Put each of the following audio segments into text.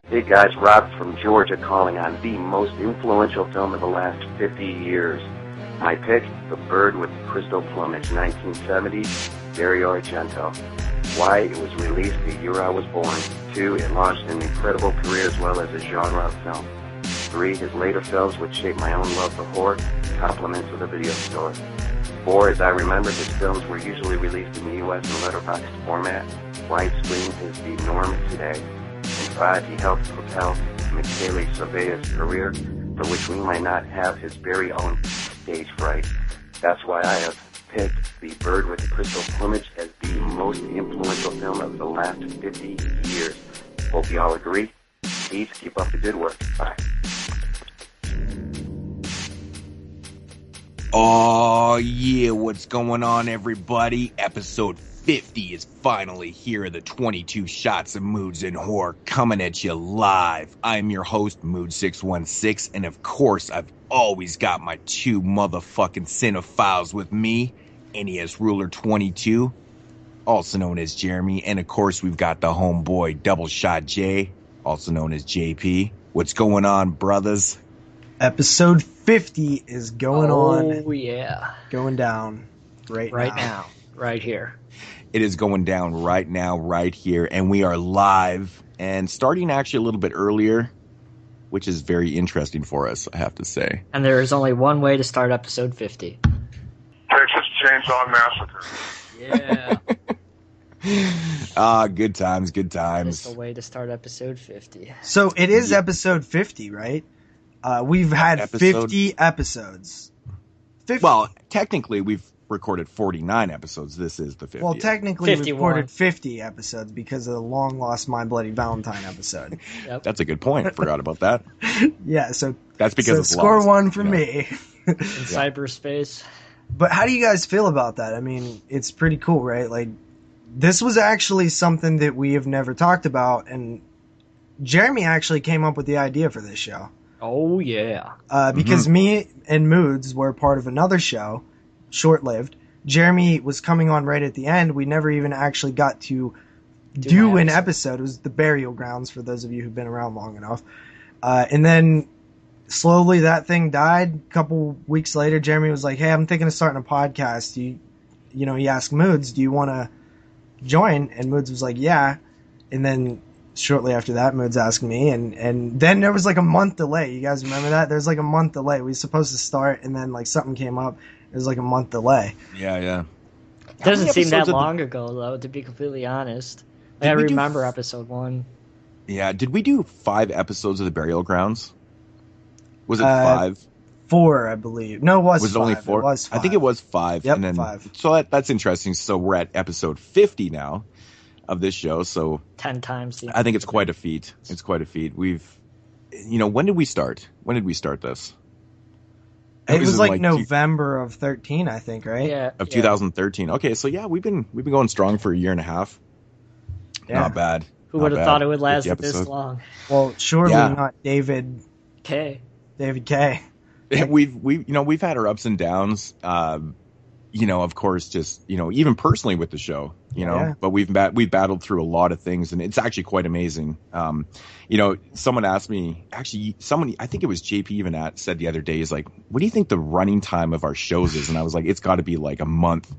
Hey guys, Rob from Georgia calling on the most influential film of the last 50 years. My pick, The Bird with the Crystal Plumage, 1970, Dario Argento. Why? It was released the year I was born. 2, it launched an incredible career as well as a genre of film. 3, his later films would shape my own love for horror, compliments of the video store. 4, as I remember, his films were usually released in the U.S. in letterbox format. Widescreen is the norm today. And 5, he helped propel Michele Sobea's career, for which we might not have his very own stage fright. That's why I have picked The Bird with the Crystal Plumage as the most influential film of the last 50 years. Hope you all agree. Please keep up the good work. Bye. Oh yeah, what's going on, everybody? Episode 50 is finally here. The 22 shots of Moodz and Horror coming at you live. I'm your host, Moodz616, and of course, I've always got my 2 motherfucking cinephiles with me. NES Ruler 22, also known as Jeremy, and of course, we've got the homeboy Double Shot J, also known as JP. What's going on, brothers? Episode 50 is going on. Oh, yeah. Going down right now. Right here. It is going down right now, right here, and we are live and starting actually a little bit earlier, which is very interesting for us, I have to say. And there is only one way to start episode 50. Texas Chainsaw Massacre. Yeah. Good times, good times. That's the way to start episode 50. So it is episode 50, right? We've had 50 episodes. 50. Well, technically, we've recorded 49 episodes. This is the 50th. Well, technically, 51. we recorded 50 episodes because of the long-lost My Bloody Valentine episode. Yep. That's a good point. Forgot about that. Yeah, so that's because it's score lost. one for me. In cyberspace. But how do you guys feel about that? I mean, it's pretty cool, right? Like, this was actually something that we have never talked about, and Jeremy actually came up with the idea for this show. Oh, yeah. Because me and Moodz were part of another show, short-lived. Jeremy was coming on right at the end. We never even actually got to do an episode. It was the Burial Grounds, for those of you who've been around long enough. And then slowly that thing died. A couple weeks later, Jeremy was like, hey, I'm thinking of starting a podcast. He asked Moodz, do you want to join? And Moodz was like, yeah. And then shortly after that, Moodz asked me, and then there was like a month delay. You guys remember that? There's like a month delay. We were supposed to start, and then like something came up. It was like a month delay. Yeah. Doesn't seem that long ago, though, to be completely honest. I remember episode 1. Yeah, did we do 5 episodes of the Burial Grounds? Was it 5? 4, I believe. No, it was 5. Was it only 4? It was 5. I think it was 5. Yep, and then, 5. So that's interesting. So we're at episode 50 now of this show. So 10 times. I think it's quite a feat. It's quite a feat. When did we start? When did we start this? It was like November of 13, I think, right? Yeah. Of 2013. Okay, so yeah, we've been going strong for a year and a half. Yeah. Not bad. Who would have thought it would last this long? Well, surely not David K. David K. We've had our ups and downs. Of course, just even personally with the show, but we've battled through a lot of things, and it's actually quite amazing. Someone asked me, I think it was JP even said the other day, is like, what do you think the running time of our shows is? And I was like, it's got to be like a month,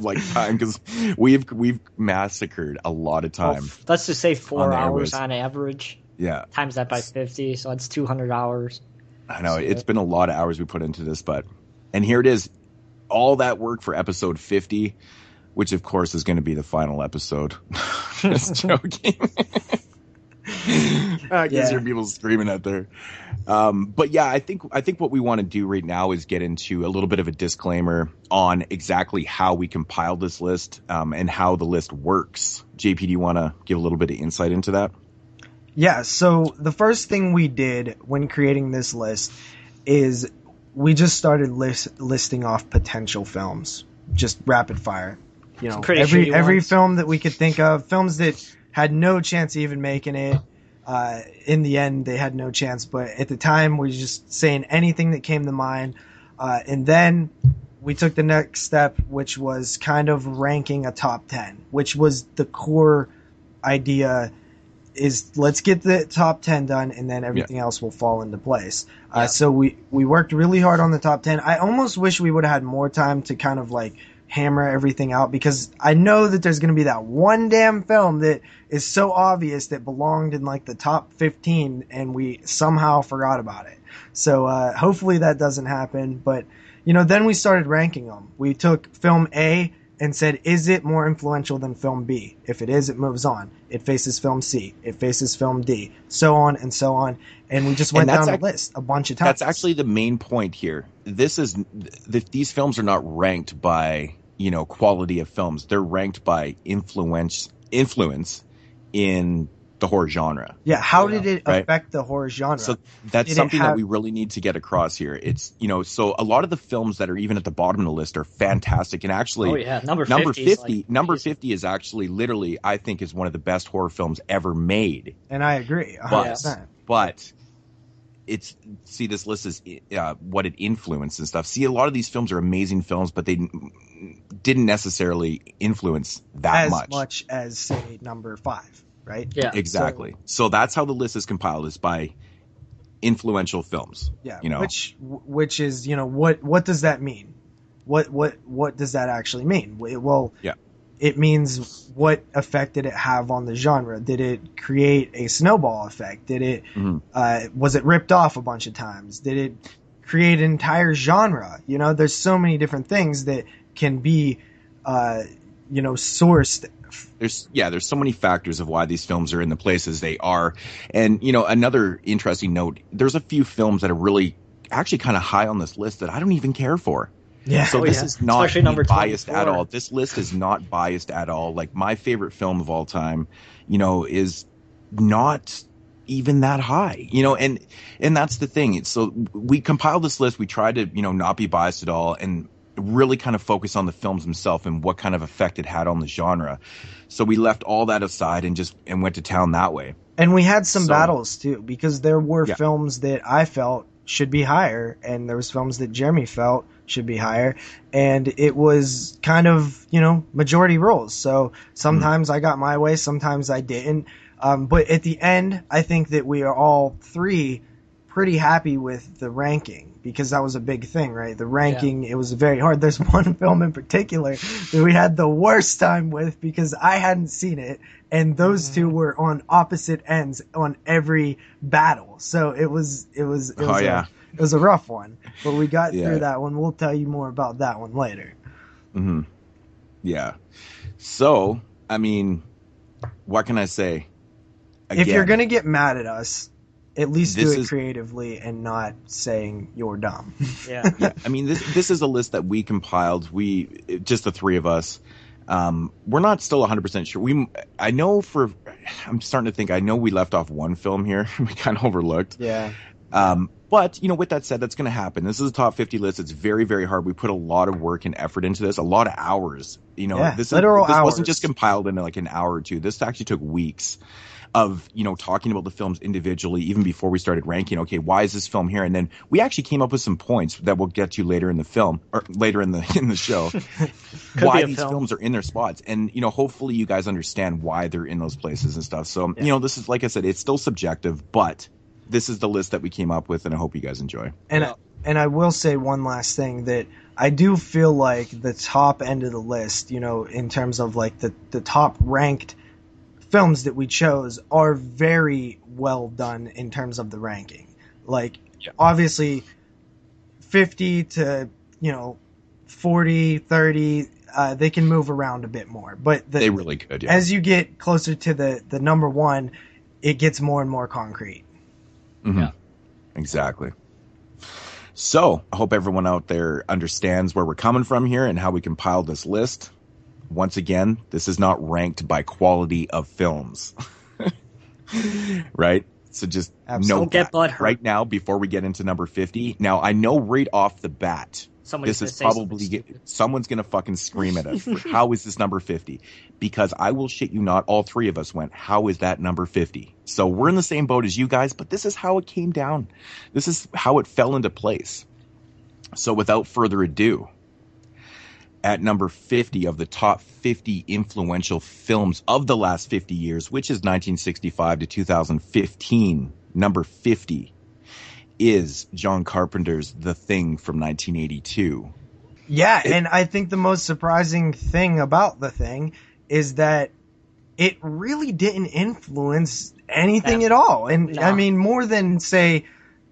like time, because we've massacred a lot of time. Well, let's just say 4 hours on average. Yeah. Times that by 50, so that's 200 hours. I know, it's been a lot of hours we put into this, and here it is. All that work for episode 50, which of course is going to be the final episode. Just joking. I can hear people screaming out there. But yeah, I think what we want to do right now is get into a little bit of a disclaimer on exactly how we compiled this list, and how the list works. JP, do you want to give a little bit of insight into that? Yeah, so the first thing we did when creating this list is we just started listing off potential films, just rapid fire. Every film that we could think of, films that had no chance of even making it. In the end, they had no chance, but at the time, we were just saying anything that came to mind. And then we took the next step, which was kind of ranking a top 10, which was the core idea is let's get the top 10 done, and then everything else will fall into place. So we worked really hard on the top 10. I almost wish we would have had more time to kind of like hammer everything out, because I know that there's going to be that one damn film that is so obvious that belonged in like the top 15 and we somehow forgot about it. So hopefully that doesn't happen. But then we started ranking them. We took film A and said, is it more influential than film B? If it is, it moves on. It faces film C. It faces film D. So on and so on. And we just went down the list a bunch of times. That's actually the main point here. These films are not ranked by, quality of films. They're ranked by influence in the horror genre. Yeah, how did it affect the horror genre? So that's something that we really need to get across here. It's, so a lot of the films that are even at the bottom of the list are fantastic. And actually, number 50 is actually literally, I think, is one of the best horror films ever made. And I agree, 100%. But this list is what it influenced and stuff. See, a lot of these films are amazing films, but they didn't necessarily influence that much. As much as, say, number 5. Right? Yeah, exactly. So that's how the list is compiled, is by influential films. Yeah, which is what does that mean? What does that actually mean? Well, it means what effect did it have on the genre? Did it create a snowball effect? Did it was it ripped off a bunch of times? Did it create an entire genre? There's so many different things that can be sourced. There's so many factors of why these films are in the places they are. And, another interesting note, there's a few films that are really actually kind of high on this list that I don't even care for. Yeah. So this is not biased at all. This list is not biased at all. Like, my favorite film of all time, is not even that high, and that's the thing. So we compiled this list. We tried to, not be biased at all, and really kind of focus on the films themselves and what kind of effect it had on the genre. So we left all that aside and went to town that way. And we had some battles too, because there were films that I felt should be higher, and there was films that Jeremy felt should be higher, and it was kind of, majority rules. So sometimes I got my way, sometimes I didn't. But at the end, I think that we are all three pretty happy with the ranking, because that was a big thing, right? The ranking, it was very hard. There's one film in particular that we had the worst time with, because I hadn't seen it, and those two were on opposite ends on every battle. So it was a rough one, but we got through that one. We'll tell you more about that one later. Mm-hmm. Yeah. So, I mean, what can I say? Again, if you're going to get mad at us, at least do it creatively and not saying you're dumb. Yeah. I mean, this is a list that we compiled. Just the three of us. We're not still 100% sure. I'm starting to think, I know we left off one film here we kind of overlooked. Yeah. But, with that said, that's going to happen. This is a top 50 list. It's very, very hard. We put a lot of work and effort into this, a lot of hours. This wasn't just compiled in like an hour or two. This actually took weeks of, talking about the films individually, even before we started ranking. Okay, why is this film here? And then we actually came up with some points that we'll get to later in the film, or later in the show, why these films are in their spots. And, hopefully you guys understand why they're in those places and stuff. So, this is, like I said, it's still subjective, but this is the list that we came up with, and I hope you guys enjoy. And I will say one last thing, that I do feel like the top end of the list, in terms of like the top ranked films that we chose, are very well done in terms of the ranking. Like, obviously 50 to 40, 30, they can move around a bit more, but they really could. Yeah. As you get closer to the number one, it gets more and more concrete. Mm-hmm. Yeah, exactly. So I hope everyone out there understands where we're coming from here and how we compiled this list. Once again, this is not ranked by quality of films. Right? So just note that right now, before we get into number 50. Now, I know right off the bat, someone's going to fucking scream at us. How is this number 50? Because I will shit you not, all three of us went, how is that number 50? So we're in the same boat as you guys, but this is how it came down. This is how it fell into place. So without further ado, at number 50 of the top 50 influential films of the last 50 years, which is 1965 to 2015. Number 50 is John Carpenter's The Thing from 1982. Yeah, and I think the most surprising thing about The Thing is that it really didn't influence anything at all. And No. I mean, more than, say,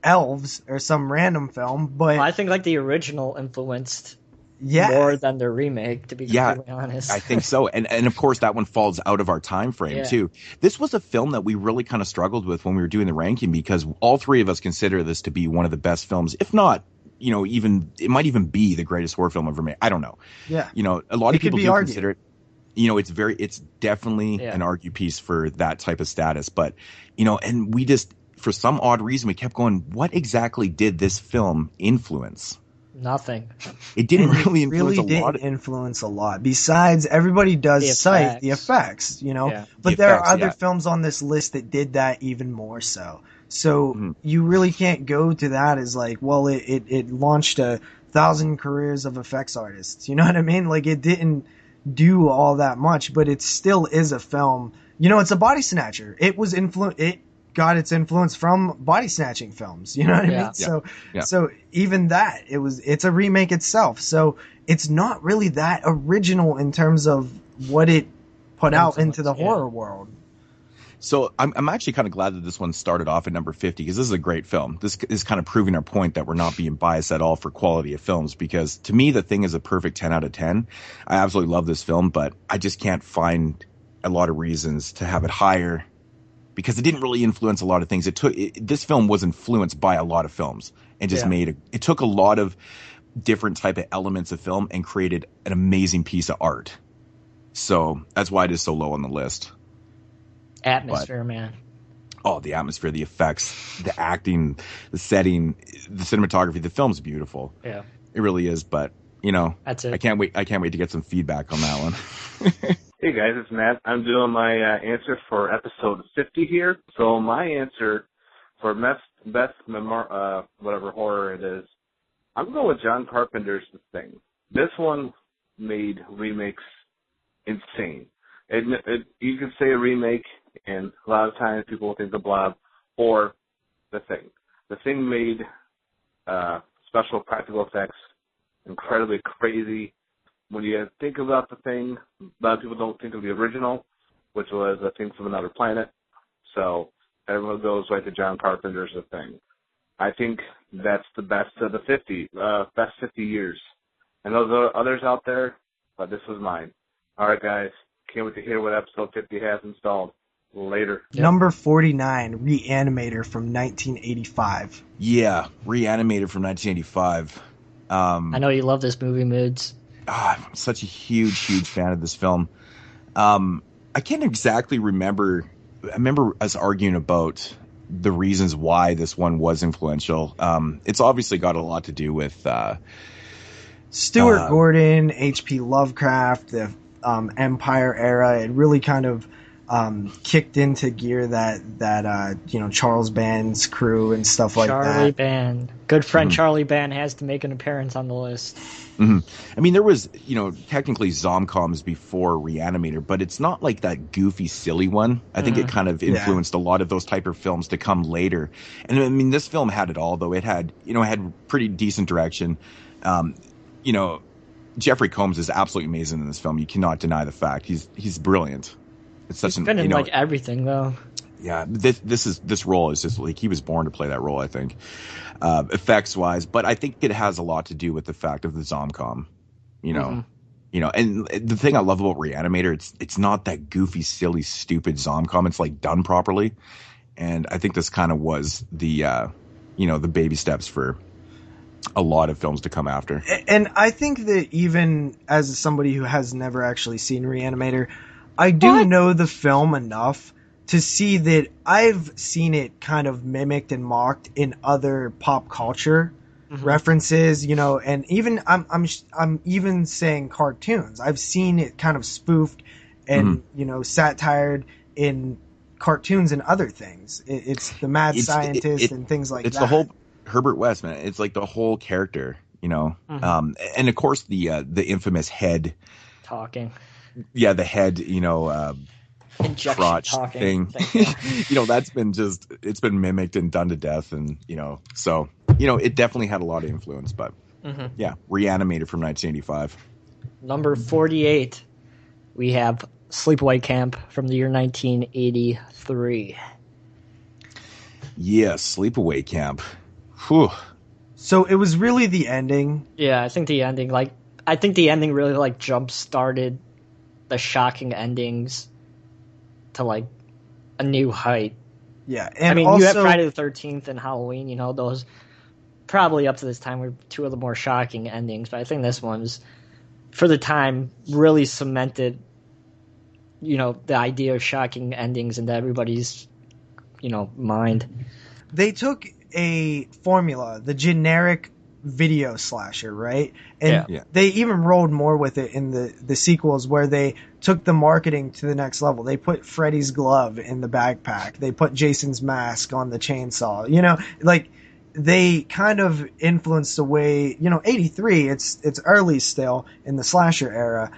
Elves or some random film, but I think like the original influenced yeah, more than the remake, to be completely honest. I think so. And of course that one falls out of our time frame too. This was a film that we really kind of struggled with when we were doing the ranking, because all three of us consider this to be one of the best films, if not, even it might even be the greatest horror film ever made. I don't know. Yeah. A lot of people do argued. consider it. It's definitely an argue piece for that type of status. But, and we just, for some odd reason, we kept going, what exactly did this film influence? Nothing. It didn't really influence influence a lot. Besides, everybody does cite the effects, But there are other films on this list that did that even more so. So you really can't go to that as like, well, it launched 1,000 careers of effects artists. You know what I mean? Like, it didn't do all that much, but it still is a film. It's a body snatcher. It got its influence from body snatching films. You know what I mean? So even that, it's a remake itself. So it's not really that original in terms of what it put out into the horror world. So I'm actually kind of glad that this one started off at number 50, because this is a great film. This is kind of proving our point that we're not being biased at all for quality of films, because to me, The Thing is a perfect 10 out of 10. I absolutely love this film, but I just can't find a lot of reasons to have it higher, because it didn't really influence a lot of things. This film was influenced by a lot of films and just it took a lot of different type of elements of film and created an amazing piece of art. So that's why it is so low on the list. Atmosphere, man. Oh, the atmosphere, the effects, the acting, the setting, the cinematography. The film's beautiful. Yeah, it really is. But that's it. I can't wait to get some feedback on that one. Hey guys, it's Matt. I'm doing my answer for episode 50 here. So my answer for best whatever horror it is, I'm going with John Carpenter's The Thing. This one made remakes insane. You can say a remake, and a lot of times people will think The Blob or The Thing. The Thing made special practical effects incredibly crazy. When you think about The Thing, a lot of people don't think of the original, which was A Thing from Another Planet. So everyone goes right to John Carpenter's The Thing. I think that's the best of the best 50 years. And those are others out there, but this was mine. All right, guys. Can't wait to hear what episode 50 has installed. Later. Yep. Number 49, Reanimator from 1985. Yeah, Reanimator from 1985. I know you love this movie, Moodz. I'm such a huge fan of this film. I can't exactly remember. I remember us arguing about the reasons why this one was influential. It's obviously got a lot to do with Stuart Gordon, H.P. Lovecraft, the Empire era. It really kind of kicked into gear that Charles Band's crew and stuff like that. Charlie Band. Good friend Charlie Band has to make an appearance on the list. Mm-hmm. I mean, there was, technically Zomcoms before Reanimator, but it's not like that goofy, silly one. I think it kind of influenced a lot of those type of films to come later. And I mean, this film had it all, though. It had pretty decent direction. Jeffrey Combs is absolutely amazing in this film. You cannot deny the fact. He's brilliant. It's such He's been in like everything, though. Yeah, this role is just like he was born to play that role, I think, effects wise. But I think it has a lot to do with the fact of the Zomcom, and the thing I love about Reanimator, it's not that goofy, silly, stupid Zomcom. It's like done properly, and I think this kind of was the the baby steps for a lot of films to come after. And I think that even as somebody who has never actually seen Reanimator, I do know the film enough to see that I've seen it kind of mimicked and mocked in other pop culture references, and even I'm even saying cartoons. I've seen it kind of spoofed and satired in cartoons and other things. It's the mad scientist and things like that. It's the whole Herbert West, man. It's like the whole character. you know. And of course the infamous head talking. Yeah, the head, you know, injection crotch talking thing. You know, that's been it's been mimicked and done to death, and you know, so you know, it definitely had a lot of influence. But yeah, Reanimated from 1985. Number 48, we have Sleepaway Camp from the year 1983. Yeah, Sleepaway Camp. Whew. So it was really the ending. Yeah, I think the ending really like jump started the shocking endings to like a new height. Yeah, and I mean, also, you have Friday the 13th and Halloween. You know, those probably up to this time were two of the more shocking endings. But I think this one's, for the time, really cemented, you know, the idea of shocking endings into everybody's, you know, mind. They took a formula, the generic video slasher, right? And they even rolled more with it in the sequels, where they took the marketing to the next level. They put Freddy's glove in the backpack. They put Jason's mask on the chainsaw. You know, like they kind of influenced the way, you know, 83, it's early still in the slasher era.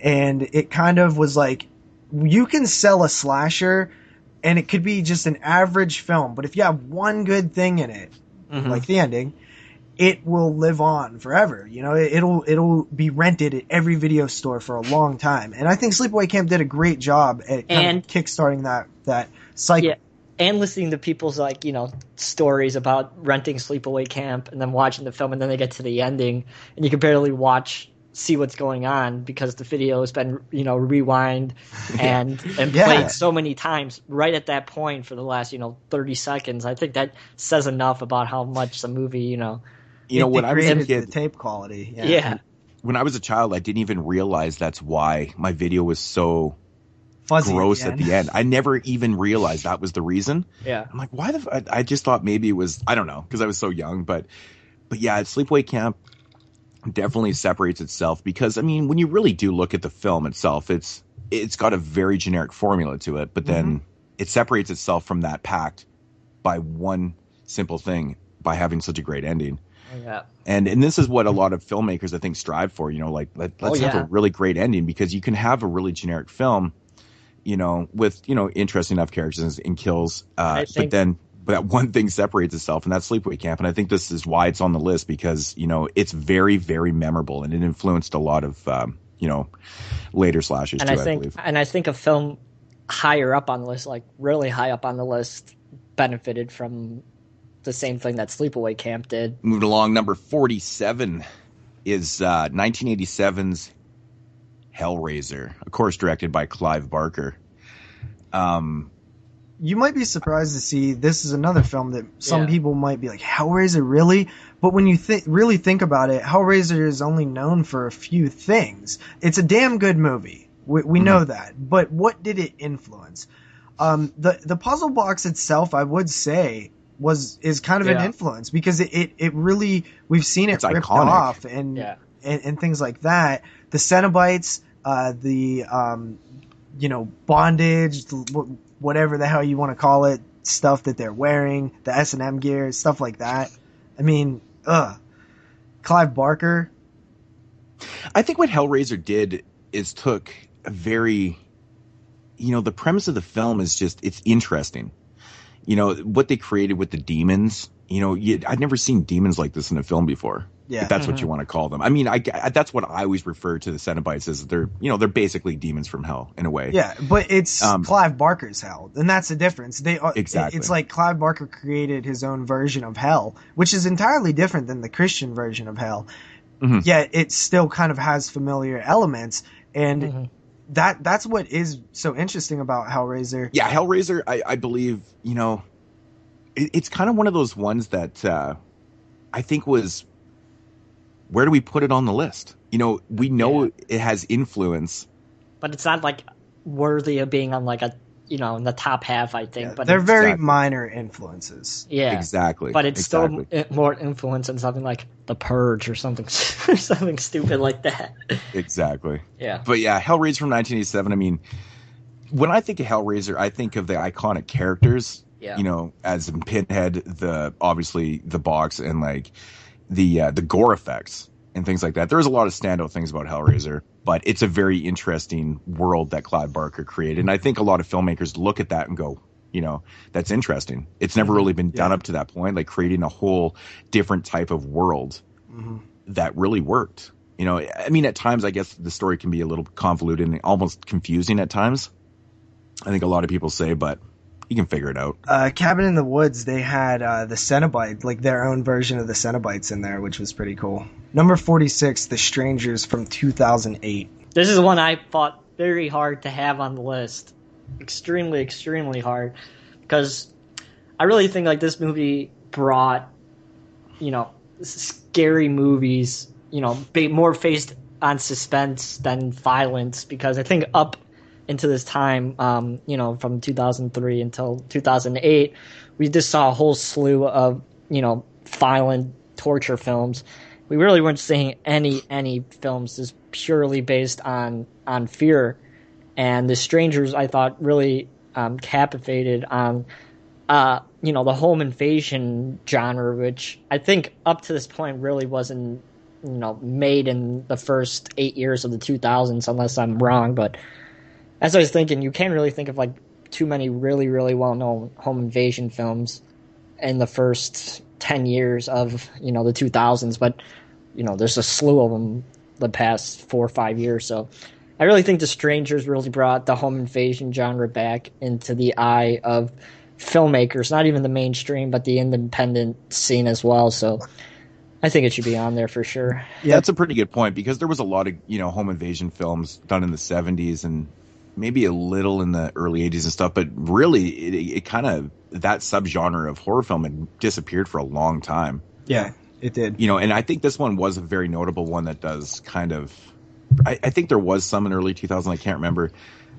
And it kind of was like, you can sell a slasher and it could be just an average film, but if you have one good thing in it, like the ending, it will live on forever. You know, it'll be rented at every video store for a long time. And I think Sleepaway Camp did a great job at kind of kickstarting that cycle. Yeah. And listening to people's, like, you know, stories about renting Sleepaway Camp and then watching the film, and then they get to the ending and you can barely see what's going on because the video has been, you know, rewind and played so many times right at that point for the last, you know, 30 seconds. I think that says enough about how much the movie, you know, when I was a kid, the tape quality. Yeah. When I was a child, I didn't even realize that's why my video was so fuzzy gross at the end. I never even realized that was the reason. Yeah. I'm like, why I just thought maybe it was, I don't know, because I was so young, but yeah, Sleepaway Camp definitely separates itself because, I mean, when you really do look at the film itself, it's got a very generic formula to it, but then it separates itself from that pact by one simple thing, by having such a great ending. Yeah. And this is what a lot of filmmakers, I think, strive for, you know, like let's have a really great ending, because you can have a really generic film, you know, with, you know, interesting enough characters and kills, but that one thing separates itself, and that's Sleepaway Camp. And I think this is why it's on the list, because, you know, it's very, very memorable, and it influenced a lot of, you know, later slashers and too, I believe. And I think a film higher up on the list, like really high up on the list, benefited from the same thing that Sleepaway Camp did. Moving along, number 47 is 1987's Hellraiser, of course, directed by Clive Barker. You might be surprised to see this is another film that some people might be like, Hellraiser, really? But when you really think about it, Hellraiser is only known for a few things. It's a damn good movie. We know that. But what did it influence? The puzzle box itself, I would say, is kind of an influence, because it really, we've seen it ripped off and things like that. The Cenobites, you know, bondage, whatever the hell you want to call it, stuff that they're wearing, the S&M gear, stuff like that. I mean, Clive Barker. I think what Hellraiser did is took a very, you know, the premise of the film is just, it's interesting. You know, what they created with the demons, you know, I'd never seen demons like this in a film before. Yeah. If that's what you want to call them. I mean, that's what I always refer to the Cenobites as. They're basically demons from hell in a way. Yeah, but it's Clive Barker's hell, and that's the difference. Exactly. It's like Clive Barker created his own version of hell, which is entirely different than the Christian version of hell. Yet it still kind of has familiar elements, and that's what is so interesting about Hellraiser. Yeah, Hellraiser, I believe, you know, it's kind of one of those ones that I think was, where do we put it on the list? You know, we know it has influence, but it's not like worthy of being on like a, you know, in the top half, I think. But they're very minor influences. Yeah, exactly. But it's still more influence than something like The Purge or something stupid like that. Exactly. Yeah. But yeah, Hellraiser from 1987. I mean, when I think of Hellraiser, I think of the iconic characters. Yeah. You know, as in Pinhead, obviously the box, and like, the gore effects and things like that. There's a lot of standout things about Hellraiser, but it's a very interesting world that Clive Barker created. And I think a lot of filmmakers look at that and go, that's interesting. It's never really been done up to that point, like creating a whole different type of world that really worked. I mean, at times, I guess the story can be a little convoluted and almost confusing at times. I think a lot of people say, but you can figure it out. Cabin in the Woods, they had the Cenobite, like their own version of the Cenobites in there, which was pretty cool. Number 46, The Strangers from 2008. This is one I fought very hard to have on the list. Extremely, extremely hard. Because I really think like this movie brought, scary movies, more based on suspense than violence. Because I think up into this time, from 2003 until 2008, we just saw a whole slew of, violent torture films. We really weren't seeing any films just purely based on fear. And The Strangers, I thought, really captivated on, the home invasion genre, which I think up to this point really wasn't, made in the first 8 years of the 2000s, unless I'm wrong. But as I was thinking, you can't really think of like too many really, really well-known home invasion films in the first 10 years of, the 2000s. But, there's a slew of them the past 4 or 5 years. So I really think The Strangers really brought the home invasion genre back into the eye of filmmakers, not even the mainstream, but the independent scene as well. So I think it should be on there for sure. Yeah, that's a pretty good point, because there was a lot of, home invasion films done in the 70s and maybe a little in the early 80s and stuff, but really it kind of, that subgenre of horror film had disappeared for a long time. Yeah, it did. And I think this one was a very notable one that does kind of, I think there was some in early 2000, I can't remember.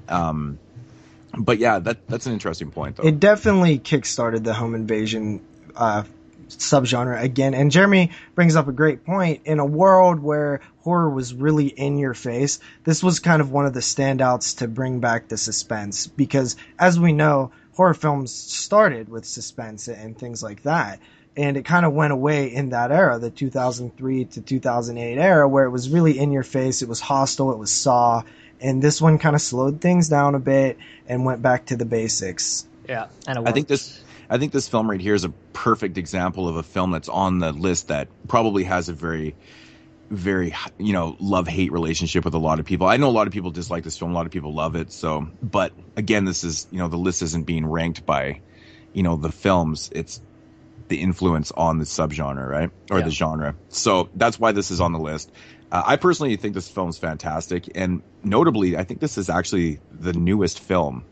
But yeah, that's an interesting point, though. It definitely kickstarted the home invasion subgenre again. And Jeremy brings up a great point. In a world where horror was really in your face, this was kind of one of the standouts to bring back the suspense. Because as we know, horror films started with suspense and things like that. And it kind of went away in that era, the 2003 to 2008 era, where it was really in your face. It was hostile. It was Saw. And this one kind of slowed things down a bit and went back to the basics. Yeah. And I think this film right here is a perfect example of a film that's on the list that probably has a very, very, love-hate relationship with a lot of people. I know a lot of people dislike this film. A lot of people love it. So, but again, this is, the list isn't being ranked by, the films. It's the influence on the subgenre, right? Or the genre. So that's why this is on the list. I personally think this film's fantastic. And notably, I think this is actually the newest film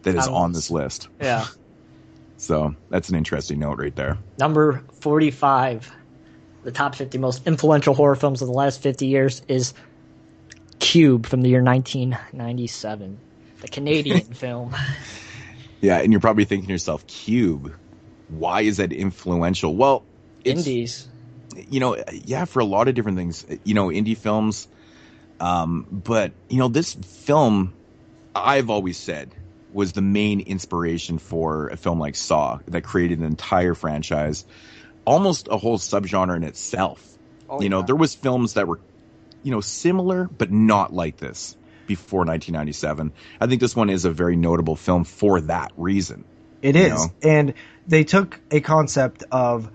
that is on this list. Yeah. So that's an interesting note right there. Number 45, the top 50 most influential horror films of the last 50 years is Cube from the year 1997, the Canadian film. Yeah, and you're probably thinking to yourself, Cube, why is that influential? Well, Indies. For a lot of different things, indie films. But, this film, I've always said, was the main inspiration for a film like Saw that created an entire franchise, almost a whole subgenre in itself. There was films that were, similar, but not like this before 1997. I think this one is a very notable film for that reason. It is. And they took a concept of,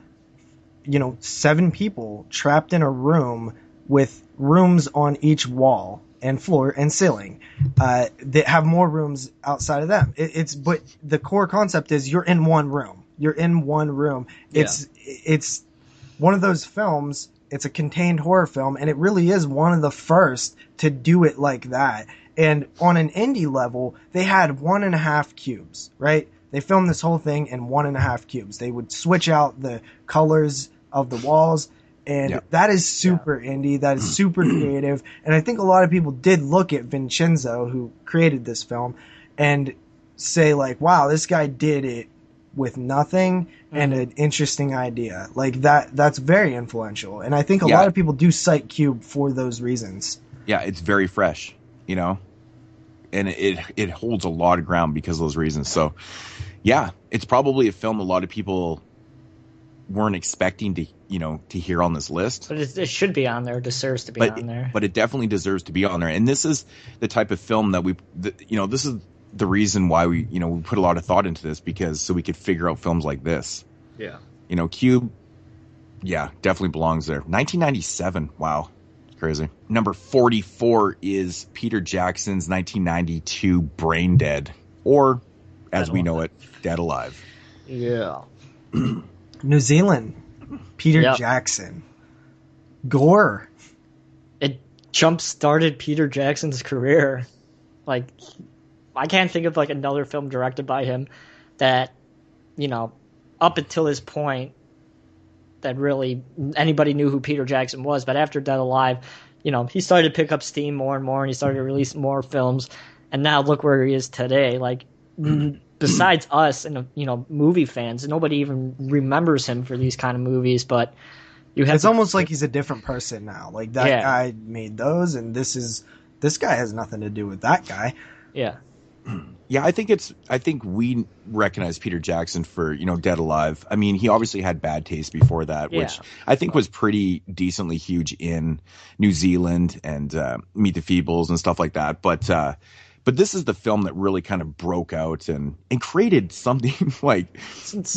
7 people trapped in a room with rooms on each wall and floor and ceiling that have more rooms outside of them. But the core concept is you're in one room. You're in one room. It's one of those films. It's a contained horror film, and it really is one of the first to do it like that. And on an indie level, they had 1.5 cubes, right? They filmed this whole thing in 1.5 cubes. They would switch out the colors of the walls, and that is super indie. That is super creative. And I think a lot of people did look at Vincenzo, who created this film, and say like, wow, this guy did it with nothing and an interesting idea. Like that's very influential. And I think a lot of people do cite Cube for those reasons. Yeah, it's very fresh, and it holds a lot of ground because of those reasons. So, yeah, it's probably a film a lot of people weren't expecting to hear on this list. But it should be on there. It deserves to be on there. But it definitely deserves to be on there. And this is the type of film that this is the reason why we put a lot of thought into this, so we could figure out films like this. Yeah. Cube, yeah, definitely belongs there. 1997, wow, crazy. Number 44 is Peter Jackson's 1992 Brain Dead, or as we know it, Dead Alive. Yeah. New Zealand, Peter Jackson. Gore. It jump-started Peter Jackson's career. Like, I can't think of like another film directed by him that, up until this point, that really anybody knew who Peter Jackson was. But after Dead Alive, he started to pick up steam more and more, and he started to release more films. And now look where he is today. Like, besides us and movie fans, nobody even remembers him for these kind of movies. But it's almost like he's a different person now. Like, that guy made those, and this guy has nothing to do with that guy. Yeah. Yeah, I think we recognize Peter Jackson for, Dead Alive. I mean, he obviously had Bad Taste before that, which I think was pretty decently huge in New Zealand and Meet the Feebles and stuff like that. But this is the film that really kind of broke out and created something like,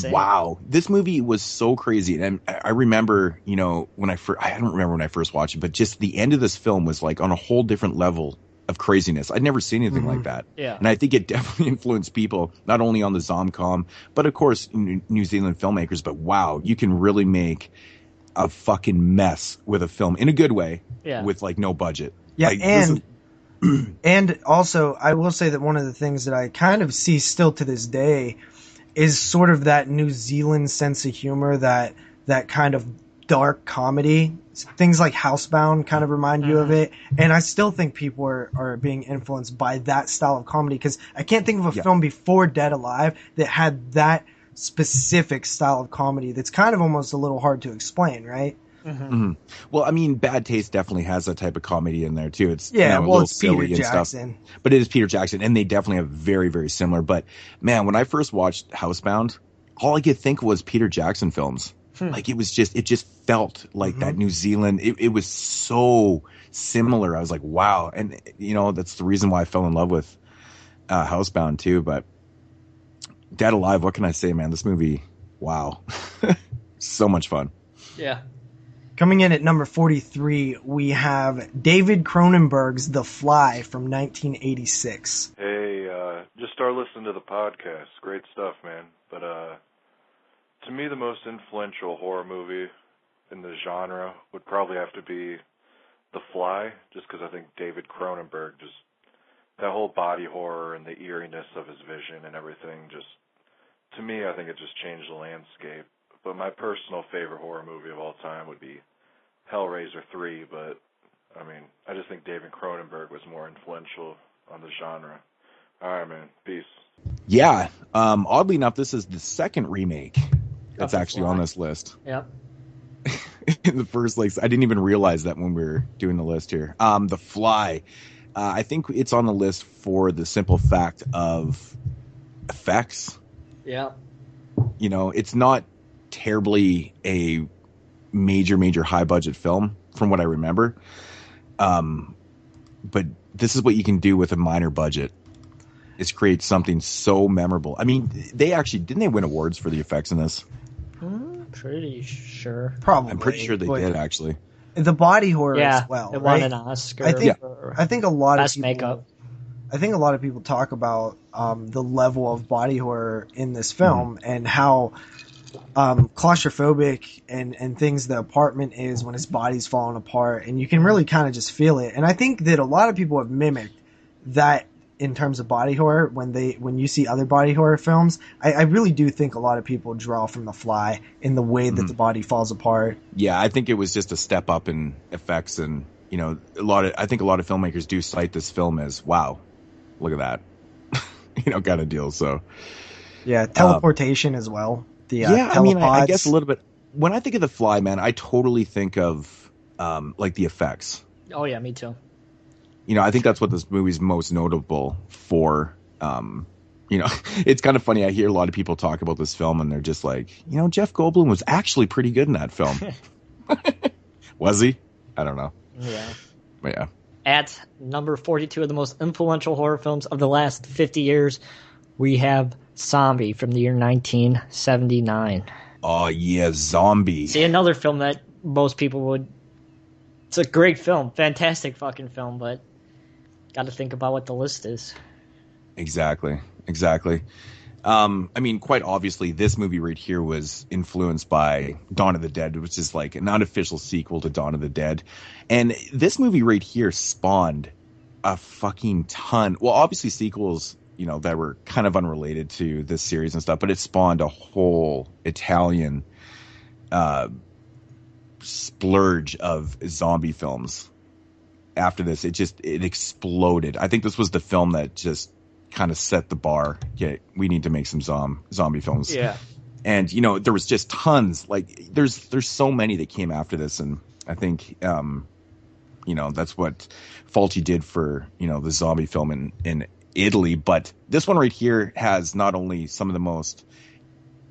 wow, this movie was so crazy. And I remember, I don't remember when I first watched it, but just the end of this film was like on a whole different level of craziness. I'd never seen anything like that. Yeah. And I think it definitely influenced people, not only on the Zomcom, but of course, New Zealand filmmakers. But wow, you can really make a fucking mess with a film in a good way with like no budget. Yeah. Like, and also, I will say that one of the things that I kind of see still to this day is sort of that New Zealand sense of humor, that kind of dark comedy. Things like Housebound kind of remind you of it. And I still think people are being influenced by that style of comedy, because I can't think of a film before Dead Alive that had that specific style of comedy that's kind of almost a little hard to explain, right? Well, I mean, Bad Taste definitely has that type of comedy in there too. It's it's Peter Jackson, but it is Peter Jackson, and they definitely have very, very similar. But man, when I first watched Housebound, all I could think was Peter Jackson films. Like it just felt like that New Zealand. It was so similar. I was like, wow, and that's the reason why I fell in love with Housebound too. But Dead Alive, what can I say, man? This movie, wow, so much fun. Yeah. Coming in at number 43, we have David Cronenberg's The Fly from 1986. Hey, just started listening to the podcast. Great stuff, man. But to me, the most influential horror movie in the genre would probably have to be The Fly, just because I think David Cronenberg, just that whole body horror and the eeriness of his vision and everything, just, to me, I think it just changed the landscape. But my personal favorite horror movie of all time would be Hellraiser 3, but, I mean, I just think David Cronenberg was more influential on the genre. All right, man. Peace. Yeah. Oddly enough, this is the second remake that's actually on this list. Yep. In the first place, I didn't even realize that when we were doing the list here. The Fly. I think it's on the list for the simple fact of effects. Yeah. It's not terribly a major high budget film from what I remember. But this is what you can do with a minor budget, is create something so memorable. I mean, didn't they win awards for the effects in this? Pretty sure. Probably. I'm pretty sure they did, actually. The body horror as well. It right? won an Oscar. I think a lot best of people, makeup. I think a lot of people talk about the level of body horror in this film and how claustrophobic and things the apartment is when his body's falling apart, and you can really kind of just feel it. And I think that a lot of people have mimicked that in terms of body horror when you see other body horror films. I really do think a lot of people draw from The Fly in the way that the body falls apart. Yeah, I think it was just a step up in effects, and I think a lot of filmmakers do cite this film as, wow, look at that, kind of deal. So yeah, teleportation as well. I mean, I guess a little bit. When I think of The Fly, man, I totally think of like the effects. Oh yeah, me too. I think that's what this movie's most notable for. You know, it's kind of funny. I hear a lot of people talk about this film and they're just like, you know, Jeff Goldblum was actually pretty good in that film. Was he? I don't know. Yeah. But yeah. At number 42 of the most influential horror films of the last 50 years, we have Zombie from the year 1979. Oh, yeah, Zombie. See, another film that most people would... It's a great film. Fantastic fucking film, but got to think about what the list is. Exactly. I mean, quite obviously, this movie right here was influenced by Dawn of the Dead, which is like an unofficial sequel to Dawn of the Dead. And this movie right here spawned a fucking ton. Well, obviously sequels, you know, that were kind of unrelated to this series and stuff, but it spawned a whole Italian splurge of zombie films. After this, it exploded. I think this was the film that just kind of set the bar. Yeah, we need to make some zombie films. Yeah. And you know, there was just tons. Like there's so many that came after this, and I think you know, that's what Fulci did for, you know, the zombie film in Italy. But this one right here has not only some of the most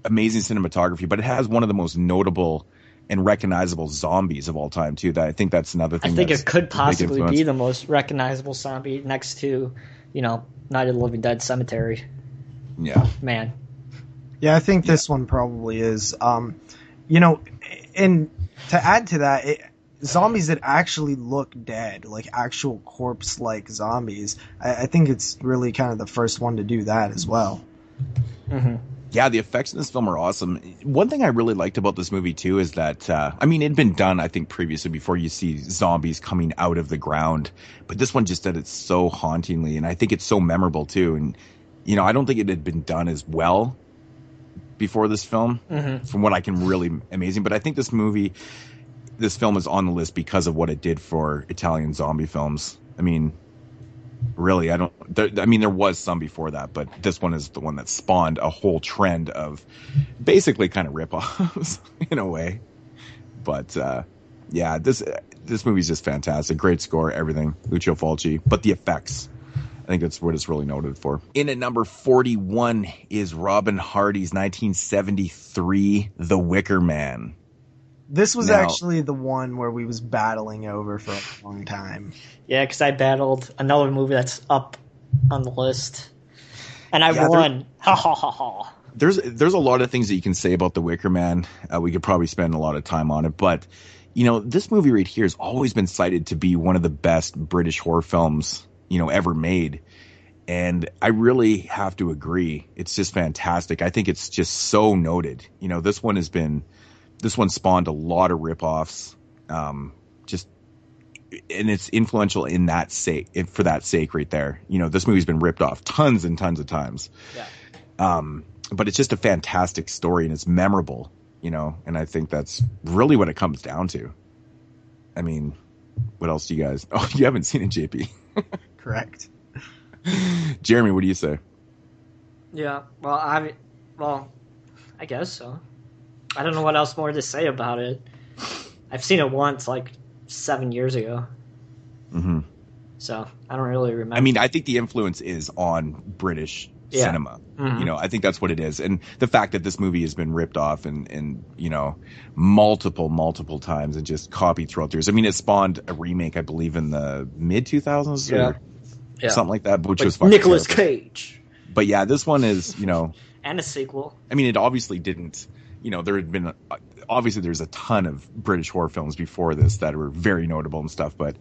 amazing cinematography, but it has one of the most notable and recognizable zombies of all time too. That I think that's another thing. I think it could possibly be the most recognizable zombie next to, you know, Night of the Living Dead Cemetery. Yeah. Man. Yeah, I think this one probably is. You know, and to add to that, zombies that actually look dead, like actual corpse-like zombies, I think it's really kind of the first one to do that as well. Mm-hmm. Yeah, the effects in this film are awesome. One thing I really liked about this movie, too, is that, I mean, it had been done, I think, previously before you see zombies coming out of the ground. But this one just did it so hauntingly, and I think it's so memorable, too. And, you know, I don't think it had been done as well before this film, from what I can really amazing. But I think this film is on the list because of what it did for Italian zombie films. I mean... Really, there was some before that, but this one is the one that spawned a whole trend of basically kind of rip-offs in a way. But yeah, this movie's just fantastic. Great score, everything. Lucio Fulci, but the effects, I think that's what it's really noted for. In at number 41 is Robin Hardy's 1973 The Wicker Man. This was actually the one where we was battling over for a long time. Yeah, because I battled another movie that's up on the list, and I won. Ha ha ha ha. There's a lot of things that you can say about The Wicker Man. We could probably spend a lot of time on it, but you know, this movie right here has always been cited to be one of the best British horror films, you know, ever made. And I really have to agree. It's just fantastic. I think it's just so noted. You know, this one spawned a lot of ripoffs, and it's influential in that sake, for that sake right there. You know, this movie's been ripped off tons and tons of times. Yeah. But it's just a fantastic story and it's memorable, you know, and I think that's really what it comes down to. I mean, what else do you guys... Oh, you haven't seen it, JP. Correct. Jeremy, what do you say? Yeah, well, I guess so. I don't know what else more to say about it. I've seen it once, like 7 years ago. Mm-hmm. So I don't really remember. I mean, I think the influence is on British cinema. Mm-hmm. You know, I think that's what it is. And the fact that this movie has been ripped off and you know, multiple times and just copied throughout the years. I mean, it spawned a remake, I believe, in the mid-2000s or something like that, which was fucking Nicolas terrible. Cage. But yeah, this one is, you know... And a sequel. I mean, it obviously didn't... You know, there had been obviously there's a ton of British horror films before this that were very notable and stuff, but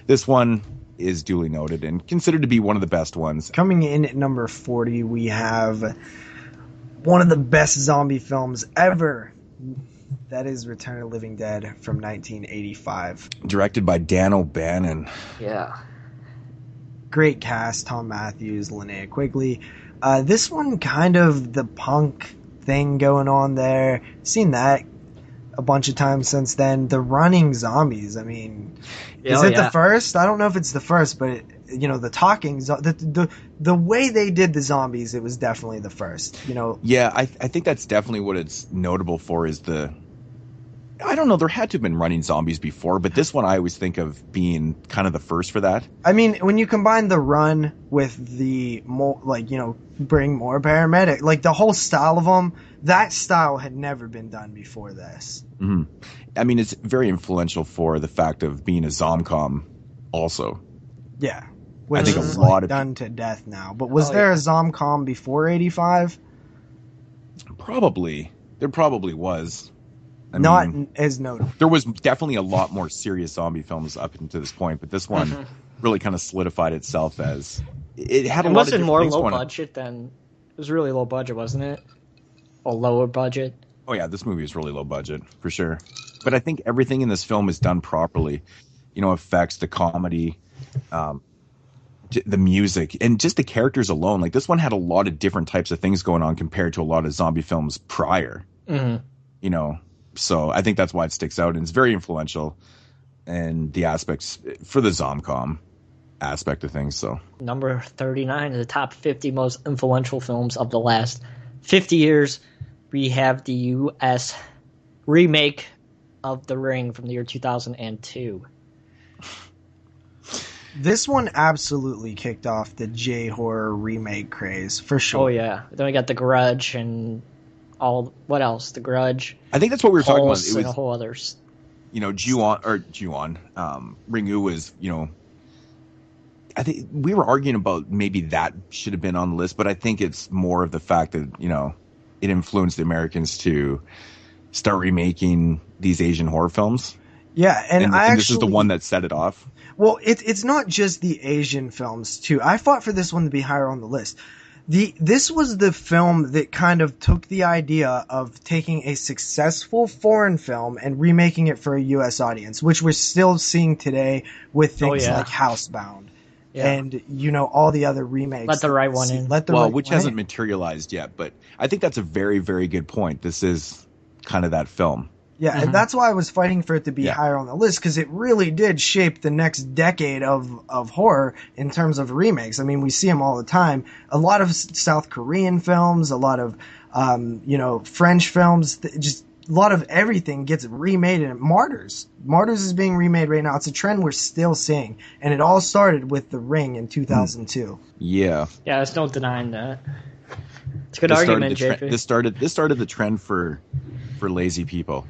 this one is duly noted and considered to be one of the best ones. Coming in at number 40, we have one of the best zombie films ever. That is Return of the Living Dead from 1985. Directed by Dan O'Bannon. Yeah. Great cast, Tom Matthews, Linnea Quigley. This one kind of the punk thing going on there. Seen that a bunch of times since then. The running zombies. I mean, is it the first? I don't know if it's the first, but you know, the talking, the way they did the zombies, it was definitely the first. You know. Yeah, I think that's definitely what it's notable for is the I don't know. There had to have been running zombies before, but this one I always think of being kind of the first for that. I mean, when you combine the run with the more, bring more paramedic, like the whole style of them, that style had never been done before this. Mm-hmm. I mean, it's very influential for the fact of being a zomcom also. Yeah. Which I think is a lot of done to death now. But was there a zomcom before 85? Probably. There probably was. Not as notable. There was definitely a lot more serious zombie films up until this point, but this one really kind of solidified itself as it had a lot of different more things low going on. budget than it was really low budget, wasn't it? Or lower budget. Oh yeah, this movie is really low budget for sure. But I think everything in this film is done properly. You know, effects, the comedy, the music, and just the characters alone. Like this one had a lot of different types of things going on compared to a lot of zombie films prior. Mm-hmm. You know. So I think that's why it sticks out, and it's very influential in the aspects for the zomcom aspect of things. So number 39 of the top 50 most influential films of the last 50 years, we have the U.S. remake of The Ring from the year 2002. This one absolutely kicked off the J-horror remake craze, for sure. Oh yeah, then we got The Grudge and what else? The Grudge. I think that's what we were talking about. It was a whole others. You know, Ringu was, you know, I think we were arguing about maybe that should have been on the list, but I think it's more of the fact that, you know, it influenced the Americans to start remaking these Asian horror films. Yeah, and this is the one that set it off. Well, it's not just the Asian films too. I fought for this one to be higher on the list. This was the film that kind of took the idea of taking a successful foreign film and remaking it for a U.S. audience, which we're still seeing today with things like Housebound and, you know, all the other remakes. Let the right one in. Which hasn't materialized yet, but I think that's a very, very good point. This is kind of that film. Yeah, and that's why I was fighting for it to be higher on the list, because it really did shape the next decade of horror in terms of remakes. I mean, we see them all the time. A lot of South Korean films, a lot of, French films, just a lot of everything gets remade. And Martyrs is being remade right now. It's a trend we're still seeing. And it all started with The Ring in 2002. Yeah. Yeah, there's no denying that. It's a good argument, JP. This started the trend for lazy people.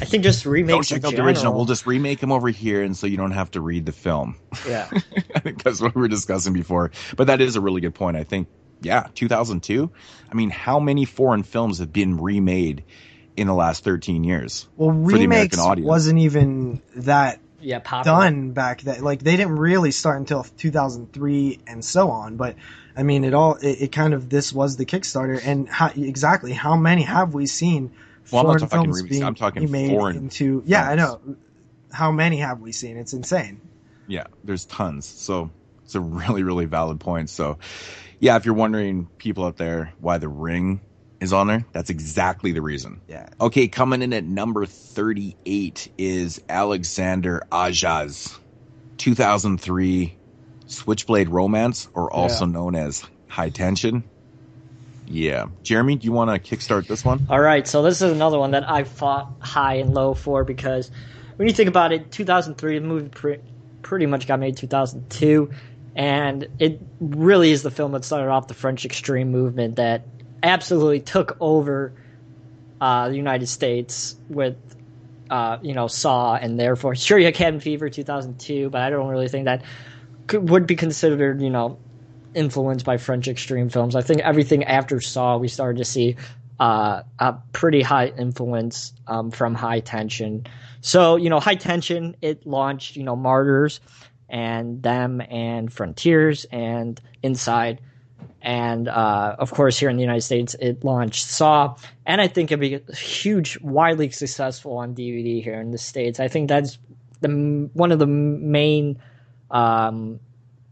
I think just remakes. Don't check out the original. We'll just remake them over here, and so you don't have to read the film. Yeah, I think that's what we were discussing before. But that is a really good point. I think, 2002. I mean, how many foreign films have been remade in the last 13 years? Well, remakes for the American audience? Wasn't even that popular. Done back then. Like they didn't really start until 2003 and so on. But I mean, it kind of this was the Kickstarter. And how many have we seen? Well, I'm not talking remakes. I'm talking foreign. I know. How many have we seen? It's insane. Yeah, there's tons. So it's a really, really valid point. So, yeah, if you're wondering, people out there, why The Ring is on there, that's exactly the reason. Yeah. Okay, coming in at number 38 is Alexander Aja's 2003 Switchblade Romance, or also known as High Tension. Yeah. Jeremy, do you want to kickstart this one? All right. So this is another one that I fought high and low for, because when you think about it, 2003, the movie pretty much got made in 2002, and it really is the film that started off the French Extreme movement that absolutely took over the United States with, Saw, and therefore, sure, you had Cabin Fever 2002, but I don't really think that would be considered, influenced by French extreme films. I think everything after Saw, we started to see a pretty high influence from High Tension. So, High Tension, it launched, Martyrs and Them and Frontiers and Inside. And, of course, here in the United States, it launched Saw. And I think it'd be huge, widely successful on DVD here in the States. I think that's one of the main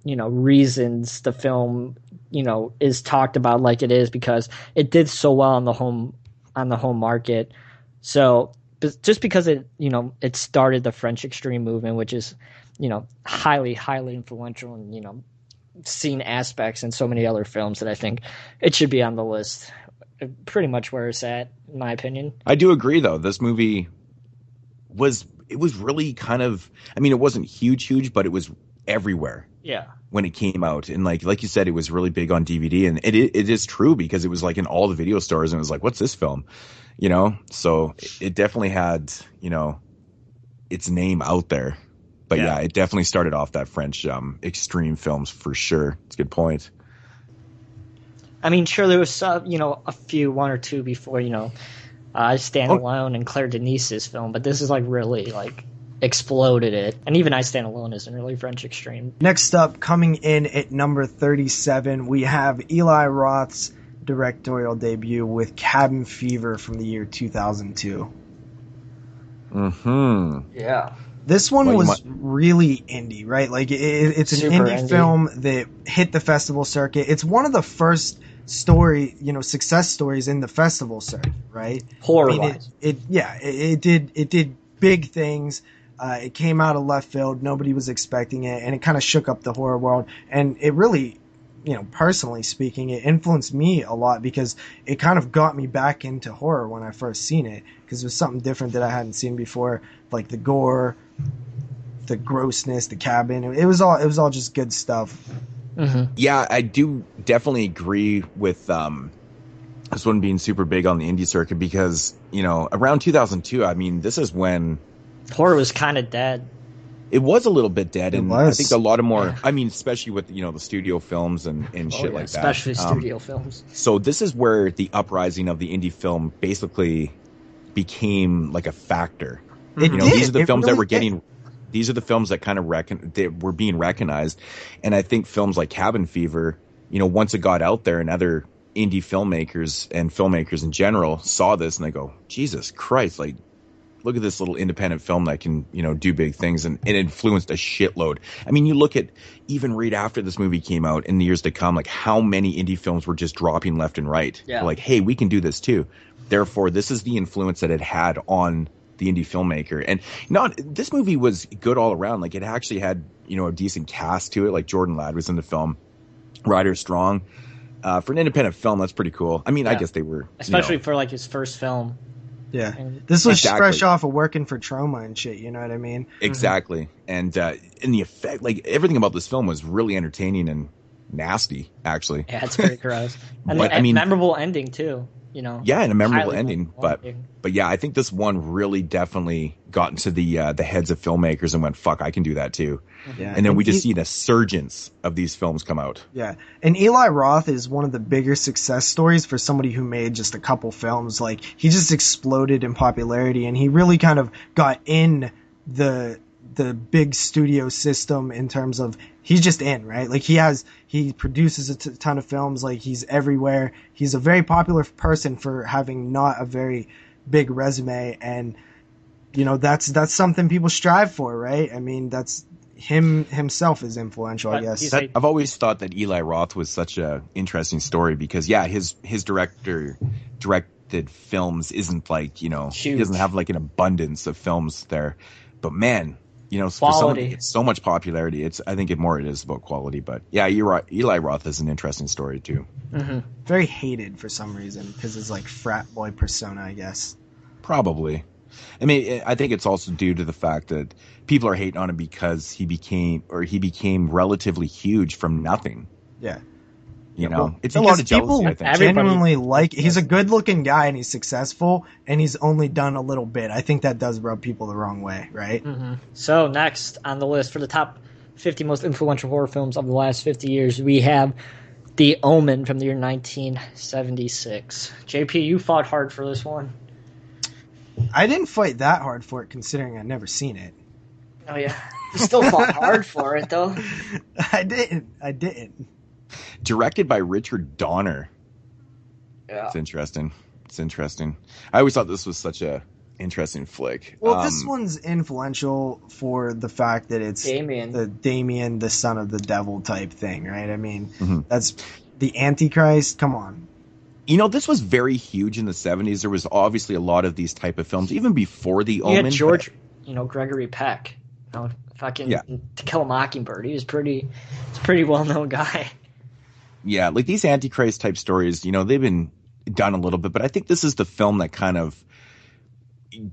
reasons the film, is talked about like it is, because it did so well on the home market. So just because it started the French extreme movement, which is, highly, highly influential and, seen aspects in so many other films, that I think it should be on the list. Pretty much where it's at, in my opinion. I do agree, though. This movie was really kind of, I mean, it wasn't huge, but it was everywhere. Yeah. When it came out, and like you said, it was really big on DVD, and it is true because it was like in all the video stores, and it was like, what's this film? So it definitely had, its name out there. But yeah, it definitely started off that French extreme films for sure. It's a good point. I mean, sure, there was a few, one or two before, Stand Alone and Claire Denise's film, but this is like really like exploded it. And even I Stand Alone isn't really French extreme. Next up, coming in at number 37, we have Eli Roth's directorial debut with Cabin Fever from the year 2002. Yeah. This one was really indie, right? Like it's an Super indie film that hit the festival circuit. It's one of the first success stories in the festival circuit, right? Horror-wise. It did big things. It came out of left field. Nobody was expecting it, and it kind of shook up the horror world. And it really, personally speaking, it influenced me a lot because it kind of got me back into horror when I first seen it, because it was something different that I hadn't seen before, like the gore, the grossness, the cabin. It was all just good stuff. Mm-hmm. Yeah, I do definitely agree with this one being super big on the indie circuit because, around 2002, I mean, this is when horror was kind of dead. It was a little bit dead, and I think a lot of more. Yeah. I mean, especially with the studio films and shit like that. Especially studio films. So this is where the uprising of the indie film basically became like a factor. These are the films that were getting. These are the films that kind of were being recognized, and I think films like Cabin Fever, once it got out there, and other indie filmmakers and filmmakers in general saw this, and they go, Jesus Christ, like, look at this little independent film that can, do big things, and it influenced a shitload. I mean, you look at even right after this movie came out in the years to come, like how many indie films were just dropping left and right. Yeah. Like, hey, we can do this too. Therefore, this is the influence that it had on the indie filmmaker. And this movie was good all around. Like, it actually had, a decent cast to it. Like, Jordan Ladd was in the film. Ryder Strong. For an independent film, that's pretty cool. I mean, I guess they were. Especially for, like, his first film. Yeah. This was fresh off of working for Troma and shit, you know what I mean? Exactly. And in the effect, like, everything about this film was really entertaining and nasty, actually. Yeah, it's pretty gross. And But, I mean, memorable ending, too. Yeah, and a memorable ending. Ending. But yeah, I think this one really definitely got into the heads of filmmakers and went, fuck, I can do that too. Yeah, and then we just see an surgence of these films come out. Yeah. And Eli Roth is one of the bigger success stories for somebody who made just a couple films. Like, he just exploded in popularity, and he really kind of got in the big studio system in terms of he's just in, right? Like, he produces a ton of films. Like, he's everywhere. He's a very popular person for having not a very big resume, and that's something people strive for, right? I mean, that's himself is influential, I guess. I've always thought that Eli Roth was such a interesting story because his directed films isn't like, he doesn't have like an abundance of films there, but man, for somebody, it's so much popularity. I think it is about quality, but yeah, you're right. Eli Roth is an interesting story too. Mm-hmm. Very hated for some reason because it's like frat boy persona, I guess. Probably. I mean, I think it's also due to the fact that people are hating on him because he became relatively huge from nothing. Yeah. It's a lot of jealousy, I think. Genuinely he's a good looking guy and he's successful and he's only done a little bit. I think that does rub people the wrong way, right? Mm-hmm. So next on the list for the top 50 most influential horror films of the last 50 years, we have The Omen from the year 1976. JP, you fought hard for this one. I didn't fight that hard for it considering I'd never seen it. Oh yeah. You still fought hard for it though. I didn't. Directed by Richard Donner. Yeah. It's interesting. I always thought this was such a interesting flick. Well, this one's influential for the fact that it's Damien, the son of the devil type thing, right? I mean, That's the Antichrist. Come on. This was very huge in the 70s. There was obviously a lot of these type of films, even before The Omen. You had George, Gregory Peck, fucking To Kill a Mockingbird. He's a pretty well-known guy. Yeah, like these Antichrist type stories, they've been done a little bit, but I think this is the film that kind of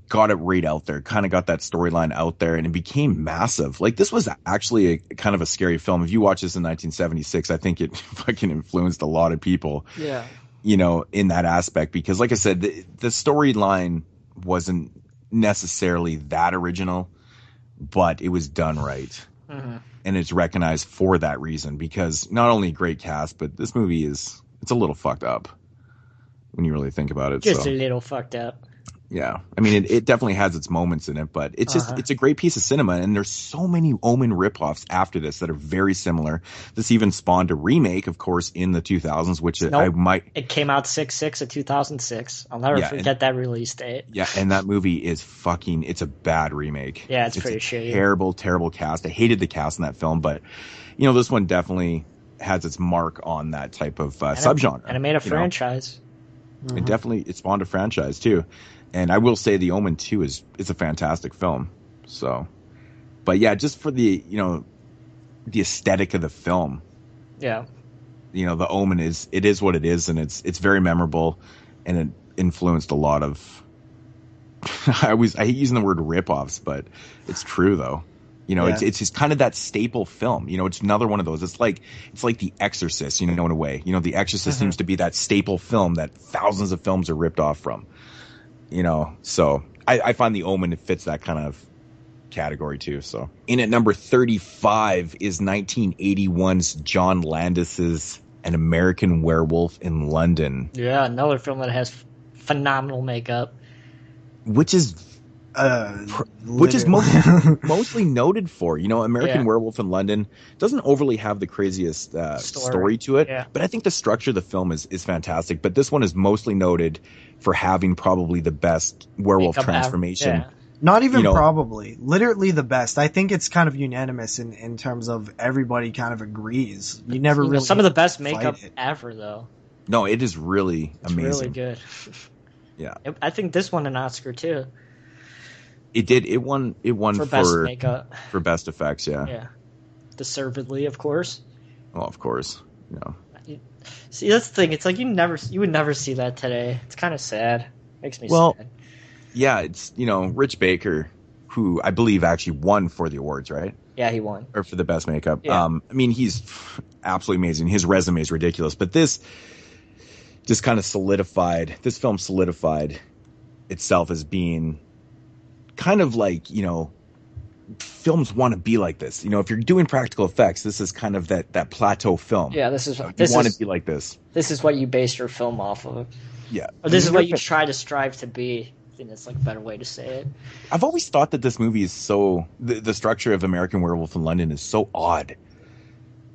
got it right out there, kind of got that storyline out there, and it became massive. Like, this was actually a kind of a scary film. If you watch this in 1976, I think it fucking influenced a lot of people. Yeah. You know, in that aspect, because like I said, the storyline wasn't necessarily that original, but it was done right. Mm-hmm. And it's recognized for that reason, because not only great cast, but this movie it's a little fucked up when you really think about it. Just a little fucked up. Yeah. I mean, it definitely has its moments in it, but it's just, it's a great piece of cinema. And there's so many Omen ripoffs after this that are very similar. This even spawned a remake, of course, in the 2000s, which It came out 6/6 of 2006. I'll never forget that release date. Yeah. And that movie is it's a bad remake. Yeah, it's pretty shitty. Terrible, terrible cast. I hated the cast in that film, but, you know, this one definitely has its mark on that type of subgenre. And it made a franchise. Mm-hmm. It spawned a franchise too. And I will say The Omen 2 is a fantastic film. So, but yeah, just for the aesthetic of the film. Yeah. You know, The Omen is what it is, and it's very memorable, and it influenced a lot of I hate using the word ripoffs, but it's true though. You know, it's just kind of that staple film. You know, it's another one of those. It's like The Exorcist, you know, in a way. You know, The Exorcist seems to be that staple film that thousands of films are ripped off from. You know, so I find The Omen fits that kind of category too. So in at number 35 is 1981's John Landis's An American Werewolf in London. Yeah, another film that has phenomenal makeup. Which is mostly noted for, you know, American Werewolf in London doesn't overly have the craziest story to it, but I think the structure of the film is fantastic. But this one is mostly noted for having probably the best werewolf transformation. Not even probably, literally the best. I think it's kind of unanimous in terms of everybody kind of agrees. You never really some of the best makeup ever, though. No, it is really amazing. Really good. Yeah, I think this won an Oscar too. It did. It won for best makeup, for best effects. Yeah. Yeah. Deservedly, of course. Well, of course. You know. See, that's the thing. It's like you would never see that today. It's kind of sad. Makes me sad. Yeah, it's, you know, Rich Baker, who I believe actually won for the awards, right? Yeah, he won. Or for the best makeup. Yeah. I mean, he's absolutely amazing. His resume is ridiculous, but this just kind of solidified itself as being kind of like, you know, films want to be like this. You know, if you're doing practical effects, this is kind of that plateau film. Yeah, you want to be like this. This is what you base your film off of. Yeah. Or this is what you try to strive to be. I think that's like a better way to say it. I've always thought that this movie is so the structure of American Werewolf in London is so odd.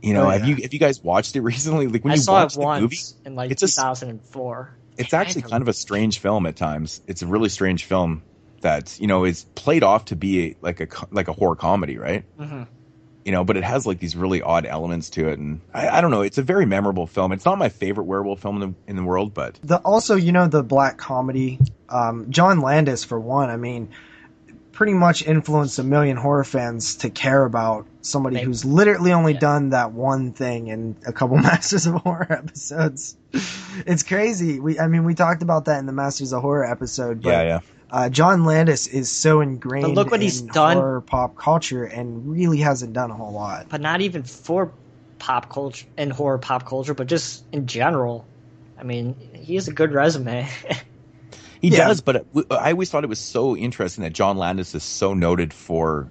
You know, have you guys watched it recently? Like when I you saw watch it the once movie, in like 2004. It's actually kind of a strange film at times. It's a really strange film that, you know, is played off to be like a horror comedy, right? Mm-hmm. You know, but it has like these really odd elements to it, and I don't know. It's a very memorable film. It's not my favorite werewolf film in the world, but also, you know, the black comedy. John Landis, for one, I mean, pretty much influenced a million horror fans to care about somebody who's literally only done that one thing in a couple Masters of Horror episodes. It's crazy. We talked about that in the Masters of Horror episode. But, John Landis is so ingrained in horror pop culture and really hasn't done a whole lot. But not even for pop culture and horror pop culture, but just in general. I mean, he has a good resume. He does, but I always thought it was so interesting that John Landis is so noted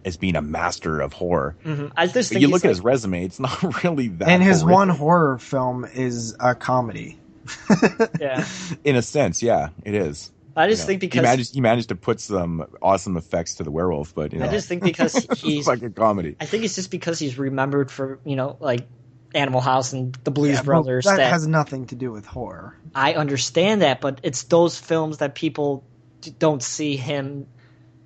as being a master of horror. Mm-hmm. I just think you look at his resume; it's not really that. And his one horror film is a comedy. Yeah, in a sense, yeah, it is. I just think because he managed to put some awesome effects to the werewolf, but I just think because he's like a comedy. I think it's just because he's remembered for, you know, like Animal House and the Blues Brothers. That has nothing to do with horror. I understand that, but it's those films that people don't see him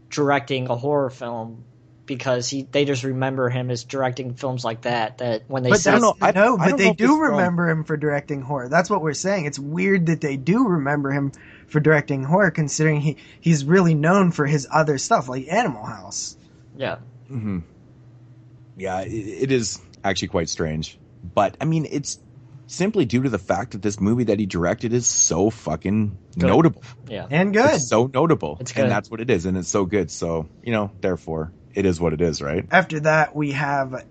directing a horror film because they just remember him as directing films like that. That when they they do remember him for directing horror. That's what we're saying. It's weird that they do remember him for directing horror, considering he's really known for his other stuff like Animal House. Yeah. Mm-hmm. Yeah, it is actually quite strange. But I mean, it's simply due to the fact that this movie that he directed is so fucking notable. Yeah. And good. It's so notable. It's good. And that's what it is. And it's so good. So, therefore, it is what it is, right? After that, we have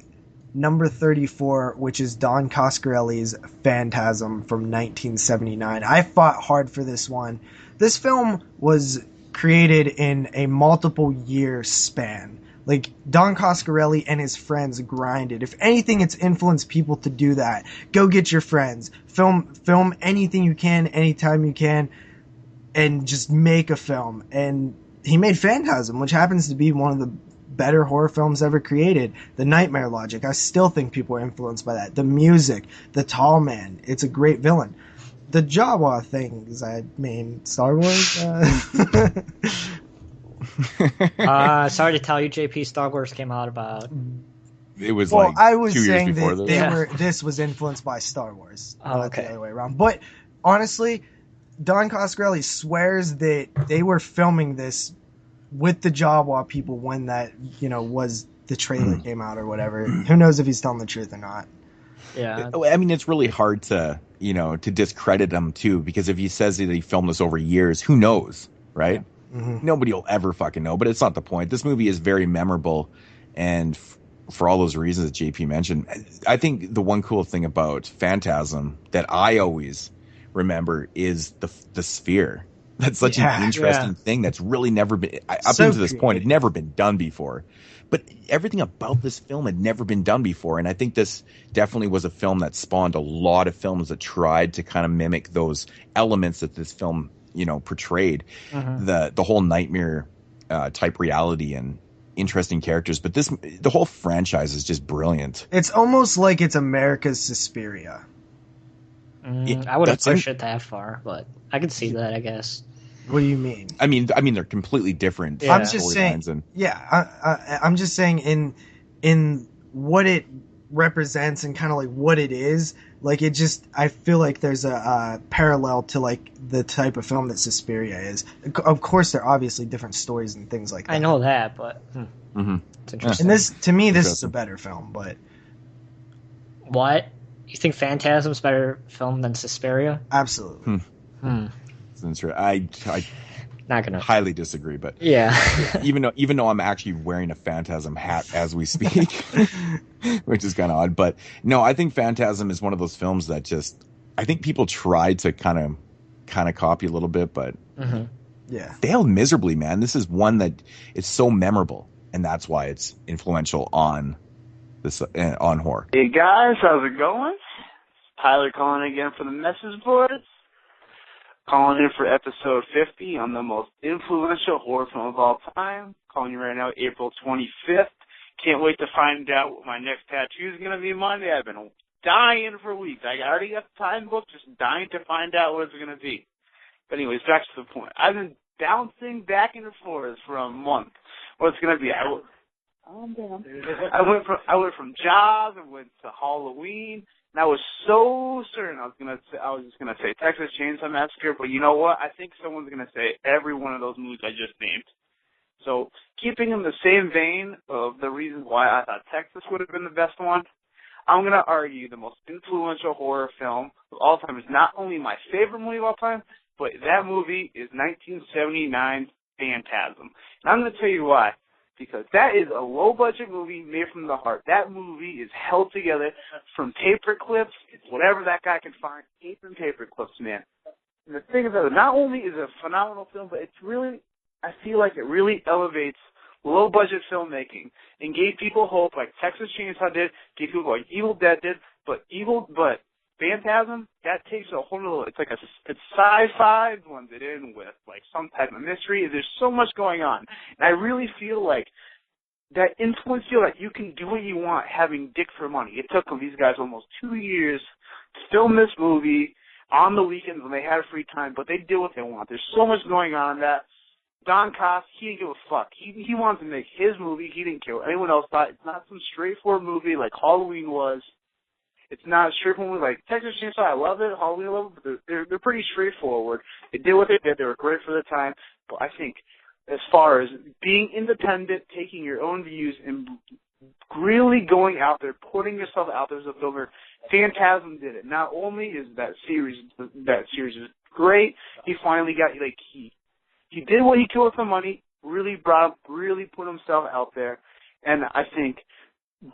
number 34, which is Don Coscarelli's Phantasm from 1979. I fought hard for this one. This film was created in a multiple year span. Like, Don Coscarelli and his friends grinded. If anything, it's influenced people to do that. Go get your friends. Film anything you can, anytime you can, and just make a film. And he made Phantasm, which happens to be one of the better horror films ever created. The nightmare logic, I still think people are influenced by that. The music, the tall man, it's a great villain. The Jawa things, I mean, Star Wars. Sorry to tell you, JP, Star Wars came out about... It was I was 2 years saying before that this. This was influenced by Star Wars, not okay. the other way around. But honestly, Don Coscarelli swears that they were filming this with the Jawa people when that, was the trailer came out or whatever. Who knows if he's telling the truth or not. Yeah. I mean, it's really hard to, to discredit him, too, because if he says that he filmed this over years, who knows, right? Mm-hmm. Nobody will ever fucking know, but it's not the point. This movie is very memorable, and for all those reasons that JP mentioned, I think the one cool thing about Phantasm that I always remember is the sphere. That's such an interesting thing that's really never been, up So until this point, creative. had never been done before. But everything about this film had never been done before, and I think this definitely was a film that spawned a lot of films that tried to kind of mimic those elements that this film, portrayed. Mm-hmm. The whole nightmare type reality and interesting characters. But the whole franchise is just brilliant. It's almost like it's America's Suspiria. I wouldn't push it that far, but I can see that, I guess. What do you mean? I mean they're completely different. Yeah. I'm just saying. I'm just saying in what it represents and kind of like what it is. Like I feel like there's a parallel to like the type of film that Suspiria is. Of course, there are obviously different stories and things like that. I know that, but it's interesting. And this is a better film. But what? You think Phantasm's better film than Suspiria? absolutely. I Not gonna highly disagree, but yeah. even though I'm actually wearing a Phantasm hat as we speak, which is kind of odd, but no, I think Phantasm is one of those films that I think people tried to kind of copy a little bit, but failed miserably, man. This is one that is so memorable, and that's why it's influential on this on horror. Hey guys, how's it going? Tyler calling again for the message boards. Calling in for episode 50 on the most influential horror film of all time. Calling you right now, April 25th. Can't wait to find out what my next tattoo is going to be Monday. I've been dying for weeks. I already got the time booked, just dying to find out what it's going to be. But anyways, back to the point. I've been bouncing back and forth for a month. What's going to be? Calm down. I went from jobs, I went to Halloween. And I was so certain I was just gonna say Texas Chainsaw Massacre, but you know what? I think someone's gonna say every one of those movies I just named. So keeping in the same vein of the reasons why I thought Texas would have been the best one, I'm gonna argue the most influential horror film of all time is not only my favorite movie of all time, but that movie is 1979's Phantasm. And I'm gonna tell you why. Because that is a low-budget movie made from the heart. That movie is held together from paper clips, whatever that guy can find, tape and paper clips, man. And the thing is that not only is it a phenomenal film, but I feel like it really elevates low-budget filmmaking and gave people hope like Texas Chainsaw did, gave people like Evil Dead did, but Phantasm, that takes a whole other, it's sci-fi blended in with like some type of mystery. There's so much going on. And I really feel like that influenced you, that you can do what you want having dick for money. It took these guys almost 2 years to film this movie on the weekends when they had free time, but they did what they want. There's so much going on that Don Cost, he didn't give a fuck. He wanted to make his movie. He didn't care what anyone else thought. It's not some straightforward movie like Halloween was. It's not a straightforward movie like Texas Chainsaw. I love it. Halloween, I love it. But they're pretty straightforward. They did what they did. They were great for the time. But I think as far as being independent, taking your own views, and really going out there, putting yourself out there as a filmer, Phantasm did it. Not only is that series is great, he finally got he did what he could with the money. Really put himself out there, and I think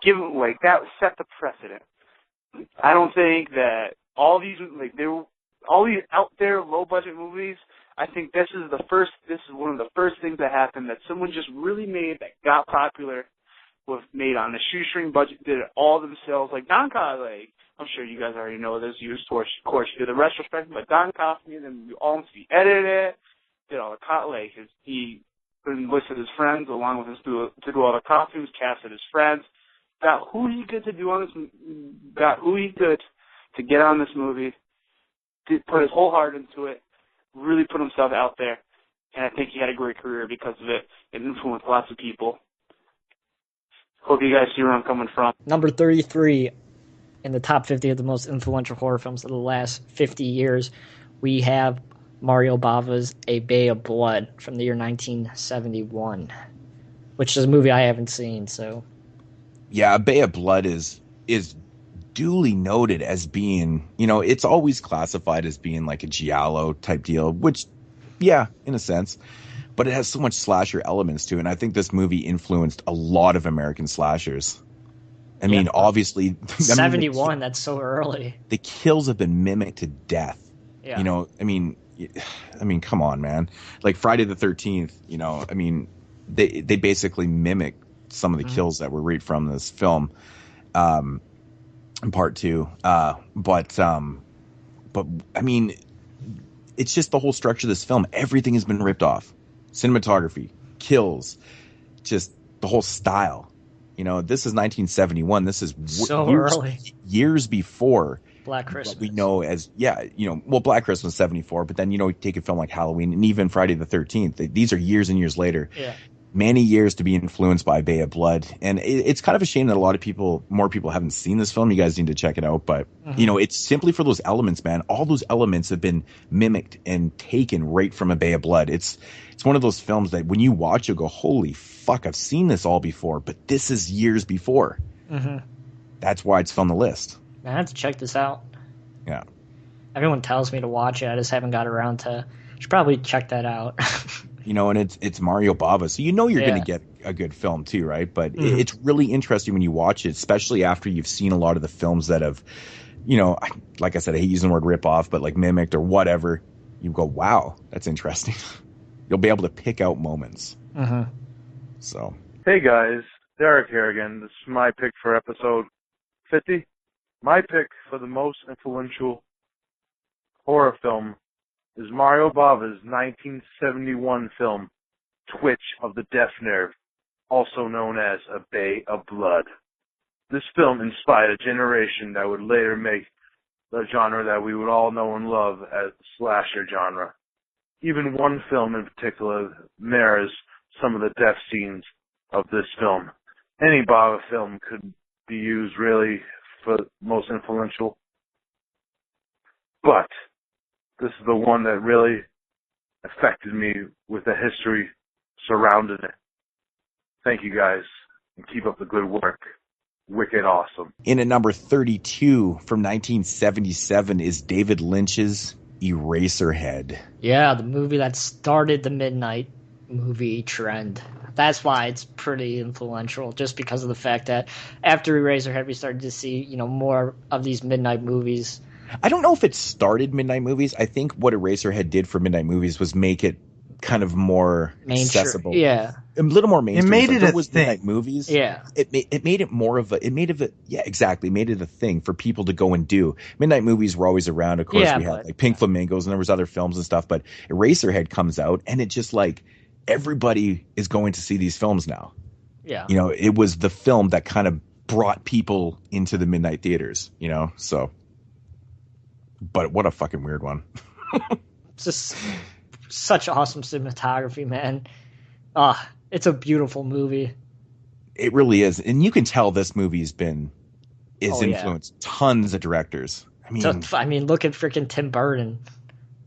given that set the precedent. I don't think that all these out there low budget movies. I think this is one of the first things that happened that someone just really made that got popular, was made on a shoestring budget, did it all themselves. Like Don Coffey, I'm sure you guys already know this. You, of course, did the retrospective, but Don Coffey and then he edited it, did all the he enlisted his friends along with his to do all the costumes, casted his friends, got who he could to get on this movie, put his whole heart into it, really put himself out there, and I think he had a great career because of it. It influenced lots of people. Hope you guys see where I'm coming from. Number 33 in the top 50 of the most influential horror films of the last 50 years, we have Mario Bava's A Bay of Blood from the year 1971, which is a movie I haven't seen. So, yeah, A Bay of Blood is duly noted as being, it's always classified as being like a giallo type deal, which, yeah, in a sense, but it has so much slasher elements to it. And I think this movie influenced a lot of American slashers. I mean, obviously, 71, that's so early. The kills have been mimicked to death. Yeah. I mean, come on, man. Like Friday the 13th, they basically mimic some of the kills that were right from this film. In part 2, but I mean, it's just the whole structure of this film. Everything has been ripped off. Cinematography, kills, just the whole style. This is 1971. This is early, years before Black Christmas. What we know as Black Christmas 74, but then take a film like Halloween and even Friday the 13th. These are years and years later. Yeah. Many years to be influenced by Bay of Blood. And it's kind of a shame that more people haven't seen this film. You guys need to check it out. But, it's simply for those elements, man. All those elements have been mimicked and taken right from A Bay of Blood. It's one of those films that when you watch, you'll go, holy fuck, I've seen this all before. But this is years before. Mm-hmm. That's why it's on the list. I have to check this out. Yeah. Everyone tells me to watch it. I just haven't got around to. Should probably check that out. And it's Mario Bava, so you're going to get a good film too, right? But it's really interesting when you watch it, especially after you've seen a lot of the films that have, like I said, I hate using the word rip off, but like mimicked or whatever. You go, wow, that's interesting. You'll be able to pick out moments. Mm-hmm. So, hey guys, Derek here again. This is my pick for episode 50. My pick for the most influential horror film is Mario Bava's 1971 film, Twitch of the Death Nerve, also known as A Bay of Blood. This film inspired a generation that would later make the genre that we would all know and love as the slasher genre. Even one film in particular mirrors some of the death scenes of this film. Any Bava film could be used really for most influential, but this is the one that really affected me with the history surrounding it. Thank you guys, and keep up the good work. Wicked awesome. In at number 32 from 1977 is David Lynch's Eraserhead. Yeah, the movie that started the midnight movie trend. That's why it's pretty influential, just because of the fact that after Eraserhead, we started to see, more of these midnight movies. I don't know if it started midnight movies. I think what Eraserhead did for midnight movies was make it kind of more accessible. Yeah. A little more mainstream. It made it a was thing. Midnight movies. Yeah. It made it more of a, yeah, exactly. Made it a thing for people to go and do. Midnight movies were always around. Of course, we had like Pink Flamingos and there was other films and stuff, but Eraserhead comes out and it just like, everybody is going to see these films now. Yeah. It was the film that kind of brought people into the midnight theaters, so. But what a fucking weird one. It's just such awesome cinematography, man. It's a beautiful movie. It really is. And you can tell this movie's influenced tons of directors. I mean, look at freaking Tim Burton.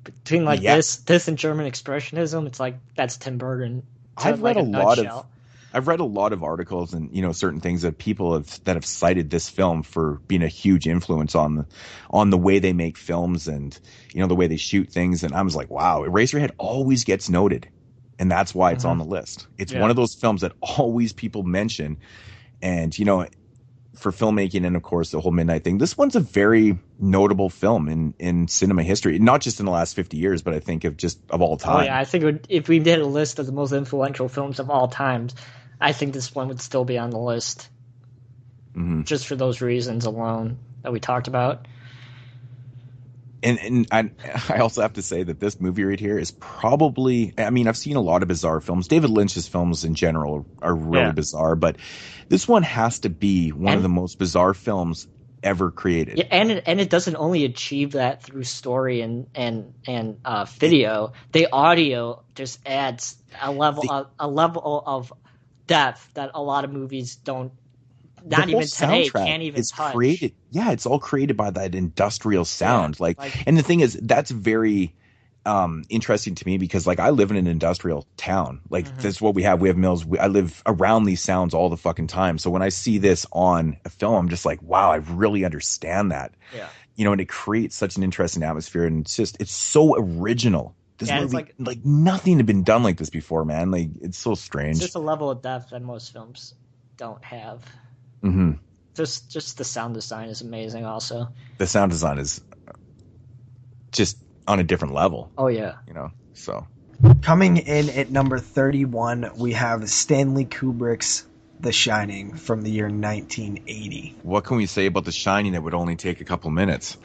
Between this and German Expressionism, it's like that's Tim Burton. I've read a lot of I've read a lot of articles and, certain things that people that have cited this film for being a huge influence on the way they make films and, the way they shoot things. And I was like, wow, Eraserhead always gets noted. And that's why it's on the list. It's one of those films that always people mention. And, for filmmaking and, of course, the whole Midnight thing, this one's a very notable film in cinema history, not just in the last 50 years, but I think of all time. Oh, yeah, I think if we did a list of the most influential films of all time, I think this one would still be on the list. Just for those reasons alone that we talked about. And I also have to say that this movie right here is probably, I've seen a lot of bizarre films. David Lynch's films in general are really bizarre, but this one has to be one of the most bizarre films ever created. Yeah, and it doesn't only achieve that through story and video. The audio just adds a level of depth that a lot of movies don't. Not even today can't even touch. Created, it's all created by that industrial sound. And the thing is, that's very interesting to me because, I live in an industrial town. That's what we have. We have mills. I live around these sounds all the fucking time. So when I see this on a film, I'm just like, wow, I really understand that. Yeah. And it creates such an interesting atmosphere, and it's so original. This movie, nothing had been done like this before, man. It's so strange. It's just a level of depth that most films don't have. Just the sound design is amazing. Also, the sound design is just on a different level. Oh yeah, So coming in at number 31, we have Stanley Kubrick's The Shining from the year 1980. What can we say about The Shining that would only take a couple minutes?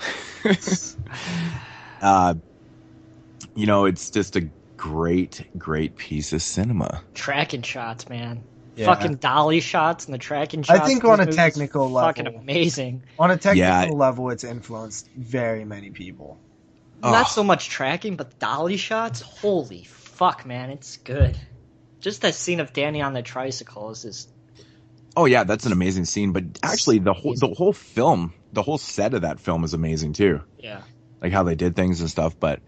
It's just a great piece of cinema. Tracking shots, man. Yeah. Fucking dolly shots and the tracking shots. I think on a technical level, fucking amazing. On a technical level, it's influenced very many people. Not so much tracking, but the dolly shots. Holy fuck, man, it's good. Just that scene of Danny on the tricycle is just. Oh yeah, that's an amazing scene. But actually, the whole film, the whole set of that film is amazing too. Yeah. How they did things and stuff. But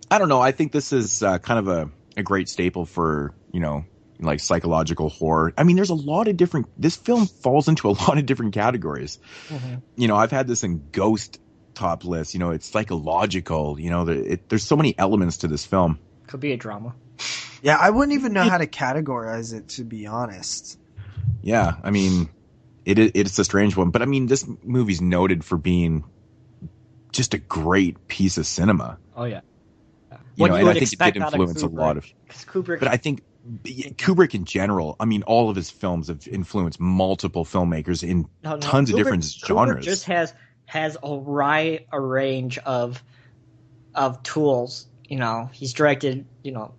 I don't know. I think this is kind of a great staple for psychological horror. There's a lot of different. This film falls into a lot of different categories. I've had this in ghost top list. It's psychological. There's so many elements to this film. Could be a drama. Yeah, I wouldn't even know how to categorize it, to be honest. Yeah, it's a strange one, but this movie's noted for being just a great piece of cinema. Oh yeah. And I think it did influence a lot of. Kubrick. But I think. Kubrick in general, all of his films have influenced multiple filmmakers in tons of different genres. Kubrick just has a range of tools. He's directed,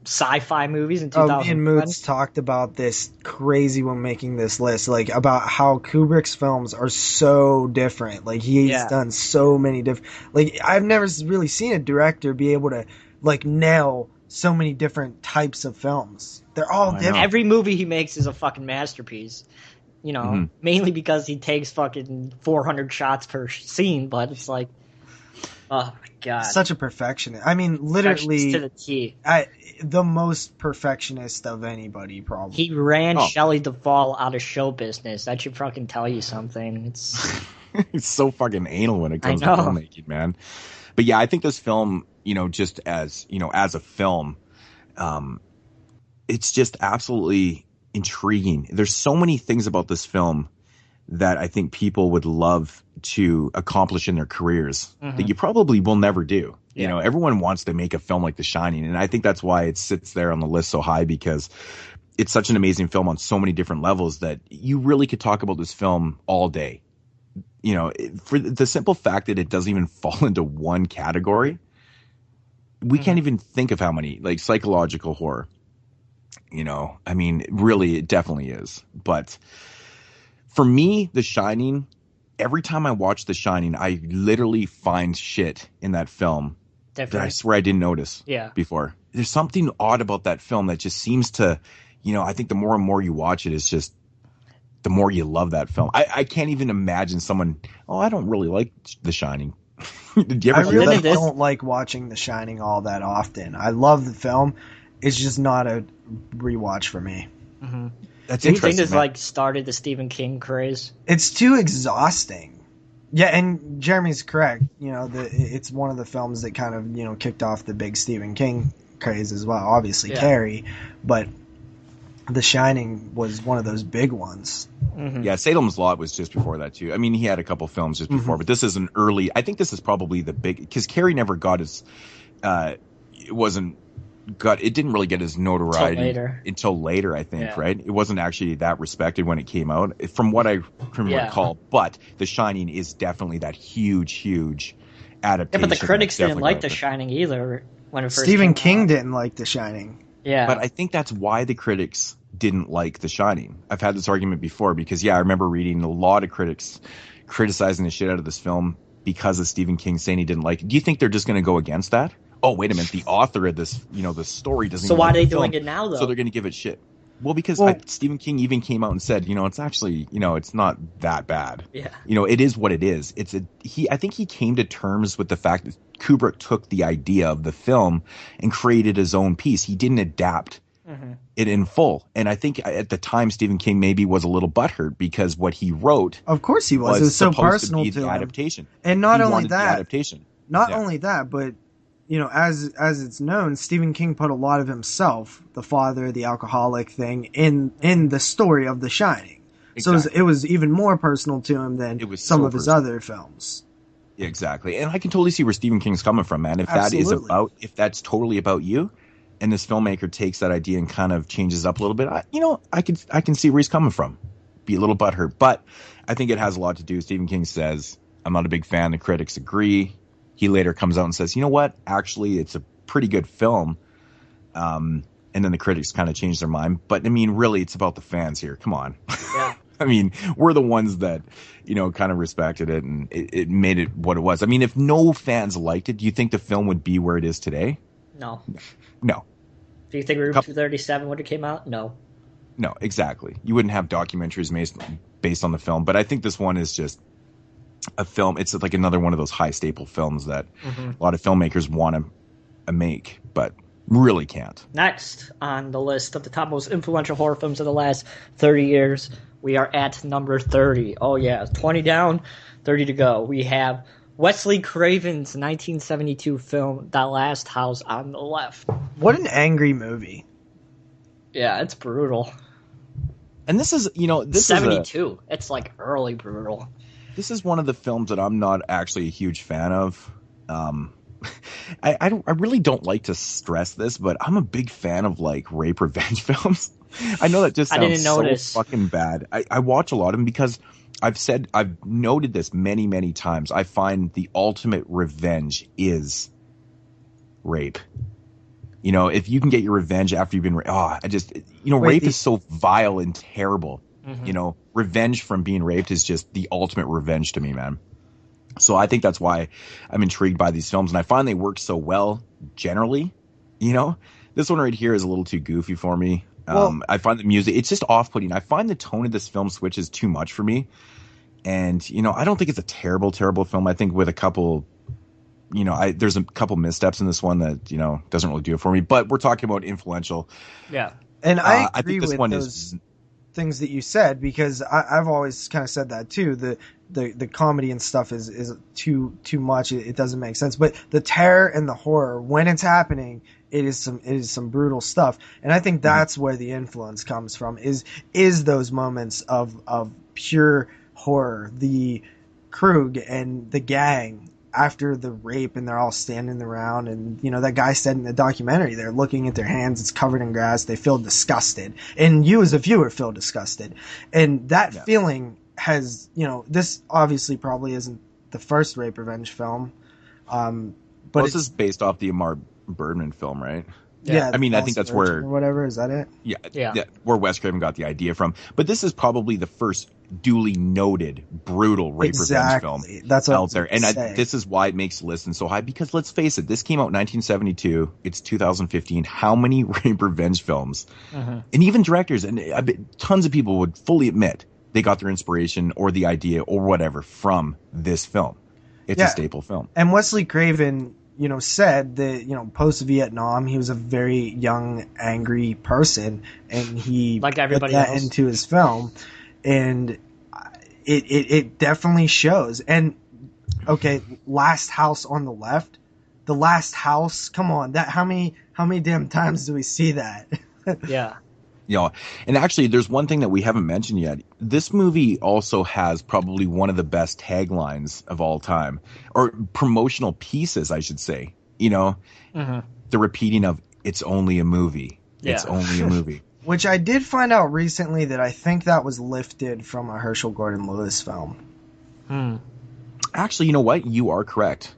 sci-fi movies in 2000. Me and Moodz talked about this crazy when making this list, about how Kubrick's films are so different. He's done so many different. I've never really seen a director be able to nail so many different types of films. They're all different. Every movie he makes is a fucking masterpiece. Mainly because he takes fucking 400 shots per scene, but it's oh my god. Such a perfectionist. Literally to the T. The most perfectionist of anybody, probably. He ran Shelley Duvall out of show business. That should fucking tell you something. It's It's so fucking anal when it comes to filmmaking, man. But yeah, I think this film, just as a film, it's just absolutely intriguing. There's so many things about this film that I think people would love to accomplish in their careers that you probably will never do. Yeah. Everyone wants to make a film like The Shining, and I think that's why it sits there on the list so high, because it's such an amazing film on so many different levels that you really could talk about this film all day. For the simple fact that it doesn't even fall into one category, we can't even think of how many, psychological horror. Really, it definitely is. But for me, The Shining, every time I watch The Shining, I literally find shit in that film that I swear I didn't notice before. There's something odd about that film that just seems to, I think the more and more you watch it, it's just the more you love that film. I can't even imagine someone, I don't really like The Shining. Did you ever I really don't like watching The Shining all that often. I love the film. It's just not a rewatch for me. That's Do you think interesting. this like started the Stephen King craze? It's too exhausting. Yeah, and Jeremy's correct. It's one of the films that kind of kicked off the big Stephen King craze as well. Obviously, Carrie, but The Shining was one of those big ones. Mm-hmm. Yeah, Salem's Lot was just before that too. I mean, he had a couple films just before, but this is an early. I think this is probably the big, because Carrie never got his. It didn't really get his notoriety until later, I think, right? It wasn't actually that respected when it came out, from what I can recall. But The Shining is definitely that huge adaptation. Yeah, but the critics didn't like The Shining either when it first Stephen came King out. didn't like The Shining. Yeah. But I think that's why the critics didn't like The Shining. I've had this argument before because, I remember reading a lot of critics criticizing the shit out of this film because of Stephen King saying he didn't like it. Do you think they're just going to go against that? Oh, wait a minute. The author of this, the story doesn't. So why are they film, doing it now, though? So they're going to give it shit. Well, because Stephen King even came out and said, it's actually, it's not that bad. Yeah. It is what it is. I think he came to terms with the fact that Kubrick took the idea of the film and created his own piece. He didn't adapt it in full. And I think at the time, Stephen King maybe was a little butthurt because what he wrote. Of course he was. It was so personal to the him. Adaptation. And not he only wanted that. The adaptation. Not only that, but as it's known, Stephen King put a lot of himself, the father, the alcoholic thing, in the story of The Shining. Exactly. So it was even more personal to him than some of his other films. Exactly, and I can totally see where Stephen King's coming from, man. If that's totally about you, and this filmmaker takes that idea and kind of changes it up a little bit, I can see where he's coming from. Be a little butthurt, but I think it has a lot to do. Stephen King says, "I'm not a big fan." The critics agree. He later comes out and says, you know what? Actually, it's a pretty good film. And then the critics kind of change their mind. But, I mean, really, it's about the fans here. Come on. Yeah. I mean, we're the ones that, kind of respected it and it made it what it was. I mean, if no fans liked it, do you think the film would be where it is today? No. No. Do you think Room 237 would have came out? No. No, exactly. You wouldn't have documentaries based on the film. But I think this one is just a film. It's like another one of those high staple films that a lot of filmmakers want to make, but really can't. Next on the list of the top most influential horror films of the last 30 years, we are at number 30. Oh yeah, 20 down, 30 to go. We have Wesley Craven's 1972 film, The Last House on the Left. What an angry movie. Yeah, it's brutal. And this is, this 72. It's like early brutal. This is one of the films that I'm not actually a huge fan of. I really don't like to stress this, but I'm a big fan of like rape revenge films. I know that just sounds so fucking bad. I watch a lot of them because I've noted this many, many times. I find the ultimate revenge is rape. If you can get your revenge after you've been rape is so vile and terrible. Revenge from being raped is just the ultimate revenge to me, man. So I think that's why I'm intrigued by these films, and I find they work so well generally. This one right here is a little too goofy for me. I find the music, it's just off-putting. I find the tone of this film switches too much for me. And, I don't think it's a terrible, terrible film. I think with a couple, there's a couple missteps in this one that, doesn't really do it for me. But we're talking about influential. Yeah. And I agree think this with one those things that you said, because I've always kind of said that too. The comedy and stuff is too much. It doesn't make sense. But the terror and the horror, when it's happening, it is some brutal stuff. And I think that's where the influence comes from, is those moments of pure horror. The Krug and the gang after the rape, and they're all standing around, and that guy said in the documentary, they're looking at their hands, it's covered in grass, they feel disgusted, and you as a viewer feel disgusted, and that feeling has, this obviously probably isn't the first rape revenge film, but this is based off the Amar Bergman film, right? Yeah, I mean, I think that's where, or whatever, is that it? Yeah, where Wes Craven got the idea from. But this is probably the first duly noted brutal rape revenge film that's what out there. And this is why it makes the list so high, because let's face it, this came out in 1972. It's 2015. How many rape revenge films? And even directors and tons of people would fully admit they got their inspiration or the idea or whatever from this film. It's a staple film. And Wesley Craven, said that, post-Vietnam, he was a very young, angry person, and he like put everybody that else into his film, and it definitely shows. And okay, Last House on the Left, The Last House, come on, that how many damn times do we see that? Yeah. And actually, there's one thing that we haven't mentioned yet. This movie also has probably one of the best taglines of all time, or promotional pieces, I should say. The repeating of "It's only a movie." Yeah. It's only a movie. Which I did find out recently that I think that was lifted from a Herschel Gordon Lewis film. Actually, you know what? You are correct.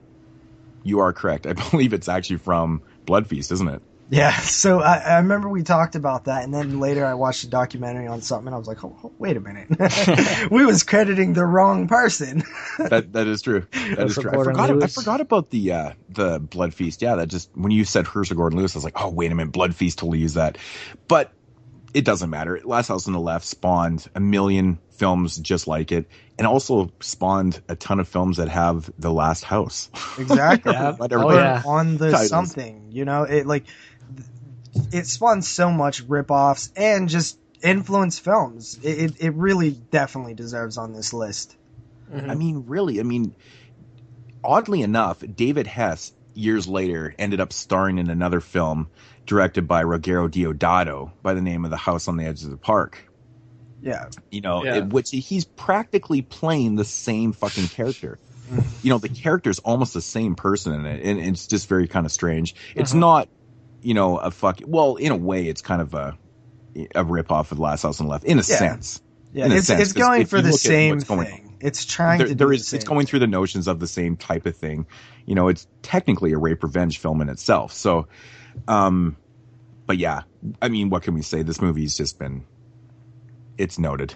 I believe it's actually from Blood Feast, isn't it? Yeah, so I remember we talked about that, and then later I watched a documentary on something, and I was like, oh, wait a minute. We was crediting the wrong person. That is true. That is true. I forgot about the Blood Feast. Yeah, that just, when you said Herschel Gordon Lewis, I was like, oh, wait a minute, Blood Feast totally used that. But it doesn't matter. Last House on the Left spawned a million films just like it, and also spawned a ton of films that have the Last House. Exactly. On the titles. something, it spawned so much ripoffs and just influenced films. It really definitely deserves on this list. I mean, oddly enough, David Hess years later ended up starring in another film directed by Ruggero Deodato by the name of The House on the Edge of the Park. Yeah. Which he's practically playing the same fucking character. The character's almost the same person in it, and it's just very kind of strange. It's not, in a way, it's kind of a ripoff of The Last House on the Left, in a sense. Yeah, it's going for the same thing. It's trying to do the same it's going through the notions of the same type of thing. It's technically a rape revenge film in itself. So, but yeah, I mean, what can we say? This movie's just been, it's noted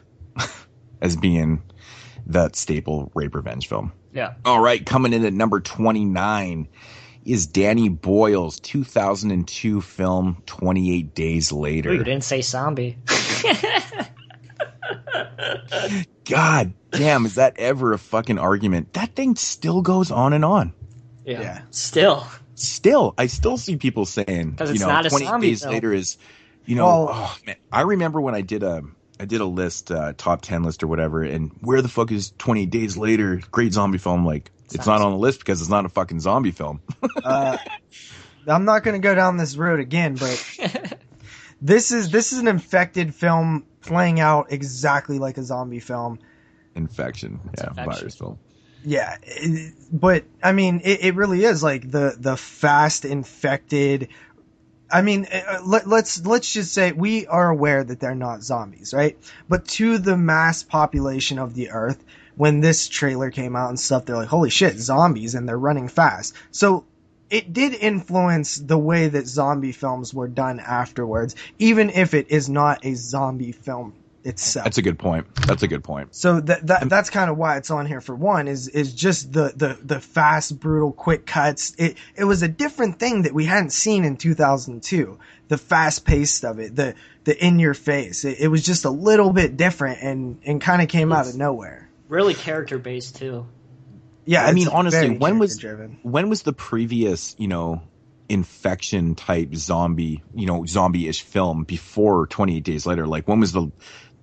as being that staple rape revenge film. Yeah. All right, coming in at number 29 is Danny Boyle's 2002 film 28 Days Later. Ooh, you didn't say zombie. God damn, is that ever a fucking argument? That thing still goes on and on. Yeah. Still, I still see people saying, it's not a 28 zombie Days film. Later is, oh man, I remember when I did a list, top 10 list or whatever, and where the fuck is 28 Days Later, great zombie film? Like, it's not on the list because it's not a fucking zombie film. I'm not going to go down this road again, but this is an infected film playing out exactly like a zombie film. Infection. Virus film. Yeah, but I mean, it really is like the fast infected. I mean, let's just say we are aware that they're not zombies, right? But to the mass population of the Earth, when this trailer came out and stuff, they're like, holy shit, zombies, and they're running fast. So it did influence the way that zombie films were done afterwards, even if it is not a zombie film itself. That's a good point. So that's kind of why it's on here. For one, is just the fast, brutal, quick cuts. It was a different thing that we hadn't seen in 2002. The fast pace of it, the in your face. It was just a little bit different and kind of came out of nowhere. Really character based too. Yeah, I mean, honestly, when was the previous, infection type zombie, zombie-ish film before 28 Days Later? Like, when was the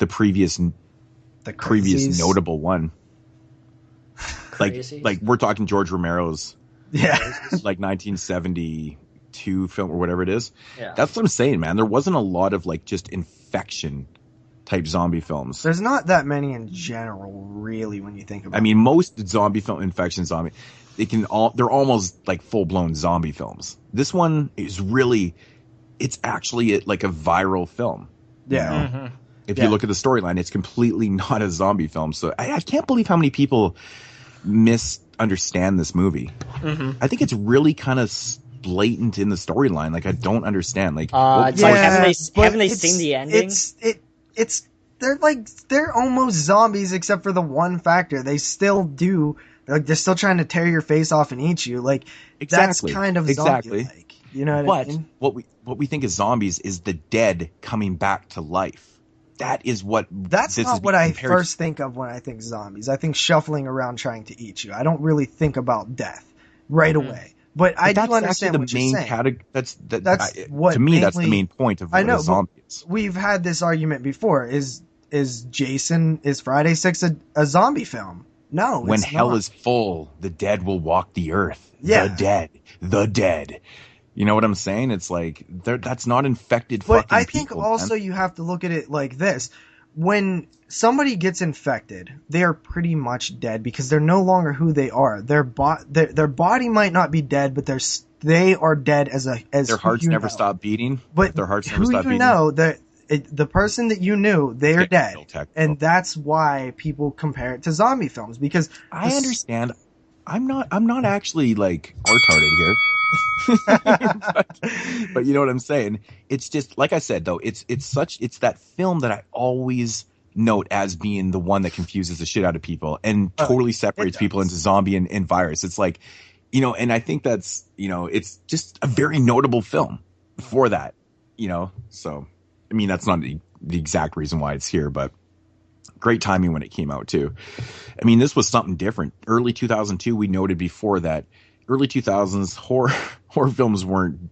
previous notable one? Like we're talking George Romero's, like 1972 film or whatever it is. Yeah, that's what I'm saying, man. There wasn't a lot of like just infection type zombie films. There's not that many in general, really, when you think about it. I mean, most zombie film, infection zombie, they're almost like full blown zombie films. This one is really, it's actually like a viral film. Yeah. If you look at the storyline, it's completely not a zombie film. So I can't believe how many people misunderstand this movie. I think it's really kind of blatant in the storyline. Like, I don't understand. Like, haven't they seen the ending? They're almost zombies except for the one factor. They still do, like, they're still trying to tear your face off and eat you. Like, that's kind of zombie-like. You know what I mean? What we think is zombies is the dead coming back to life. That is what. That's not what I first think of when I think zombies. I think shuffling around trying to eat you. I don't really think about death right away. But I do that's understand actually what the you're main saying. category. What to me, that's the mainly- main point of I what know, a zombie is. we've had this argument before. Is Friday 6 a zombie film? No, When it's hell not. is full, the dead will walk the earth. Yeah. The dead. You know what I'm saying? It's like that's not infected But fucking I think people. also man. you have to look at it like this. When somebody gets infected, they are pretty much dead because they're no longer who they are. Their body might not be dead, but they are dead as Their hearts never stop beating. But if their hearts never who stop you beating. know that the person that you knew, they are Getting dead, real technical. and that's why people compare it to zombie films because I understand. I'm not actually like retarded here. but you know what I'm saying? It's just like I said though, it's that film that I always note as being the one that confuses the shit out of people and totally separates people into zombie and virus. It's like, you know, and I think that's, you know, it's just a very notable film for that, you know. So I mean, that's not the exact reason why it's here, but great timing when it came out too. I mean, this was something different. Early 2002, we noted before that early 2000s horror films weren't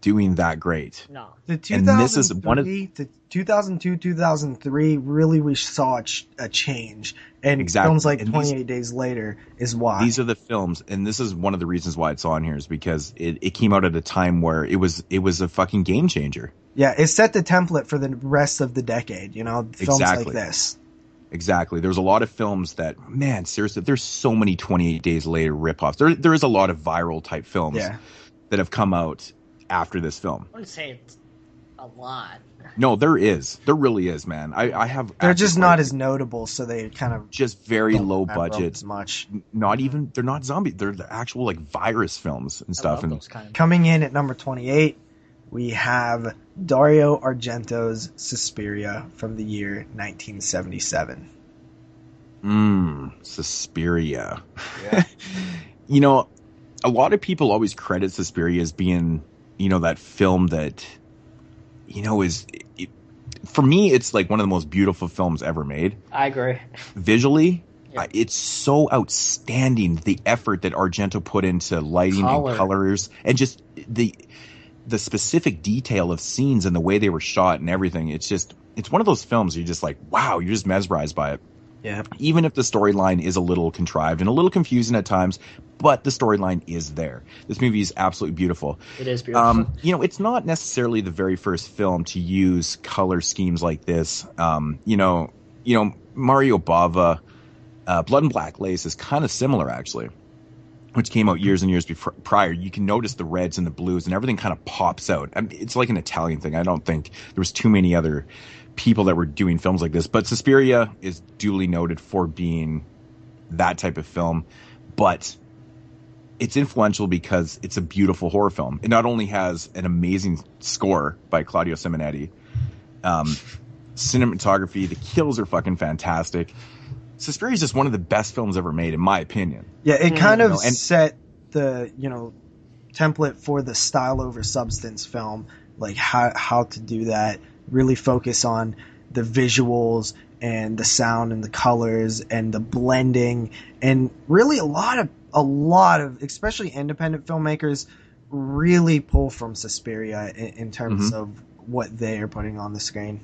doing that great. No. The 2003 to 2002, 2003, really we saw a change. And Exactly. films like And 28 Days Later is why. These are the films, and this is one of the reasons why it's on here, is because it came out at a time where it was a fucking game changer. Yeah, it set the template for the rest of the decade, you know, films Exactly. like this. Exactly. There's a lot of films that, man, seriously, there's so many 28 Days Later ripoffs. There is a lot of viral type films that have come out after this film. I wouldn't say it's a lot. No, there is. There really is, man. I have. They're just not as notable, so they kind of just very don't low remember them budget. as much. Not even. They're not zombie. They're the actual like virus films and stuff. And those kind of coming in at number 28, we have Dario Argento's Suspiria from the year 1977. Suspiria. Yeah. You know, a lot of people always credit Suspiria as being, you know, that film that, you know, for me, it's like one of the most beautiful films ever made. I agree. Visually, Yeah. it's so outstanding, the effort that Argento put into lighting and colors and just the specific detail of scenes and the way they were shot and everything. It's one of those films you're just like, wow, you're just mesmerized by it. Yeah. Even if the storyline is a little contrived and a little confusing at times, but the storyline is there. This movie is absolutely beautiful. It is beautiful. You know, it's not necessarily the very first film to use color schemes like this. You know, Mario Bava, Blood and Black Lace is kind of similar actually, which came out years and years prior. You can notice the reds and the blues and everything kind of pops out. I mean, it's like an Italian thing. I don't think there was too many other people that were doing films like this, but Suspiria is duly noted for being that type of film, but it's influential because it's a beautiful horror film. It not only has an amazing score by Claudio Simonetti, cinematography, the kills are fucking fantastic. Suspiria is just one of the best films ever made, in my opinion. Yeah, it kind of set the, you know, template for the style over substance film, like how to do that. Really focus on the visuals and the sound and the colors and the blending, and really a lot of especially independent filmmakers really pull from Suspiria in terms of what they are putting on the screen.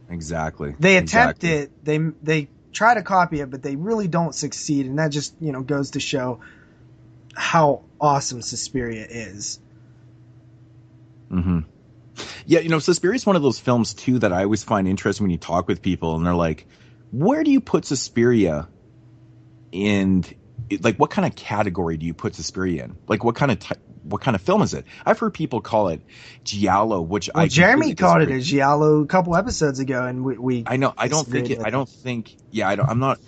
Exactly. They attempt it, they try to copy it, but they really don't succeed, and that just, you know, goes to show how awesome Suspiria is. Yeah, you know, Suspiria is one of those films too that I always find interesting when you talk with people and they're like, where do you put Suspiria in, like, what kind of category do you put Suspiria in? Like, what kind of film is it? I've heard people call it giallo, which Jeremy called it a giallo a couple episodes ago, and we I know, I'm not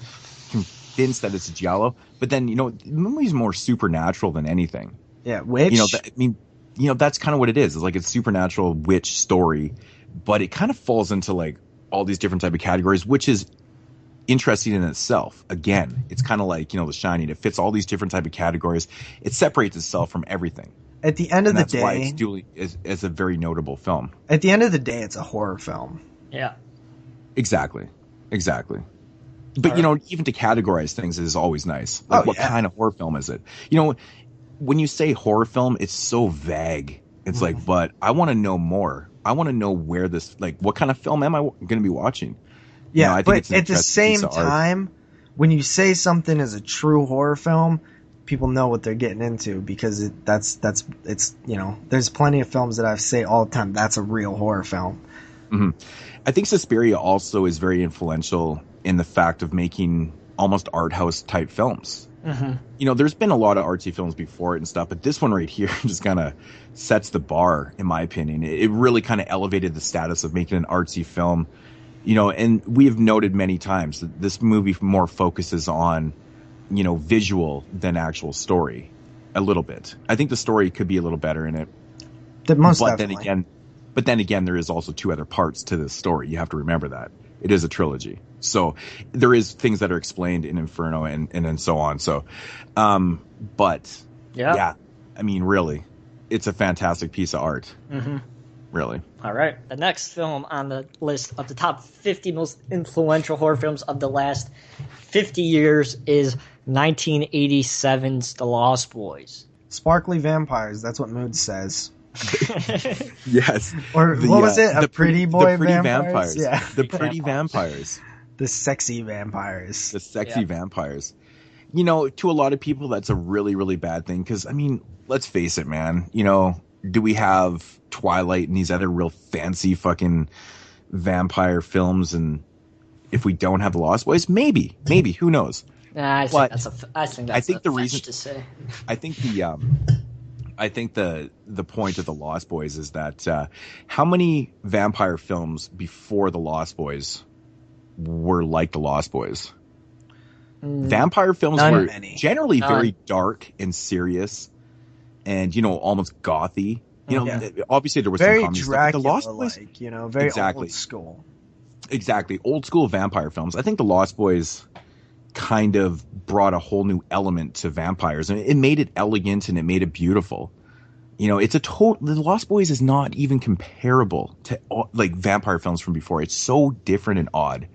convinced that it's a giallo, but then, you know, the movie's more supernatural than anything. Yeah, which, you know, you know, that's kind of what it is. It's like a supernatural witch story, but it kind of falls into like all these different type of categories, which is interesting in itself. Again, it's kind of like, you know, The Shining. It fits all these different type of categories. It separates itself from everything. At the end of the day, that's why it's duly is a very notable film. At the end of the day, it's a horror film. Yeah. Exactly. But, you know, even to categorize things is always nice. Like, what kind of horror film is it? You know, when you say horror film, it's so vague. It's like, but I want to know more. I want to know where this, like, what kind of film am I going to be watching? Yeah, I think but it's an at the interesting piece same of art. time, when you say something is a true horror film, people know what they're getting into because it's there's plenty of films that I say all the time that's a real horror film. Mm-hmm. I think Suspiria also is very influential in the fact of making almost art house type films. Mm-hmm. There's been a lot of artsy films before it and stuff, but this one right here just kind of sets the bar, in my opinion. It really kind of elevated the status of making an artsy film. And we have noted many times that this movie more focuses on, visual than actual story a little bit. I think the story could be a little better in it. But then again, there is also two other parts to this story. You have to remember that. It is a trilogy. So there is things that are explained in Inferno and so on. So, but yeah, I mean, really, it's a fantastic piece of art. Mm-hmm. Really. All right. The next film on the list of the top 50 most influential horror films of the last 50 years is 1987's The Lost Boys. Sparkly vampires. That's what Moodz says. Yes. Or what was it? The pretty vampires? Yeah. The pretty vampires. The sexy vampires. The sexy vampires. To a lot of people, that's a really, really bad thing. Because, I mean, let's face it, man. Do we have Twilight and these other real fancy fucking vampire films? And if we don't have The Lost Boys, maybe, who knows? Nah, I think that's the reason to say. I think the point of The Lost Boys is that how many vampire films before The Lost Boys were like The Lost Boys? Vampire films were generally very dark and serious, and almost gothy. Obviously there was very some comedy Dracula, stuff. The Lost Boys, very exactly. old school. Exactly, old school vampire films. I think The Lost Boys kind of brought a whole new element to vampires, and it made it elegant and it made it beautiful. The Lost Boys is not even comparable to like vampire films from before. It's so different and odd.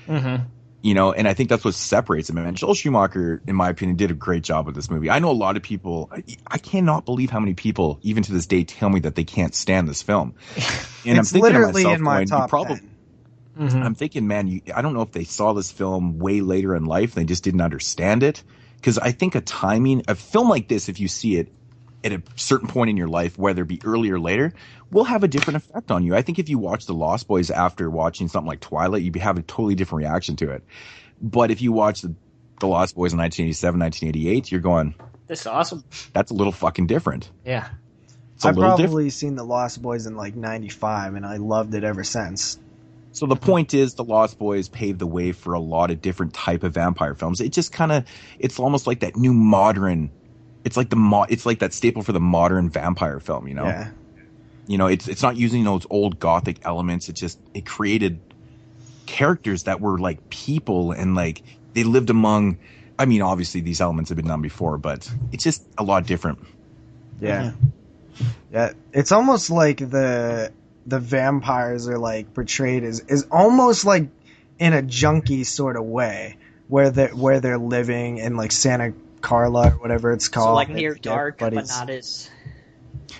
Mm-hmm. And I think that's what separates them. And Joel Schumacher, in my opinion, did a great job with this movie. I know a lot of people, I cannot believe how many people, even to this day, tell me that they can't stand this film. And it's literally in my top 10. Mm-hmm. I'm thinking, man, I don't know if they saw this film way later in life and they just didn't understand it. Because I think a film like this, if you see it at a certain point in your life, whether it be early or later, will have a different effect on you. I think if you watch The Lost Boys after watching something like Twilight, you'd have a totally different reaction to it. But if you watch The Lost Boys in 1987, 1988, you're going, this is awesome. That's a little fucking different. Yeah. I've probably seen The Lost Boys in like 95, and I loved it ever since. So the point is, The Lost Boys paved the way for a lot of different type of vampire films. It just it's almost like that new modern, it's like it's like that staple for the modern vampire film, Yeah. It's not using those old gothic elements. It created characters that were like people, and like they lived among, I mean, obviously these elements have been done before, but it's just a lot different. Yeah. Yeah. It's almost like the vampires are like portrayed as almost like in a junkie sort of way, where they're living in like Santa Carla or whatever it's called. So like near dark, but not as.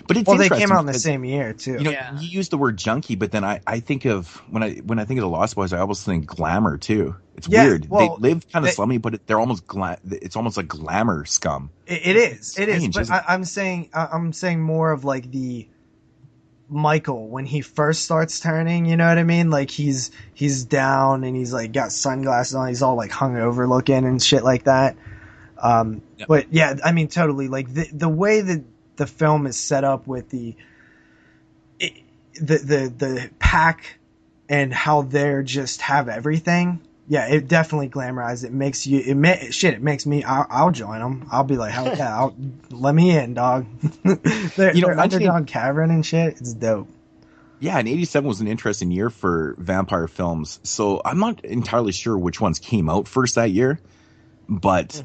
But it's they came out in the same year too. You use the word junkie, but then I think of when I think of The Lost Boys, I almost think glamour too. It's weird. Well, they live kind of slummy, but they're almost it's almost like glamour scum. It is. But I'm saying more of like the Michael when he first starts turning. You know what I mean? Like he's down and he's like got sunglasses on. He's all like hungover looking and shit like that. Yep. But yeah, I mean, totally. Like the way that the film is set up with the pack and how they're just have everything. Yeah, it definitely glamorizes. It makes you. It makes me. I'll join them. I'll be like, hell yeah, let me in, dog. they're underground cavern and shit. It's dope. Yeah, and 87 was an interesting year for vampire films. So I'm not entirely sure which ones came out first that year. But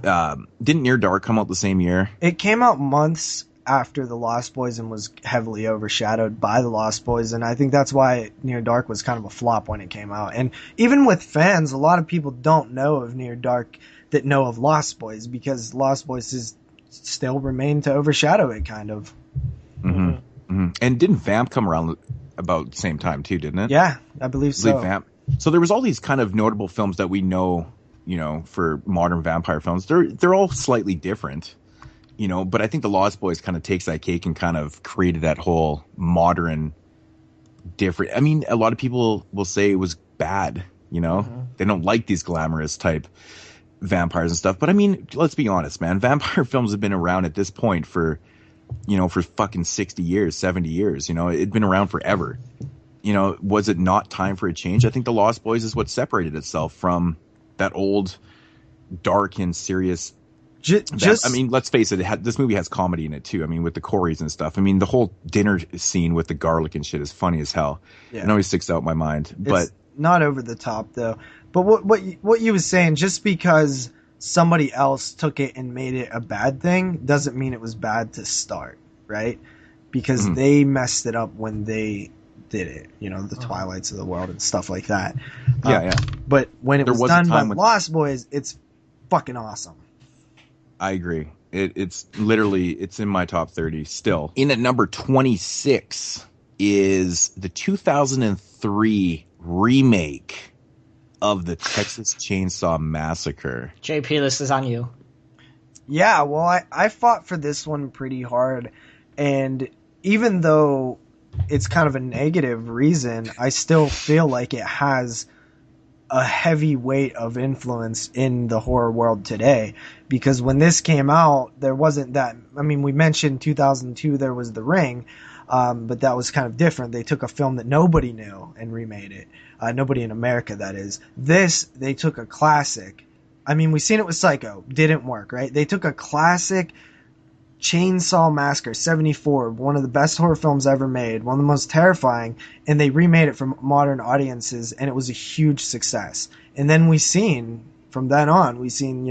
didn't Near Dark come out the same year? It came out months after The Lost Boys and was heavily overshadowed by The Lost Boys, and I think that's why Near Dark was kind of a flop when it came out. And even with fans, a lot of people don't know of Near Dark that know of Lost Boys, because Lost Boys is still remained to overshadow it, kind of. Mm-hmm. Mm-hmm. And didn't Vamp come around about the same time too, didn't it? Yeah, I believe so. Vamp. So there was all these kind of notable films that we know, for modern vampire films. They're all slightly different, but I think The Lost Boys kind of takes that cake and kind of created that whole modern different. I mean, a lot of people will say it was bad, They don't like these glamorous type vampires and stuff. But I mean, let's be honest, man. Vampire films have been around at this point for fucking 60 years, 70 years. It'd been around forever. Was it not time for a change? I think The Lost Boys is what separated itself from that old, dark and serious. I mean, let's face it. This movie has comedy in it too. I mean, with the Coreys and stuff. I mean, the whole dinner scene with the garlic and shit is funny as hell. Yeah. It always sticks out in my mind. But it's not over the top though. But what you was saying, just because somebody else took it and made it a bad thing doesn't mean it was bad to start, right? Because they messed it up when they did it, the Twilights of the world and stuff like that. Yeah. But when it was done by Lost Boys, it's fucking awesome. I agree. It's in my top 30 still. In at number 26 is the 2003 remake of the Texas Chainsaw Massacre. JP, this is on you. Yeah, well, I fought for this one pretty hard, and even though it's kind of a negative reason, I still feel like it has a heavy weight of influence in the horror world today, because when this came out, there wasn't that. I mean, we mentioned 2002, there was The Ring, but that was kind of different. They took a film that nobody knew and remade it. Nobody in America, that is. This, they took a classic. I mean, we've seen it with Psycho. Didn't work, right? They took a classic Chainsaw Massacre, 74, one of the best horror films ever made, one of the most terrifying, and they remade it for modern audiences, and it was a huge success. And then from then on, we've seen,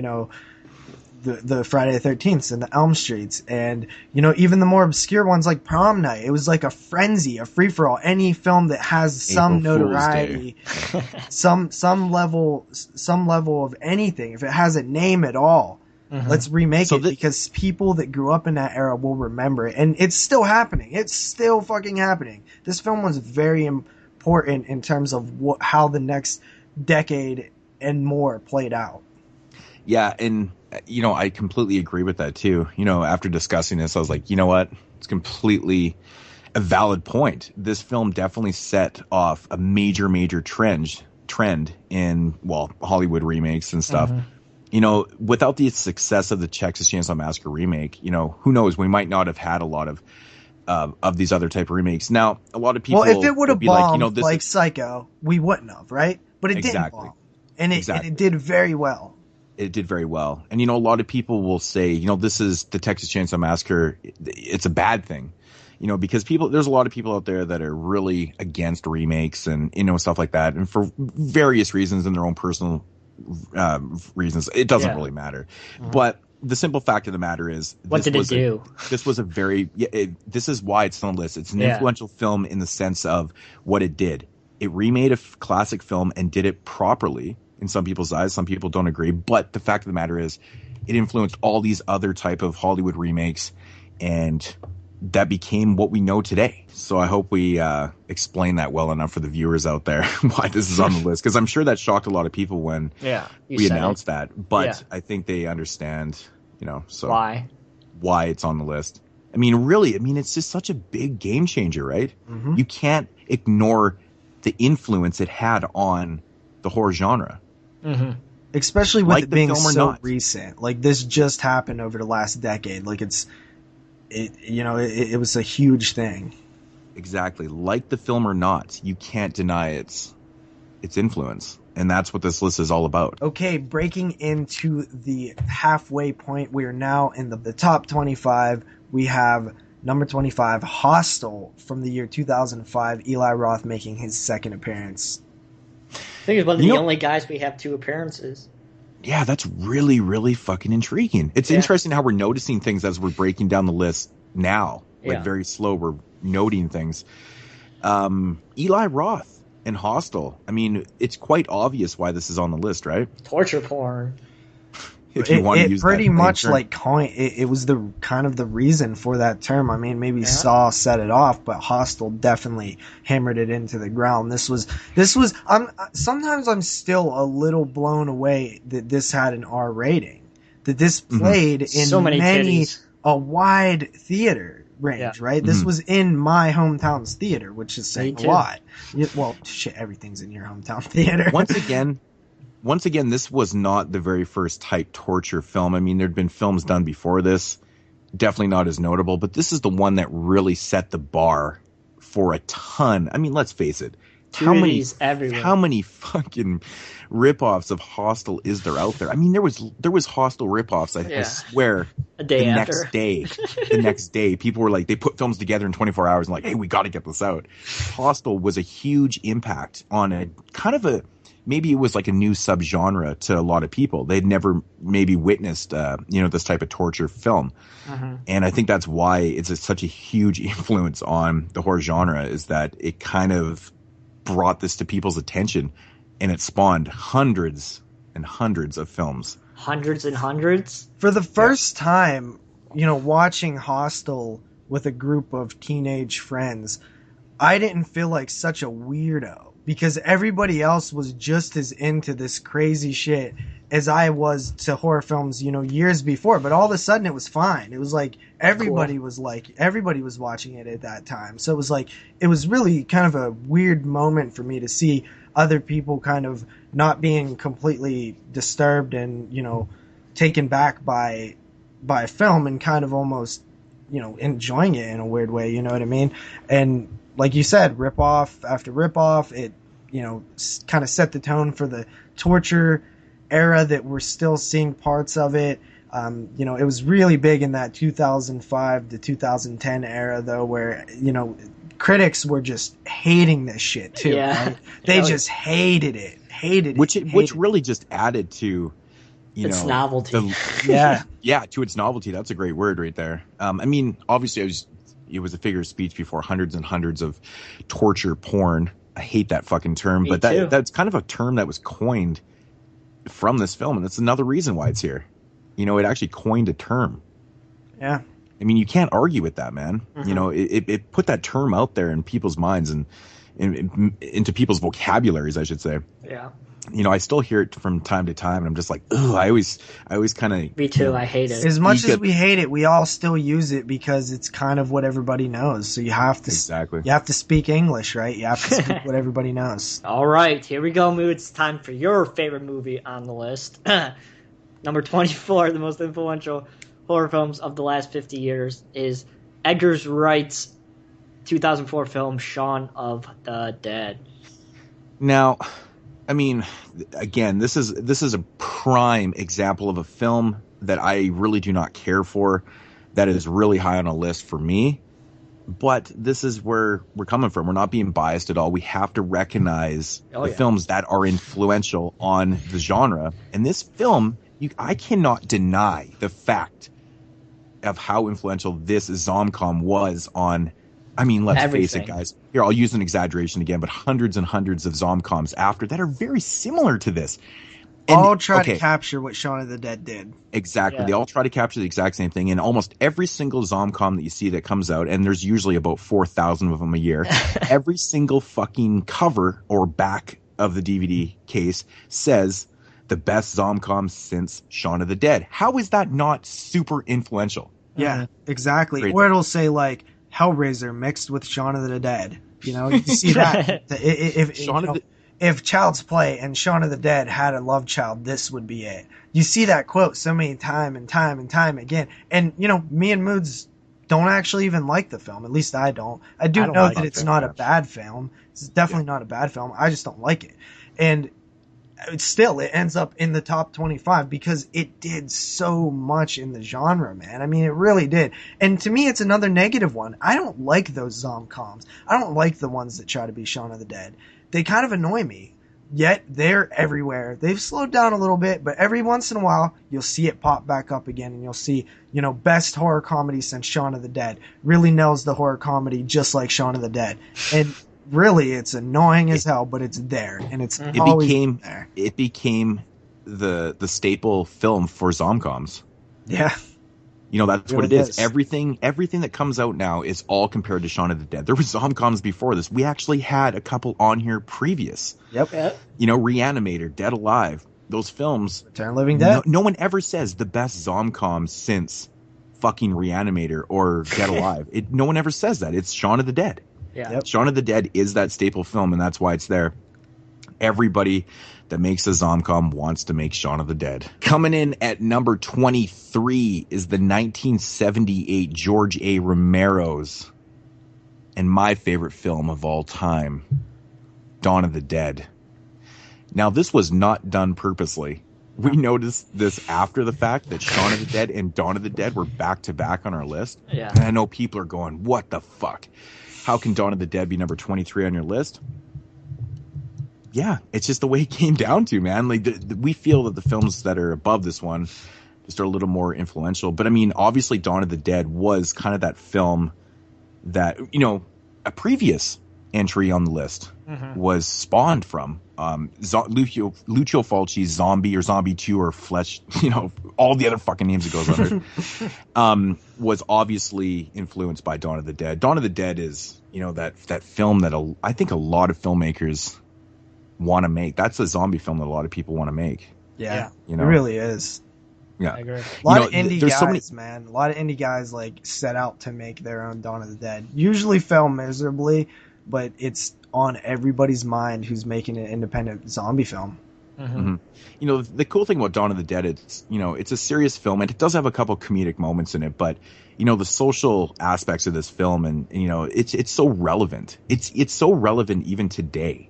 the Friday the 13th and the Elm Streets, and even the more obscure ones like Prom Night. It was like a frenzy, a free-for-all. Any film that has some notoriety, some level of anything, if it has a name at all, let's remake it, because people that grew up in that era will remember it. And it's still happening. It's still fucking happening. This film was very important in terms of how the next decade and more played out. Yeah, and I completely agree with that too. After discussing this, I was like, you know what? It's completely a valid point. This film definitely set off a major trend in, Hollywood remakes and stuff. Without the success of the Texas Chainsaw Massacre remake, who knows? We might not have had a lot of these other type of remakes. Now, a lot of people. Well, if it would have bombed like Psycho, we wouldn't have, right? But it didn't bomb, and it did very well. It did very well. And, a lot of people will say, this is the Texas Chainsaw Massacre. It's a bad thing, because there's a lot of people out there that are really against remakes and, stuff like that. And for various reasons and their own personal reasons, it doesn't really matter. But the simple fact of the matter is, what did it do? This was a very, this is why it's on the list. It's an influential film in the sense of what it did. It remade a classic film and did it properly. In some people's eyes, some people don't agree. But the fact of the matter is, it influenced all these other type of Hollywood remakes, and that became what we know today. So I hope we explain that well enough for the viewers out there why this is on the list, because I'm sure that shocked a lot of people when we announced that. But I think they understand, so why it's on the list. I mean, really, it's just such a big game changer, right? Mm-hmm. You can't ignore the influence it had on the horror genre. Mm-hmm. Especially with it being so recent. Like, this just happened over the last decade. Like, it was a huge thing. Exactly. Like the film or not, you can't deny its influence. And that's what this list is all about. Okay, breaking into the halfway point, we are now in the top 25. We have number 25, Hostel, from the year 2005. Eli Roth making his second appearance. I think he's one of the only guys we have 2 appearances. Yeah, that's really, really fucking intriguing. It's interesting how we're noticing things as we're breaking down the list now. Like, very slow, we're noting things. Eli Roth and Hostel. It's quite obvious why this is on the list, right? Torture porn. If you want to use pretty that much term. like it was the kind of the reason for that term. I mean, maybe Saw set it off, but Hostel definitely hammered it into the ground. This was. Sometimes I'm still a little blown away that this had an R rating. That this played in So many a wide theater range, right? This was in my hometown's theater, which is saying a lot. Well, shit, everything's in your hometown theater. Once again, this was not the very first type torture film. I mean, there'd been films done before this, definitely not as notable, but this is the one that really set the bar for a ton. I mean, let's face it. How many fucking ripoffs of Hostel is there out there? I mean, there was Hostel ripoffs. I swear. The next day, people were like, they put films together in 24 hours and like, hey, we got to get this out. Hostel was a huge impact on a kind of a, maybe it was like a new subgenre to a lot of people. They'd never maybe witnessed, this type of torture film. And I think that's why it's such a huge influence on the horror genre, is that it kind of brought this to people's attention, and it spawned hundreds and hundreds of films. Hundreds and hundreds? For the first time, watching Hostel with a group of teenage friends, I didn't feel like such a weirdo, because everybody else was just as into this crazy shit as I was to horror films, years before. But all of a sudden it was fine. It was like everybody was watching it at that time. So it was really kind of a weird moment for me to see other people kind of not being completely disturbed and, taken back by film, and kind of almost, enjoying it in a weird way, you know what I mean? And like you said, ripoff after ripoff, it, kind of set the tone for the torture era that we're still seeing parts of it. It was really big in that 2005 to 2010 era, though, where, critics were just hating this shit too. Yeah. Right? They just hated it. Which really just added to, its novelty. Yeah, to its novelty. That's a great word right there. I mean, obviously, it was a figure of speech before hundreds and hundreds of torture porn. I hate that fucking term, but that's kind of a term that was coined from this film, and that's another reason why it's here. It actually coined a term. Yeah. I mean, you can't argue with that, man. It put that term out there in people's minds and into people's vocabularies, I should say. Yeah. I still hear it from time to time, and I'm just like, ugh, I always kind of... Me too, I hate it. As much as we hate it, we all still use it because it's kind of what everybody knows. So you have to you have to speak English, right? You have to speak what everybody knows. All right, here we go, Moodz. It's time for your favorite movie on the list. Number 24, the most influential horror films of the last 50 years, is Edgar Wright's 2004 film, Shaun of the Dead. Now... I mean, again, this is a prime example of a film that I really do not care for, that is really high on a list for me. But this is where we're coming from. We're not being biased at all. We have to recognize films that are influential on the genre. And this film, I cannot deny the fact of how influential this Zomcom was on... I mean, let's face it, guys. Here, I'll use an exaggeration again, but hundreds and hundreds of Zomcoms after that are very similar to this. And all try to capture what Shaun of the Dead did. Exactly. Yeah. They all try to capture the exact same thing. And almost every single Zomcom that you see that comes out, and there's usually about 4,000 of them a year, every single fucking cover or back of the DVD case says the best Zomcom since Shaun of the Dead. How is that not super influential? Yeah, exactly. Great. Or it'll say, like, Hellraiser mixed with Shaun of the Dead. You see that. If Child's Play and Shaun of the Dead had a love child, this would be it. You see that quote so many time and time again. And, me and Moodz don't actually even like the film. At least I don't. I don't know that it's not a bad film. It's definitely not a bad film. I just don't like it. And still, it ends up in the top 25 because it did so much in the genre, man. I mean, it really did. And to me, it's another negative one. I don't like those Zomcoms. I don't like the ones that try to be Shaun of the Dead. They kind of annoy me. Yet, they're everywhere. They've slowed down a little bit, but every once in a while, you'll see it pop back up again, and you'll see, best horror comedy since Shaun of the Dead. Really nails the horror comedy just like Shaun of the Dead. And really, it's annoying as hell, but it's there, and it's always there. It became the staple film for zomcoms. Yeah. You know, that's Really what it is. is. Everything that comes out now is all compared to Shaun of the Dead. There were zomcoms before this. We actually had a couple on here previous. Yep. You know, Reanimator, Dead Alive, those films. Return of the Living Dead. No one ever says the best zomcom since fucking Reanimator or Dead Alive. No one ever says that. It's Shaun of the Dead. Yeah. Yep. Shaun of the Dead is that staple film, and that's why it's there. Everybody that makes a zomcom wants to make Shaun of the Dead. Coming in at number 23 is the 1978 George A. Romero's and my favorite film of all time, Dawn of the Dead. Now, this was not done purposely. We noticed this after the fact that Shaun of the Dead and Dawn of the Dead were back to back on our list. Yeah. And I know people are going, what the fuck? How can Dawn of the Dead be number 23 on your list? Yeah, it's just the way it came down to, man. Like, we feel that the films that are above this one just are a little more influential. But I mean, obviously, Dawn of the Dead was kind of that film that, you know, a previous entry on the list was spawned from. Lucio Fulci's Zombie or Zombie 2 or Flesh, you know, all the other fucking names it goes under, was obviously influenced by Dawn of the Dead. Dawn of the Dead is, you know, that film that I think a lot of filmmakers want to make. That's a zombie film that a lot of people want to make. Yeah. You know? It really is. Yeah. I agree. A lot of You know, indie there's guys, so many- man. A lot of indie guys like set out to make their own Dawn of the Dead. Usually fail miserably, but it's on everybody's mind who's making an independent zombie film. You know, the cool thing about Dawn of the Dead, it's, you know, it's a serious film and it does have a couple comedic moments in it, but you know, the social aspects of this film and you know, it's so relevant. It's so relevant even today.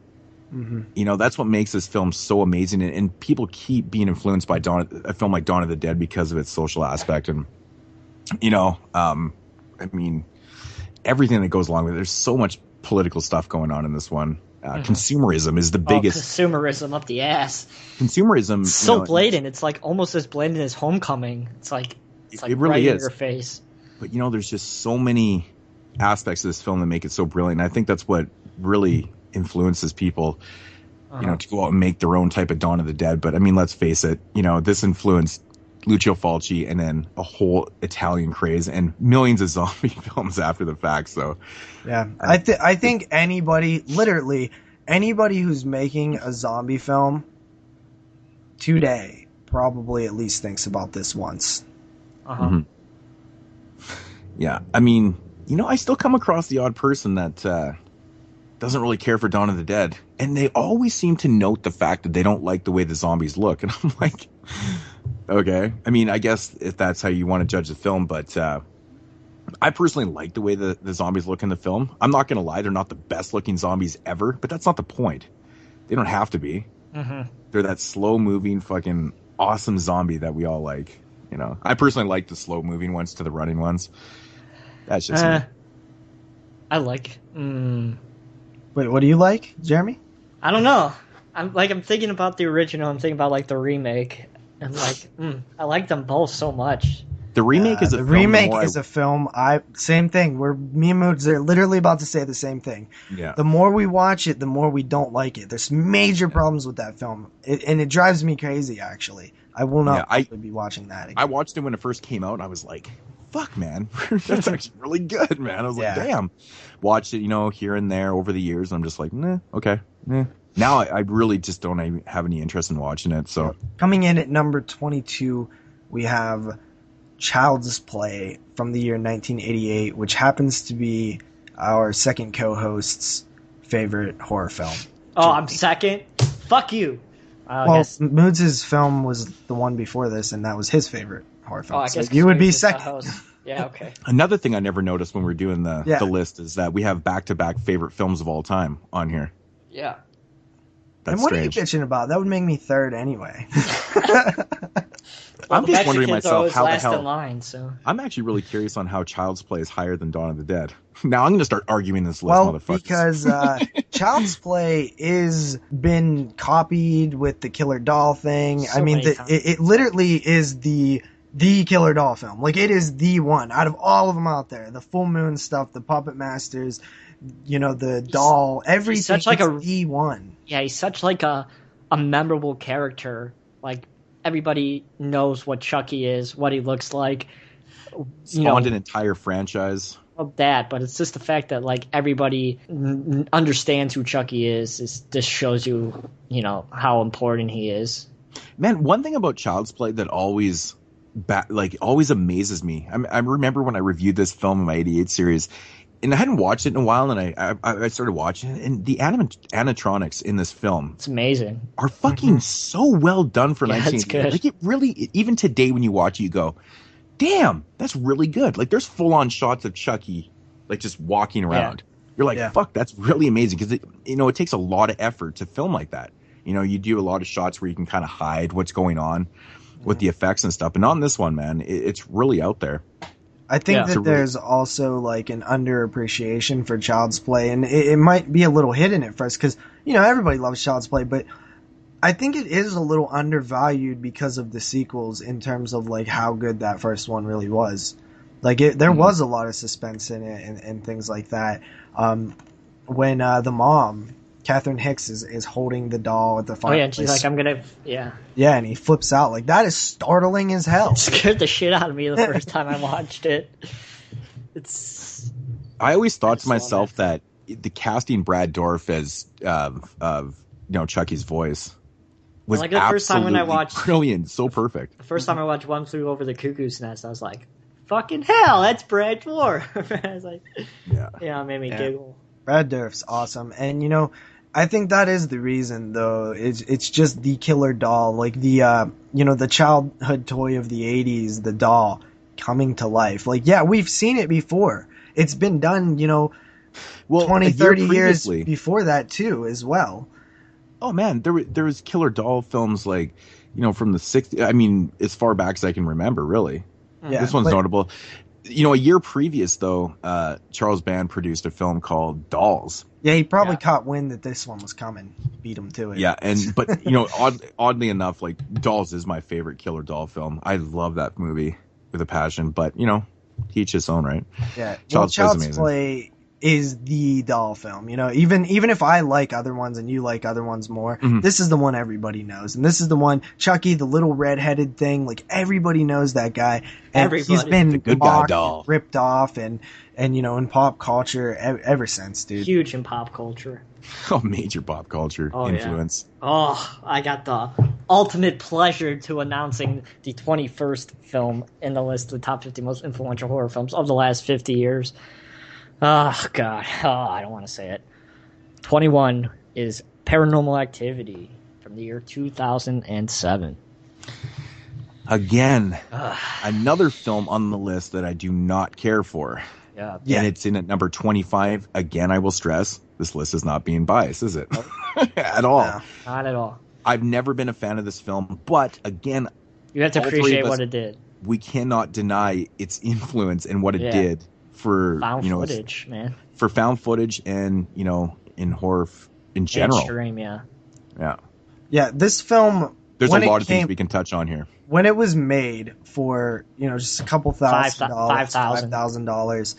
You know, that's what makes this film so amazing, and people keep being influenced by a film like Dawn of the Dead because of its social aspect. And you know, I mean, everything that goes along with it. There's so much political stuff going on in this one. Consumerism is the biggest. Consumerism up the ass. Consumerism, It's so you know, blatant. It's like almost as blatant as Homecoming. It's like it really right in is. your face. But you know, there's just so many aspects of this film that make it so brilliant. And I think that's what really influences people, you know, to go out and make their own type of Dawn of the Dead. But I mean, let's face it, you know, this influenced Lucio Fulci and then a whole Italian craze and millions of zombie films after the fact. So yeah, I think literally anybody who's making a zombie film today probably at least thinks about this once. Yeah, I mean, you know, I still come across the odd person that doesn't really care for Dawn of the Dead, and they always seem to note the fact that they don't like the way the zombies look. And I'm like, okay, I mean, I guess if that's how you want to judge the film, but I personally like the way the zombies look in the film. I'm not gonna lie, they're not the best looking zombies ever, but that's not the point. They don't have to be. They're that slow moving fucking awesome zombie that we all like. You know, I personally like the slow moving ones to the running ones. That's just me. I like. Wait, what do you like, Jeremy? I don't know. I'm thinking about the original. I'm thinking about like the remake, and like I like them both so much. The remake is a the film remake more is a film. Same thing. Me and Moodz are literally about to say the same thing. Yeah. The more we watch it, the more we don't like it. There's major problems with that film, and it drives me crazy. Actually, I will not probably be watching that again. I watched it when it first came out, and I was like, "Fuck, man, that's actually really good, man." I was like, "Damn." Watched it, you know, here and there over the years. And I'm just like, nah, okay. Now I really just don't even have any interest in watching it. So coming in at number 22, we have Child's Play from the year 1988, which happens to be our second co-host's favorite horror film. Oh, I'm second? Fuck you. Well, Moodz' film was the one before this, and that was his favorite horror film. I guess so you would be second. Yeah, okay. Another thing I never noticed when we were doing the list is that we have back-to-back favorite films of all time on here. Yeah. That's and what strange. are you bitching about? That would make me third anyway. I'm just wondering myself how the last hell. in line, so. I'm actually really curious on how Child's Play is higher than Dawn of the Dead. Now I'm going to start arguing this list, motherfuckers. Because Child's Play is been copied with the Killer Doll thing. So I mean, many times. it literally is the Killer Doll film. Like, it is the one out of all of them out there. The Full Moon stuff, the Puppet Masters, you know, the doll, everything. Such like it's the one. Yeah, he's such like a memorable character Like, everybody knows what Chucky is, what he looks like. Spawned an entire franchise. Of that, but it's just the fact that like everybody understands who Chucky is. This shows you, how important he is. Man, one thing about Child's Play that always amazes me. I remember when I reviewed this film in my '88 series, and I hadn't watched it in a while, and I started watching it, and the animatronics in this film, it's amazing, are fucking so well done for 1988. Like, it really, even today when you watch it, you go, damn, that's really good. Like, there's full-on shots of Chucky, like, just walking around. Yeah. You're like, fuck, that's really amazing, because it takes a lot of effort to film like that. You do a lot of shots where you can kind of hide what's going on with the effects and stuff. And on this one, man, it's really out there. I think that there's also like an underappreciation for Child's Play, and it might be a little hidden at first because, everybody loves Child's Play, but I think it is a little undervalued because of the sequels in terms of like how good that first one really was. Like, there was a lot of suspense in it and things like that. When the mom, Catherine Hicks, is holding the doll at the fireplace. Oh yeah, and she's like, I'm gonna, yeah, and he flips out. Like, that is startling as hell. It scared the shit out of me the first time I watched it. I always thought to myself that the casting Brad Dourif as Chucky's voice was like the first time when I watched brilliant, so perfect. The first time I watched One Flew Over the Cuckoo's Nest, I was like, fucking hell, that's Brad Dourif. I was like, it made me giggle. Brad Dourif's awesome, and I think that is the reason, though. It's just the killer doll, like the childhood toy of the '80s, the doll coming to life. Like, yeah, we've seen it before. It's been done, 20, 30 years before that too, as well. Oh man, there was killer doll films like, from the '60s. I mean, as far back as I can remember, really. Yeah, this one's notable. A year previous, though, Charles Band produced a film called Dolls. Yeah, he probably caught wind that this one was coming, beat him to it. Yeah, but oddly enough, like, Dolls is my favorite killer doll film. I love that movie with a passion, but each his own, right? Yeah, Child's Play is the doll film. Even if I like other ones and you like other ones more, this is the one everybody knows, and this is the one, Chucky, the little red-headed thing. Like, everybody knows that guy. And he's been mocked, ripped off, and in pop culture ever since, dude. Huge in pop culture. Oh, major pop culture influence. Yeah. Oh, I got the ultimate pleasure to announcing the 21st film in the list of the top 50 most influential horror films of the last 50 years. Oh, God. Oh, I don't want to say it. 21 is Paranormal Activity from the year 2007. Again, another film on the list that I do not care for. Yeah. And it's in at number 25. Again, I will stress, this list is not being biased, is it? At all. No, not at all. I've never been a fan of this film, but again, you have to appreciate what it did. We cannot deny its influence and what it did for found footage, man. For found footage and, in horror in general. Mainstream, yeah. Yeah. Yeah, this film, there's a lot of things we can touch on here. When it was made for, just a couple $5,000,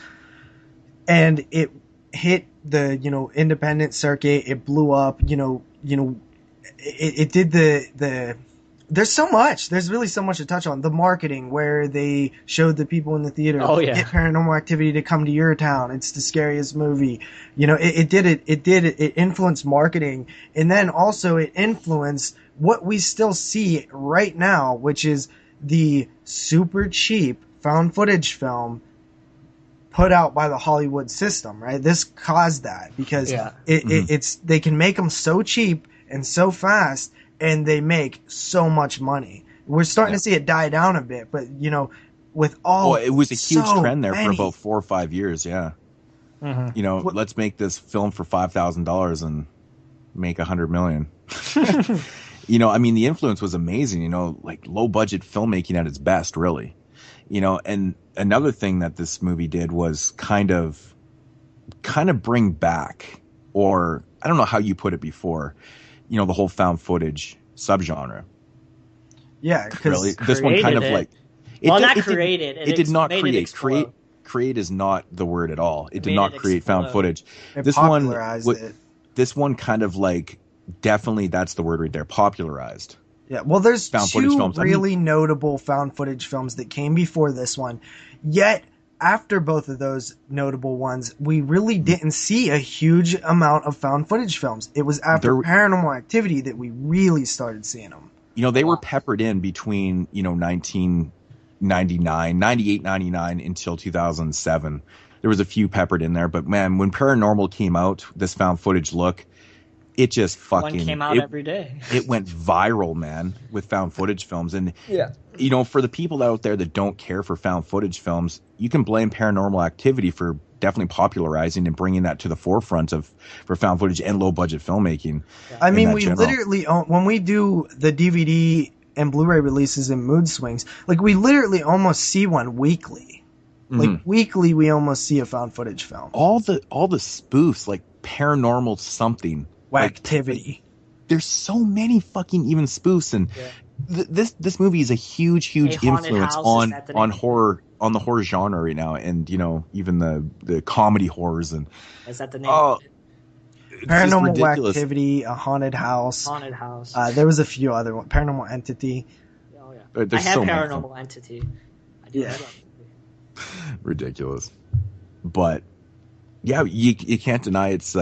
and it hit the, independent circuit, it blew up, it did the there's so much. There's really so much to touch on. The marketing, where they showed the people in the theater, get Paranormal Activity to come to your town. It's the scariest movie. It influenced marketing. And then also it influenced what we still see right now, which is the super cheap found footage film put out by the Hollywood system, right? This caused that because it's they can make them so cheap and so fast, and they make so much money. We're starting to see it die down a bit, but with all it was a huge trend there for about 4 or 5 years. Yeah, let's make this film for $5,000 and make $100 million. I mean, the influence was amazing. Like low budget filmmaking at its best, really. And another thing that this movie did was kind of bring back, or I don't know how you put it before, the whole found footage subgenre. Yeah, really, this one kind of like it did not create. Create is not the word at all. It did not create found footage. This one kind of like, definitely that's the word right there, popularized. Yeah, well, there's found footage two films. really notable found footage films that came before this one. Yet, after both of those notable ones, we really didn't see a huge amount of found footage films. It was after Paranormal Activity that we really started seeing them. They were peppered in between, 1999, 98, 99 until 2007. There was a few peppered in there, but man, when Paranormal came out, this found footage look, it just fucking one came out every day. It went viral, man, with found footage films. And for the people out there that don't care for found footage films, you can blame Paranormal Activity for definitely popularizing and bringing that to the forefront for found footage and low budget filmmaking. I mean, we literally, when we do the DVD and Blu-ray releases in Mood Swings, like we literally almost see one weekly. Like weekly, we almost see a found footage film. All the spoofs, like Paranormal something. Activity. There's so many fucking even spoofs, and this movie is a huge influence on horror, on the horror genre right now, and even the comedy horrors. And is that the name? Of it? Paranormal Activity, A Haunted House. There was a few other ones. Paranormal Entity. Oh yeah, I have Paranormal Entity. I do have that. Ridiculous, but yeah, you can't deny its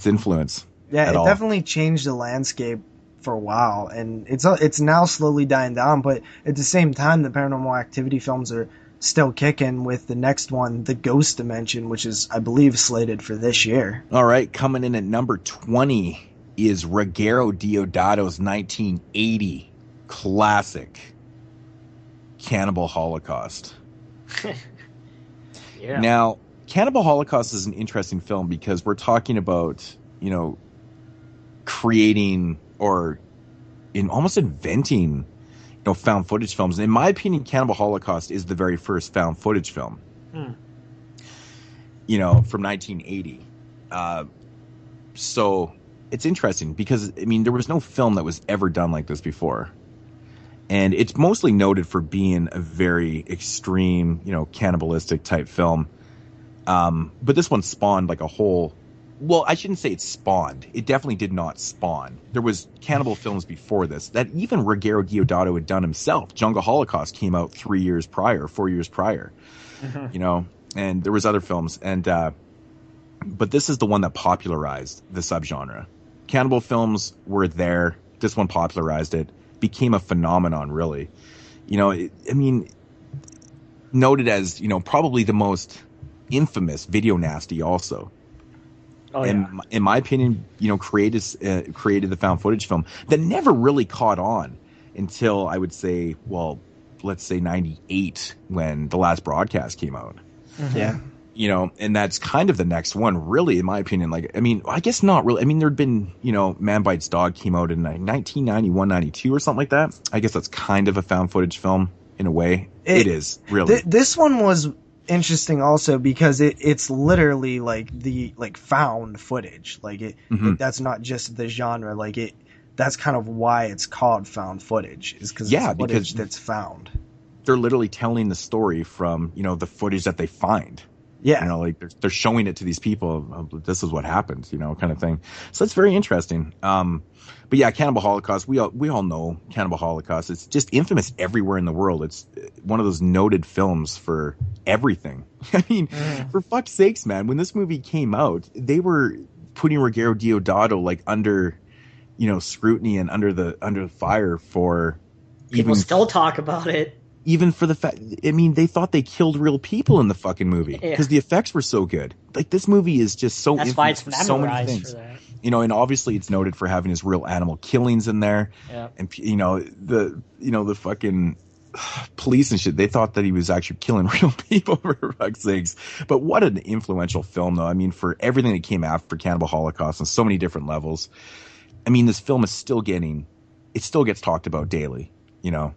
influence. Yeah, it definitely changed the landscape for a while, and it's now slowly dying down. But at the same time, the Paranormal Activity films are still kicking with the next one, The Ghost Dimension, which is, I believe, slated for this year. All right, coming in at number 20 is Ruggero Deodato's 1980 classic Cannibal Holocaust. Yeah. Now, Cannibal Holocaust is an interesting film because we're talking about, creating or almost inventing, found footage films. And in my opinion, Cannibal Holocaust is the very first found footage film, from 1980. So it's interesting because, there was no film that was ever done like this before. And it's mostly noted for being a very extreme, cannibalistic type film. But this one spawned like a whole... Well, I shouldn't say it spawned. It definitely did not spawn. There was cannibal films before this that even Ruggero Deodato had done himself. Jungle Holocaust came out 4 years prior. And there was other films. And but this is the one that popularized the subgenre. Cannibal films were there. This one popularized it. Became a phenomenon, really. Noted as, probably the most infamous video nasty also. In my opinion, created the found footage film that never really caught on until I would say, let's say 98 when The Last Broadcast came out. Yeah. And that's kind of the next one, really, in my opinion. I guess not really. There'd been, Man Bites Dog came out in 1991, 92 or something like that. I guess that's kind of a found footage film in a way. It is, really. This one was interesting also because it's literally found footage. That's not just the genre. That's kind of why it's called found footage, is because it's footage that's found. They're literally telling the story from, the footage that they find. Yeah. They're showing it to these people. This is what happened, kind of thing. So that's very interesting. But yeah, Cannibal Holocaust, we all know Cannibal Holocaust. It's just infamous everywhere in the world. It's one of those noted films for everything. For fuck's sakes, man, when this movie came out, they were putting Ruggero Deodato under, scrutiny and under the fire for people still talk about it. Even for the fact, they thought they killed real people in the fucking movie because the effects were so good. This movie is just so that's why it's so many things. For that. And obviously it's noted for having his real animal killings in there. Yeah. And the fucking police and shit, they thought that he was actually killing real people for fuck's sakes. But what an influential film, though. For everything that came after Cannibal Holocaust on so many different levels. This film is still gets talked about daily. You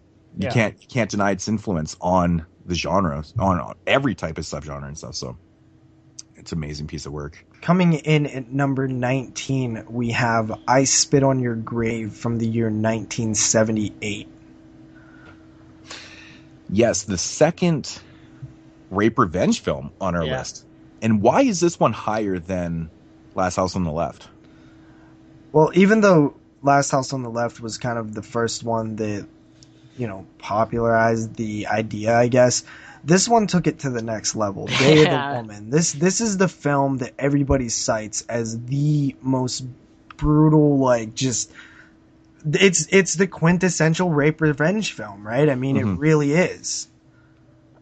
can't deny its influence on the genre, on every type of subgenre and stuff. So it's an amazing piece of work. Coming in at number 19, we have I Spit on Your Grave from the year 1978. Yes, the second rape revenge film on our list. And why is this one higher than Last House on the Left? Well, even though Last House on the Left was kind of the first one that, popularized the idea, I guess. This one took it to the next level. Day of the Woman. This is the film that everybody cites as the most brutal, it's the quintessential rape revenge film, right? I mean, It really is.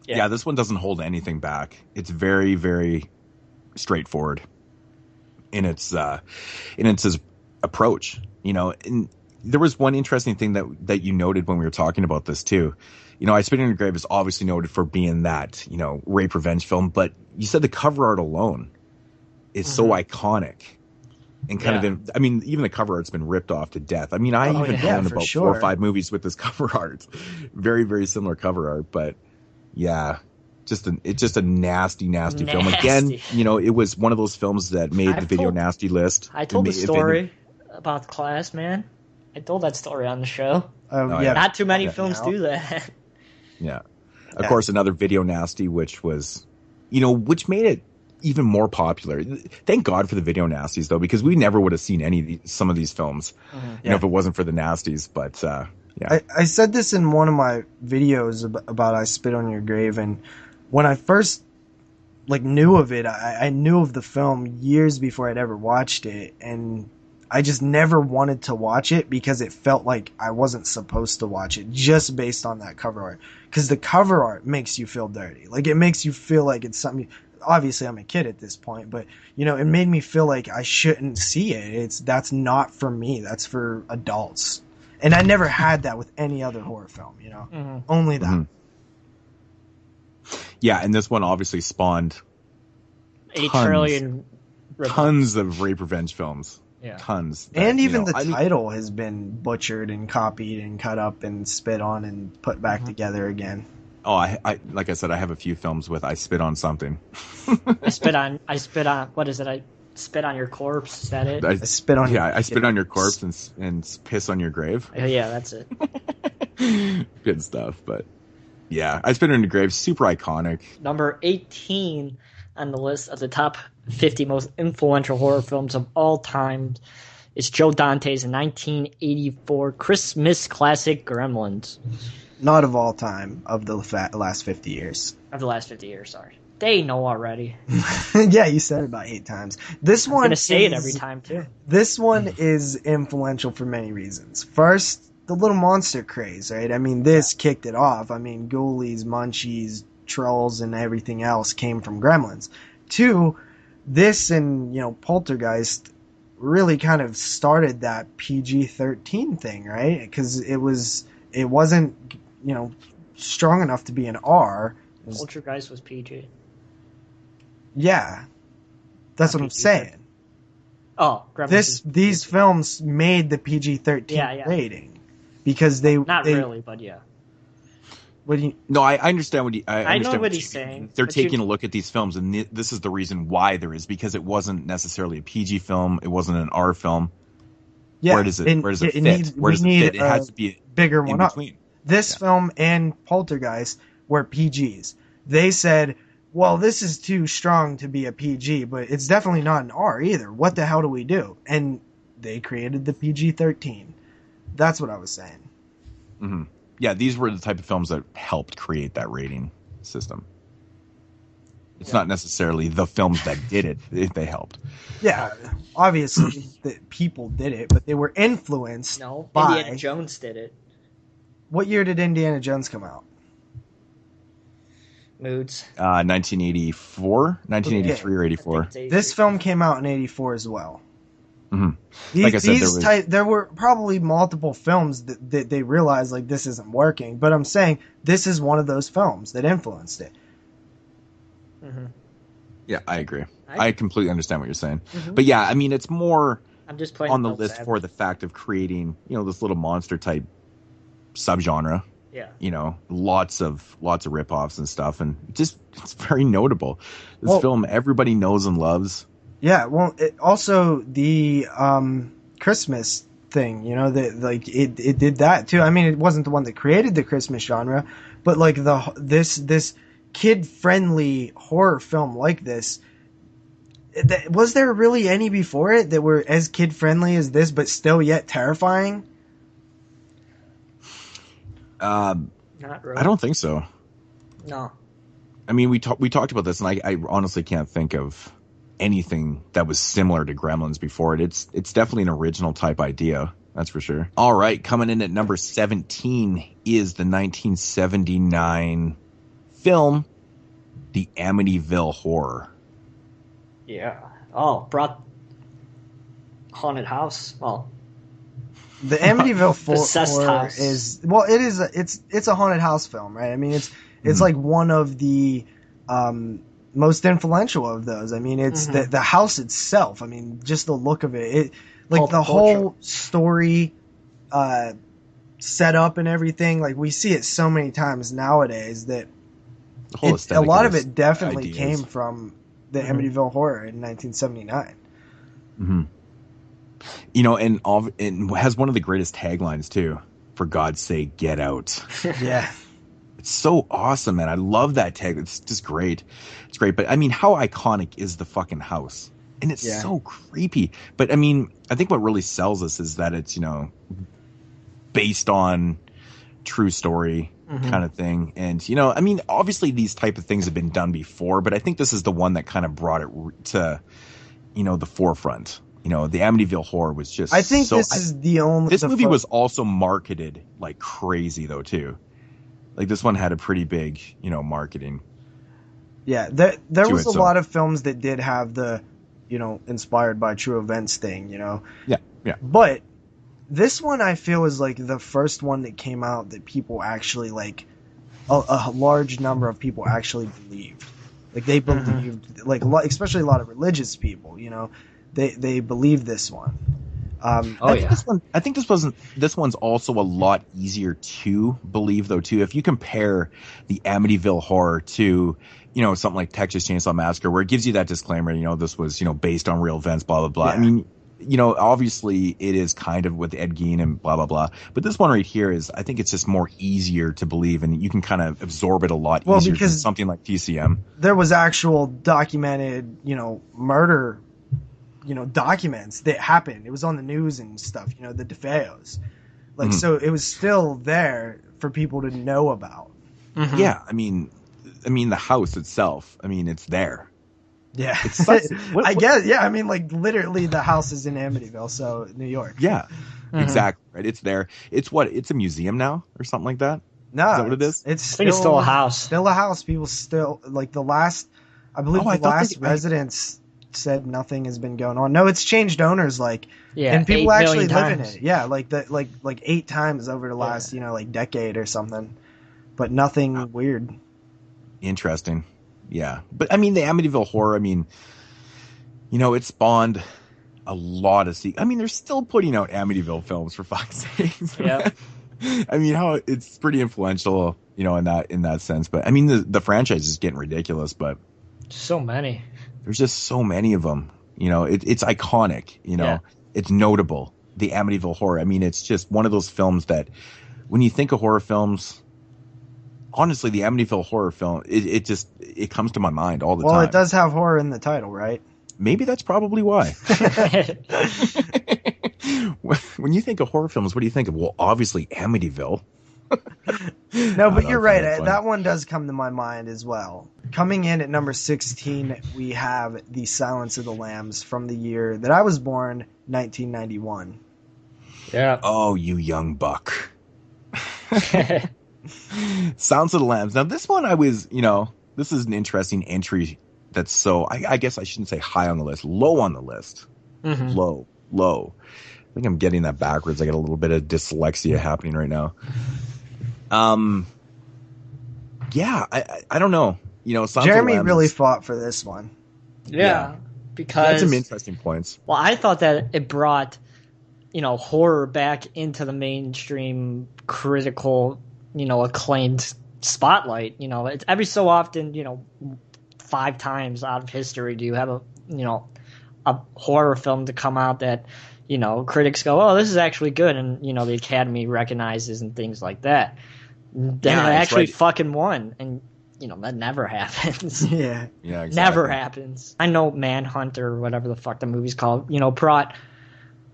Yeah, this one doesn't hold anything back. It's very, very straightforward in its approach. And there was one interesting thing that you noted when we were talking about this too. I Spit on Your Grave is obviously noted for being that, rape revenge film, but you said the cover art alone is so iconic and even the cover art's been ripped off to death. I mean, I own about 4 or 5 movies with this cover art. Very, very similar cover art, but yeah, it's just a nasty film. Again, it was one of those films that made the video nasty list. I told the story about the class, man. I told that story on the show. Not too many films do that. Yeah. Of course, another video nasty, which was, which made it even more popular. Thank God for the video nasties, though, because we never would have seen some of these films, if it wasn't for the nasties. But yeah, I said this in one of my videos about I Spit on Your Grave, and when I first knew of it, I knew of the film years before I'd ever watched it, and I just never wanted to watch it because it felt like I wasn't supposed to watch it just based on that cover art. Because the cover art makes you feel dirty. It makes you feel like it's something. Obviously, I'm a kid at this point, but it made me feel like I shouldn't see it. That's not for me. That's for adults. And I never had that with any other horror film. Only that. Yeah, and this one obviously spawned 8 trillion tons of rape revenge films. Yeah. Tons. And even the title has been butchered and copied and cut up and spit on and put back together again. Oh, I like I said, I have a few films with I spit on something. I spit on, what is it? I spit on your corpse, is that it? I spit on I spit on your corpse and piss on your grave. Yeah, that's it. Good stuff, but yeah, I Spit on Your Grave, super iconic. Number 18 on the list of the top 50 most influential horror films of all time is Joe Dante's 1984 Christmas classic Gremlins. Not of all time, of the last 50 years. Of the last 50 years, sorry. They know already. Yeah, you said it about 8 times. I'm going to say it every time, too. This one is influential for many reasons. First, the little monster craze, right? I mean, this kicked it off. I mean, ghoulies, munchies, trolls, and everything else came from Gremlins. 2, this and, Poltergeist really kind of started that PG-13 thing, right? Because it wasn't, strong enough to be an R. Poltergeist was PG. Yeah. That's what I'm saying. Oh, Gremlins. These films made the PG-13 rating. Because they... Not really, but yeah. What do you... No, I understand what I know what he's saying. They're taking a look at these films, and this is the reason why there is, because it wasn't necessarily a PG film. It wasn't an R film. Yeah, where does it fit? Where does it fit? It has to be a bigger one up. Between. This film and Poltergeist were PGs. They said, well, this is too strong to be a PG, but it's definitely not an R either. What the hell do we do? And they created the PG-13. That's what I was saying. Mm-hmm. Yeah, these were the type of films that helped create that rating system. It's not necessarily the films that did it. They helped. Yeah, obviously the people did it, but they were influenced by... Indiana Jones did it. What year did Indiana Jones come out? Moodz. 1984? 1983 or 84. This film came out in 84 as well. Mm-hmm. Like I said, there were probably multiple films that they realized this isn't working, but I'm saying this is one of those films that influenced it. Mm-hmm. Yeah, I agree. I completely understand what you're saying. Mm-hmm. But yeah, I mean, it's more I'm just on the list for the fact of creating, this little monster type subgenre. Yeah. Lots of ripoffs and stuff, and it's very notable. This film everybody knows and loves. Yeah, well, also the Christmas thing, it did that too. I mean, it wasn't the one that created the Christmas genre, but this kid-friendly horror film like this, Was there really any before it that were as kid friendly as this, but still yet terrifying? Not really. I don't think so. No. I mean, we talked about this, and I honestly can't think of anything that was similar to Gremlins before it. It's definitely an original type idea, that's for sure. All right, coming in at number 17 is the 1979 film, The Amityville Horror. Yeah. Oh, brought haunted house. Well, the Amityville Possessed Horror house. is it's a haunted house film, right? I mean, it's like one of the most influential of those. I mean, it's the house itself. I mean, just the look of it. Like the whole story set up and everything. Like we see it so many times nowadays that a lot of it definitely came from the Amityville Horror in 1979. Mm-hmm. You know, and has one of the greatest taglines too. For God's sake, get out. Yeah. It's so awesome, man. I love that tag. It's just great. It's great. But I mean, how iconic is the fucking house? And it's so creepy. But I mean, I think what really sells us is that it's, you know, based on true story kind of thing. And, you know, I mean, obviously these type of things have been done before, but I think this is the one that kind of brought it to, you know, the forefront. You know, the Amityville Horror was just I think this is the only... This movie was also marketed like crazy, though, too. Like, this one had a pretty big, you know, marketing. Yeah, there was a lot of films that did have the, you know, inspired by true events thing, you know? Yeah, yeah. But this one, I feel, is, like, the first one that came out that people actually, like, a large number of people actually believed. Like, they believed, like, especially a lot of religious people, you know? They believed this one. I think this one's also a lot easier to believe, though, too. If you compare the Amityville Horror to, you know, something like Texas Chainsaw Massacre, where it gives you that disclaimer, you know, this was, you know, based on real events, blah, blah, blah. Yeah. I mean, you know, obviously it is kind of with Ed Gein and blah, blah, blah. But this one right here is, I think it's just more easier to believe, and you can kind of absorb it a lot easier than something like TCM. There was actual documented, you know, murder, you know, documents that happened. It was on the news and stuff, you know, the DeFeos. Like, so it was still there for people to know about. Mm-hmm. Yeah, I mean, the house itself, I mean, it's there. Yeah. I guess, yeah, I mean, like, literally the house is in Amityville, so New York. Yeah, exactly, right? It's there. It's a museum now or something like that? No. Is that what it is? I think it's still a house. Still a house. People still, like, the last residents said nothing has been going on. No, it's changed owners, like, and people actually live in it. Yeah, like 8 times over the last, you know, like decade or something, but nothing weird. Interesting. Yeah, but I mean, the Amityville Horror, I mean, you know, it spawned a lot of I mean, they're still putting out Amityville films, for fuck's sake. Yeah. I mean, it's pretty influential, you know, in that sense. But I mean, the franchise is getting ridiculous, but so many. There's just so many of them, you know. It's iconic, you know. It's notable. The Amityville Horror. I mean, it's just one of those films that, when you think of horror films, honestly, the Amityville Horror film, it comes to my mind all the time. Well, it does have horror in the title, right? Maybe that's probably why. When you think of horror films, what do you think of? Well, obviously Amityville. No, but you're right. That one does come to my mind as well. Coming in at number 16, we have The Silence of the Lambs from the year that I was born, 1991. Yeah. Oh, you young buck. Silence of the Lambs. Now, this one this is an interesting entry that's so, I guess I shouldn't say high on the list, low on the list. Mm-hmm. Low. I think I'm getting that backwards. I got a little bit of dyslexia happening right now. Yeah, I don't know. You know, Jeremy really fought for this one. Yeah, because that's some interesting points. Well, I thought that it brought, you know, horror back into the mainstream critical, you know, acclaimed spotlight. You know, it's every so often, you know, 5 times out of history do you have a horror film to come out that, you know, critics go, oh, this is actually good, and, you know, the Academy recognizes and things like that. Then it actually fucking won. And that never happens. Yeah. Yeah, exactly. Never happens. I know Manhunter or whatever the fuck the movie's called, brought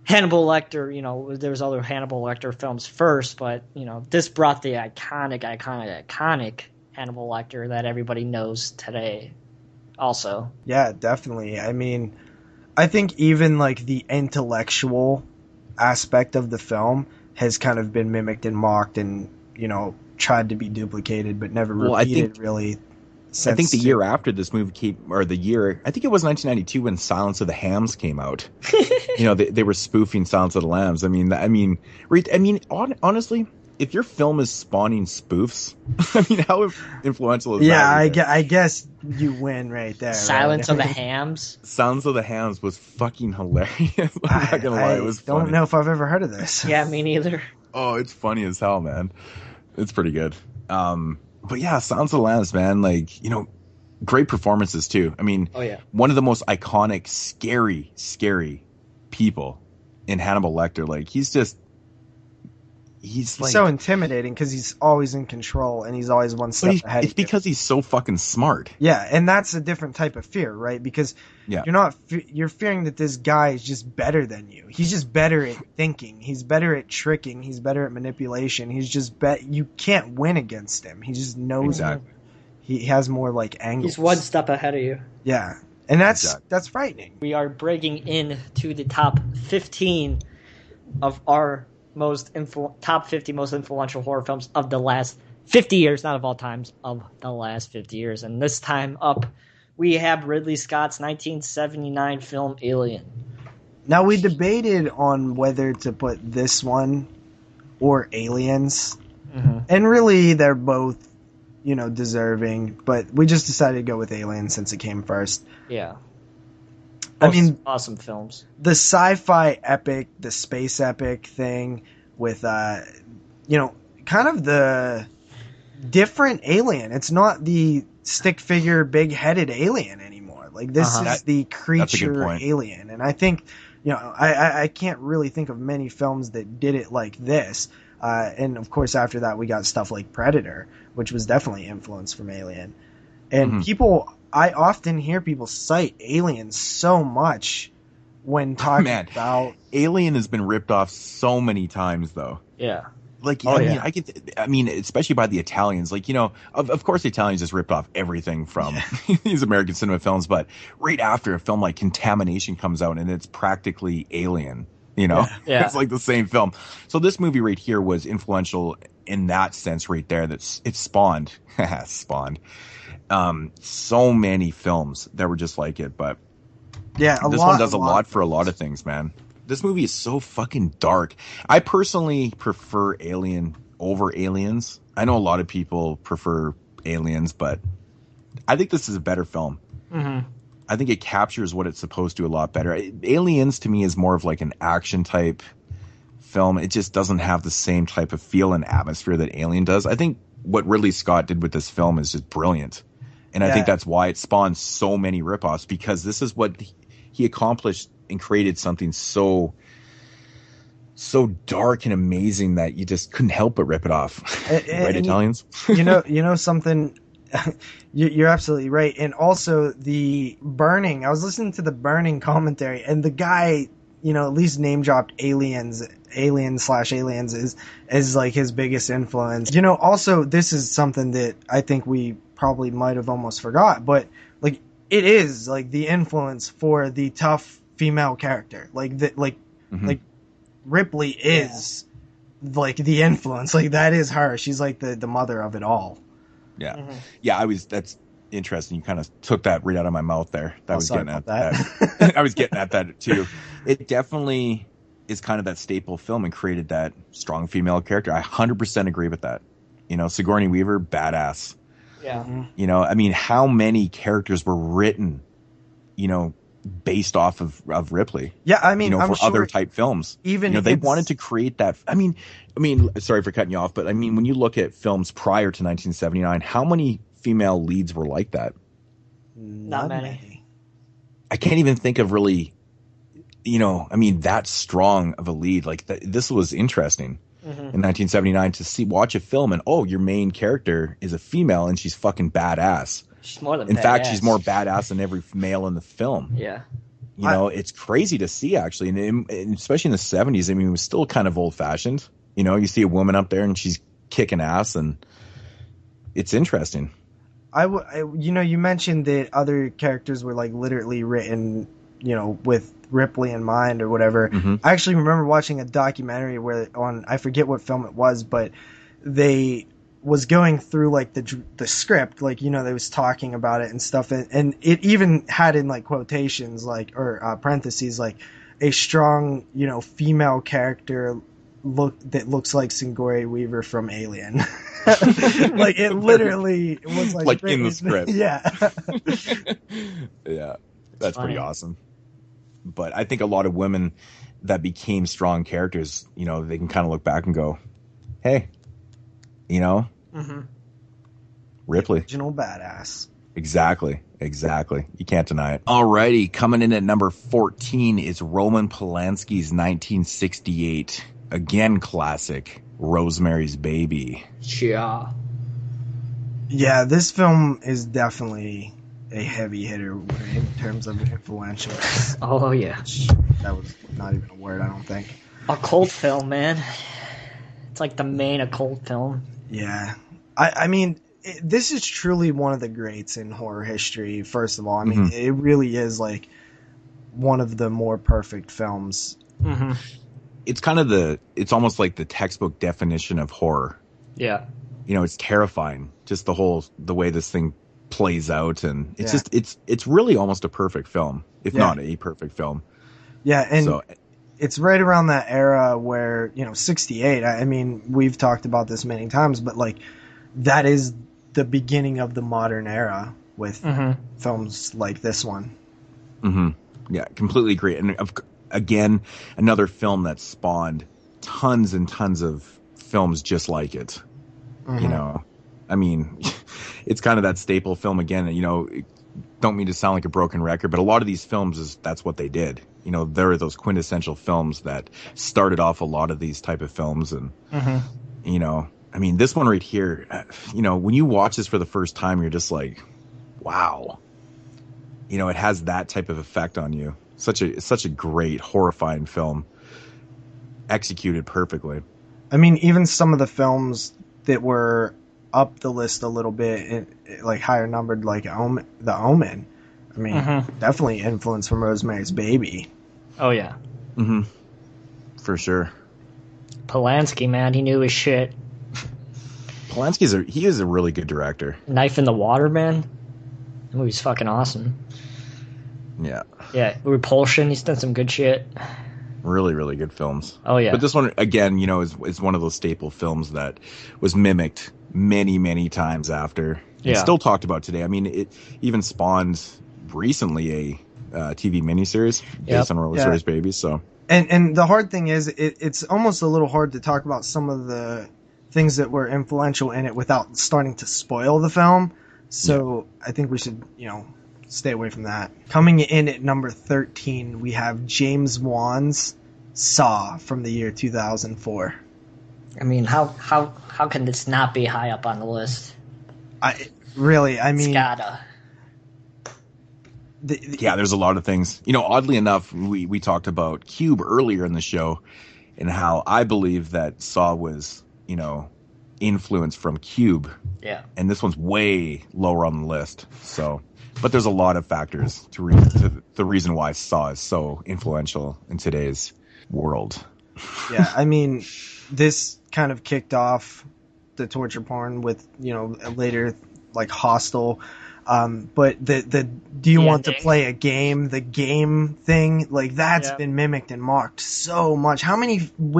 Hannibal Lecter, there was other Hannibal Lecter films first, but, this brought the iconic Hannibal Lecter that everybody knows today also. Yeah, definitely. I mean, I think even like the intellectual aspect of the film has kind of been mimicked and mocked and, tried to be duplicated, but never repeated really. I think the year after this movie came, or the year, I think it was 1992 when Silence of the Hams came out. They were spoofing Silence of the Lambs. Honestly, if your film is spawning spoofs, how influential is that? Yeah, I guess you win right there. Silence of the Hams? Silence of the Hams was fucking hilarious. I'm not gonna lie, it was funny. I don't know if I've ever heard of this. Yeah, me neither. Oh, it's funny as hell, man. It's pretty good. But yeah, Silence of the Lambs, man, great performances too. Oh yeah, one of the most iconic, scary people in Hannibal Lecter. He's so intimidating because he's always in control and he's always one step ahead. It's because he's so fucking smart. Yeah, and that's a different type of fear, right? Because you're fearing that this guy is just better than you. He's just better at thinking. He's better at tricking. He's better at manipulation. He's just you can't win against him. He just knows. Exactly. He has more angles. He's one step ahead of you. Yeah, and that's frightening. We are breaking into the top 15 of our top 50 most influential horror films of the last 50 years, not of all times, of the last 50 years. And this time up, we have Ridley Scott's 1979 film Alien. Now, we debated on whether to put this one or Aliens. Mm-hmm. And really, they're both, deserving. But we just decided to go with Aliens since it came first. Yeah. Awesome films. The sci-fi epic, the space epic thing with, kind of the different alien. It's not the stick figure, big-headed alien anymore. This is the creature alien. And I think, I can't really think of many films that did it like this. And, of course, after that, we got stuff like Predator, which was definitely influenced from Alien. And I often hear people cite Alien so much when talking about Alien has been ripped off so many times, though. Yeah. Especially by the Italians. Of course, the Italians just ripped off everything from these American cinema films. But right after a film like Contamination comes out, and it's practically Alien. Yeah. It's like the same film. So this movie right here was influential in that sense, right there. It spawned so many films that were just like it. But this one does a lot for a lot of things, man. This movie is so fucking dark. I personally prefer Alien over Aliens. I know a lot of people prefer Aliens, but I think this is a better film. Mm-hmm. I think it captures what it's supposed to a lot better. Aliens to me is more of like an action type film. It just doesn't have the same type of feel and atmosphere that Alien does. I think what Ridley Scott did with this film is just brilliant. And I think that's why it spawned so many ripoffs, because this is what he accomplished and created something so dark and amazing that you just couldn't help but rip it off. Right, Italians? Something, you're absolutely right. And also the Burning, I was listening to the Burning commentary, and the guy, at least name dropped Aliens is like his biggest influence. Also this is something that I think we probably might have almost forgot, but it is the influence for the tough female character. Ripley is the influence. That is her. She's the mother of it all. Yeah. Mm-hmm. Yeah, that's interesting. You kind of took that right out of my mouth there. I was getting at that. I was getting at that too. It definitely is kind of that staple film and created that strong female character. I 100% agree with that. Sigourney Weaver, badass. Yeah. How many characters were written, based off of Ripley? Yeah, I'm for sure other type films. Even they wanted to create that. Sorry for cutting you off, but when you look at films prior to 1979, how many female leads were like that? Not many. I can't even think of really that strong of a lead. Like this was interesting in 1979 to watch a film and, your main character is a female and she's fucking badass. She's more than in badass. fact, she's more badass than every male in the film. Yeah. It's crazy to see, actually. And especially in the 70s, it was still kind of old fashioned. You see a woman up there and she's kicking ass, and it's interesting. You mentioned that other characters were like literally written, with Ripley in mind or whatever. I actually remember watching a documentary I forget what film it was, but they was going through like the script, like, they was talking about it and stuff. And it even had in like quotations, like, or parentheses, like a strong, female character that looks like Sigourney Weaver from Alien. Like it literally was like in the script. Yeah. Yeah. That's pretty awesome. But I think a lot of women that became strong characters, they can kind of look back and go, hey, Ripley. Original badass. Exactly. You can't deny it. Alrighty, coming in at number 14 is Roman Polanski's 1968, again classic, Rosemary's Baby. Yeah. Yeah, this film is definitely a heavy hitter in terms of influential. Oh, yeah. That was not even a word, I don't think. A cult film, man. It's like the main occult film. Yeah. This is truly one of the greats in horror history, first of all. It really is like one of the more perfect films. It's it's almost like the textbook definition of horror. Yeah. It's terrifying, just the way this thing plays out, and it's really almost a perfect film, if not a perfect film. Yeah, and it's right around that era where, 68, we've talked about this many times, but like that is the beginning of the modern era with films like this one. Yeah, completely agree. And again, another film that spawned tons and tons of films just like it. It's kind of that staple film again. Don't mean to sound like a broken record, but a lot of these films that's what they did. There are those quintessential films that started off a lot of these type of films, and this one right here, when you watch this for the first time, you're just like, wow. It has that type of effect on you. Such a great, horrifying film, executed perfectly. Even some of the films that were up the list a little bit, like higher numbered, like The Omen. Definitely influence from Rosemary's Baby. Oh yeah. For sure. Polanski, man, he knew his shit. Polanski's he is a really good director. Knife in the Water, man. That movie's fucking awesome. Yeah. Yeah, Repulsion, he's done some good shit. Really, really good films. Oh yeah. But this one again, is one of those staple films that was mimicked many, many times after. And still talked about today. It even spawned recently a TV miniseries based on Rosemary's Baby. So. And the hard thing is, it's almost a little hard to talk about some of the things that were influential in it without starting to spoil the film. So I think we should, stay away from that. Coming in at number 13, we have James Wan's Saw from the year 2004. How can this not be high up on the list? It's gotta. There's a lot of things. Oddly enough, we talked about Cube earlier in the show, and how I believe that Saw was, influenced from Cube. Yeah. And this one's way lower on the list. So, but there's a lot of factors to the reason why Saw is so influential in today's world. Yeah, this kind of kicked off the torture porn with, later like Hostel. But the do you want to play a game? The game thing, like that's been mimicked and mocked so much. How many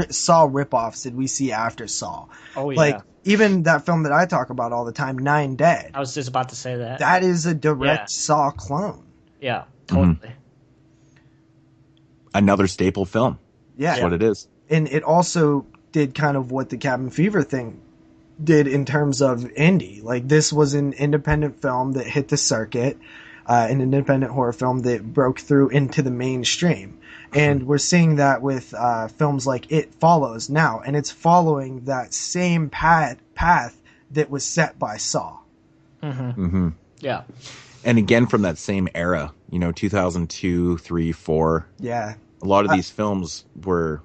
Saw ripoffs did we see after Saw? Oh yeah. Like even that film that I talk about all the time, 9 Dead. I was just about to say that. That is a direct Saw clone. Yeah, totally. Another staple film. Yeah. That's what it is. And it also did kind of what the Cabin Fever thing did in terms of indie. Like this was an independent film that hit the circuit. an independent horror film that broke through into the mainstream. And we're seeing that with films like It Follows now, and it's following that same path that was set by Saw. Yeah. And again, from that same era, 2002, 3, 4. Yeah. A lot of these films were,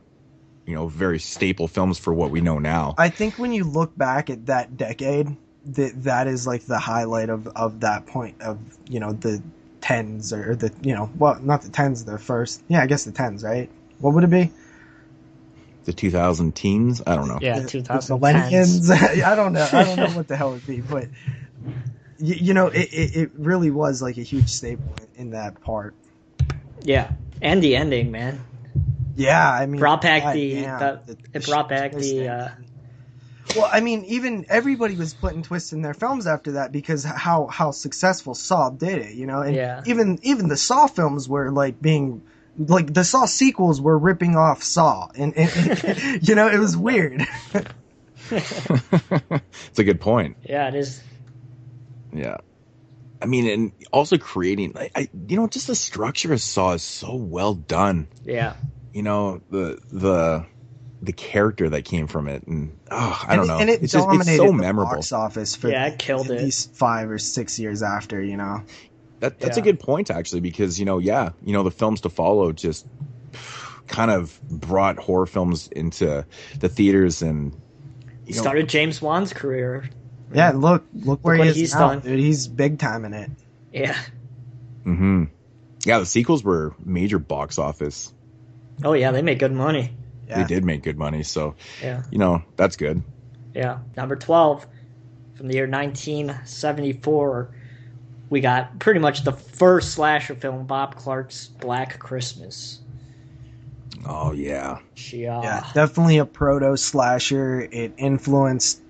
very staple films for what we know now. I think when you look back at that decade, that is like the highlight of that point of, the tens or the, well, not the tens, the first. Yeah, I guess the tens, right? What would it be? The 2000 teens? I don't know. Yeah, The 2010s. millennials. I don't know. I don't know what the hell it would be, but it really was like a huge staple in that part. Yeah, and the ending, man. Yeah, I mean, Brought back it brought back the. Well, I mean, even everybody was putting twists in their films after that because how successful Saw did it, and Yeah. even the Saw films were like being like the Saw sequels were ripping off Saw, and it was weird. It's a good point. Yeah, it is. Yeah. I mean, and also creating, just the structure of Saw is so well done. Yeah. The character that came from it, and I don't know. And it's so the memorable. box office for it killed at it. least 5 or 6 years after, That's a good point, actually, because the films to follow just kind of brought horror films into the theaters and started James Wan's career. Yeah, look where what he is he's now, done. dude. He's big time in it. Yeah. Yeah, the sequels were major box office. Oh yeah, they made good money. Yeah. They did make good money, so Yeah. That's good. Yeah. Number 12, from the year 1974, we got pretty much the first slasher film, Bob Clark's Black Christmas. Oh yeah. Yeah, definitely a proto slasher. It influenced,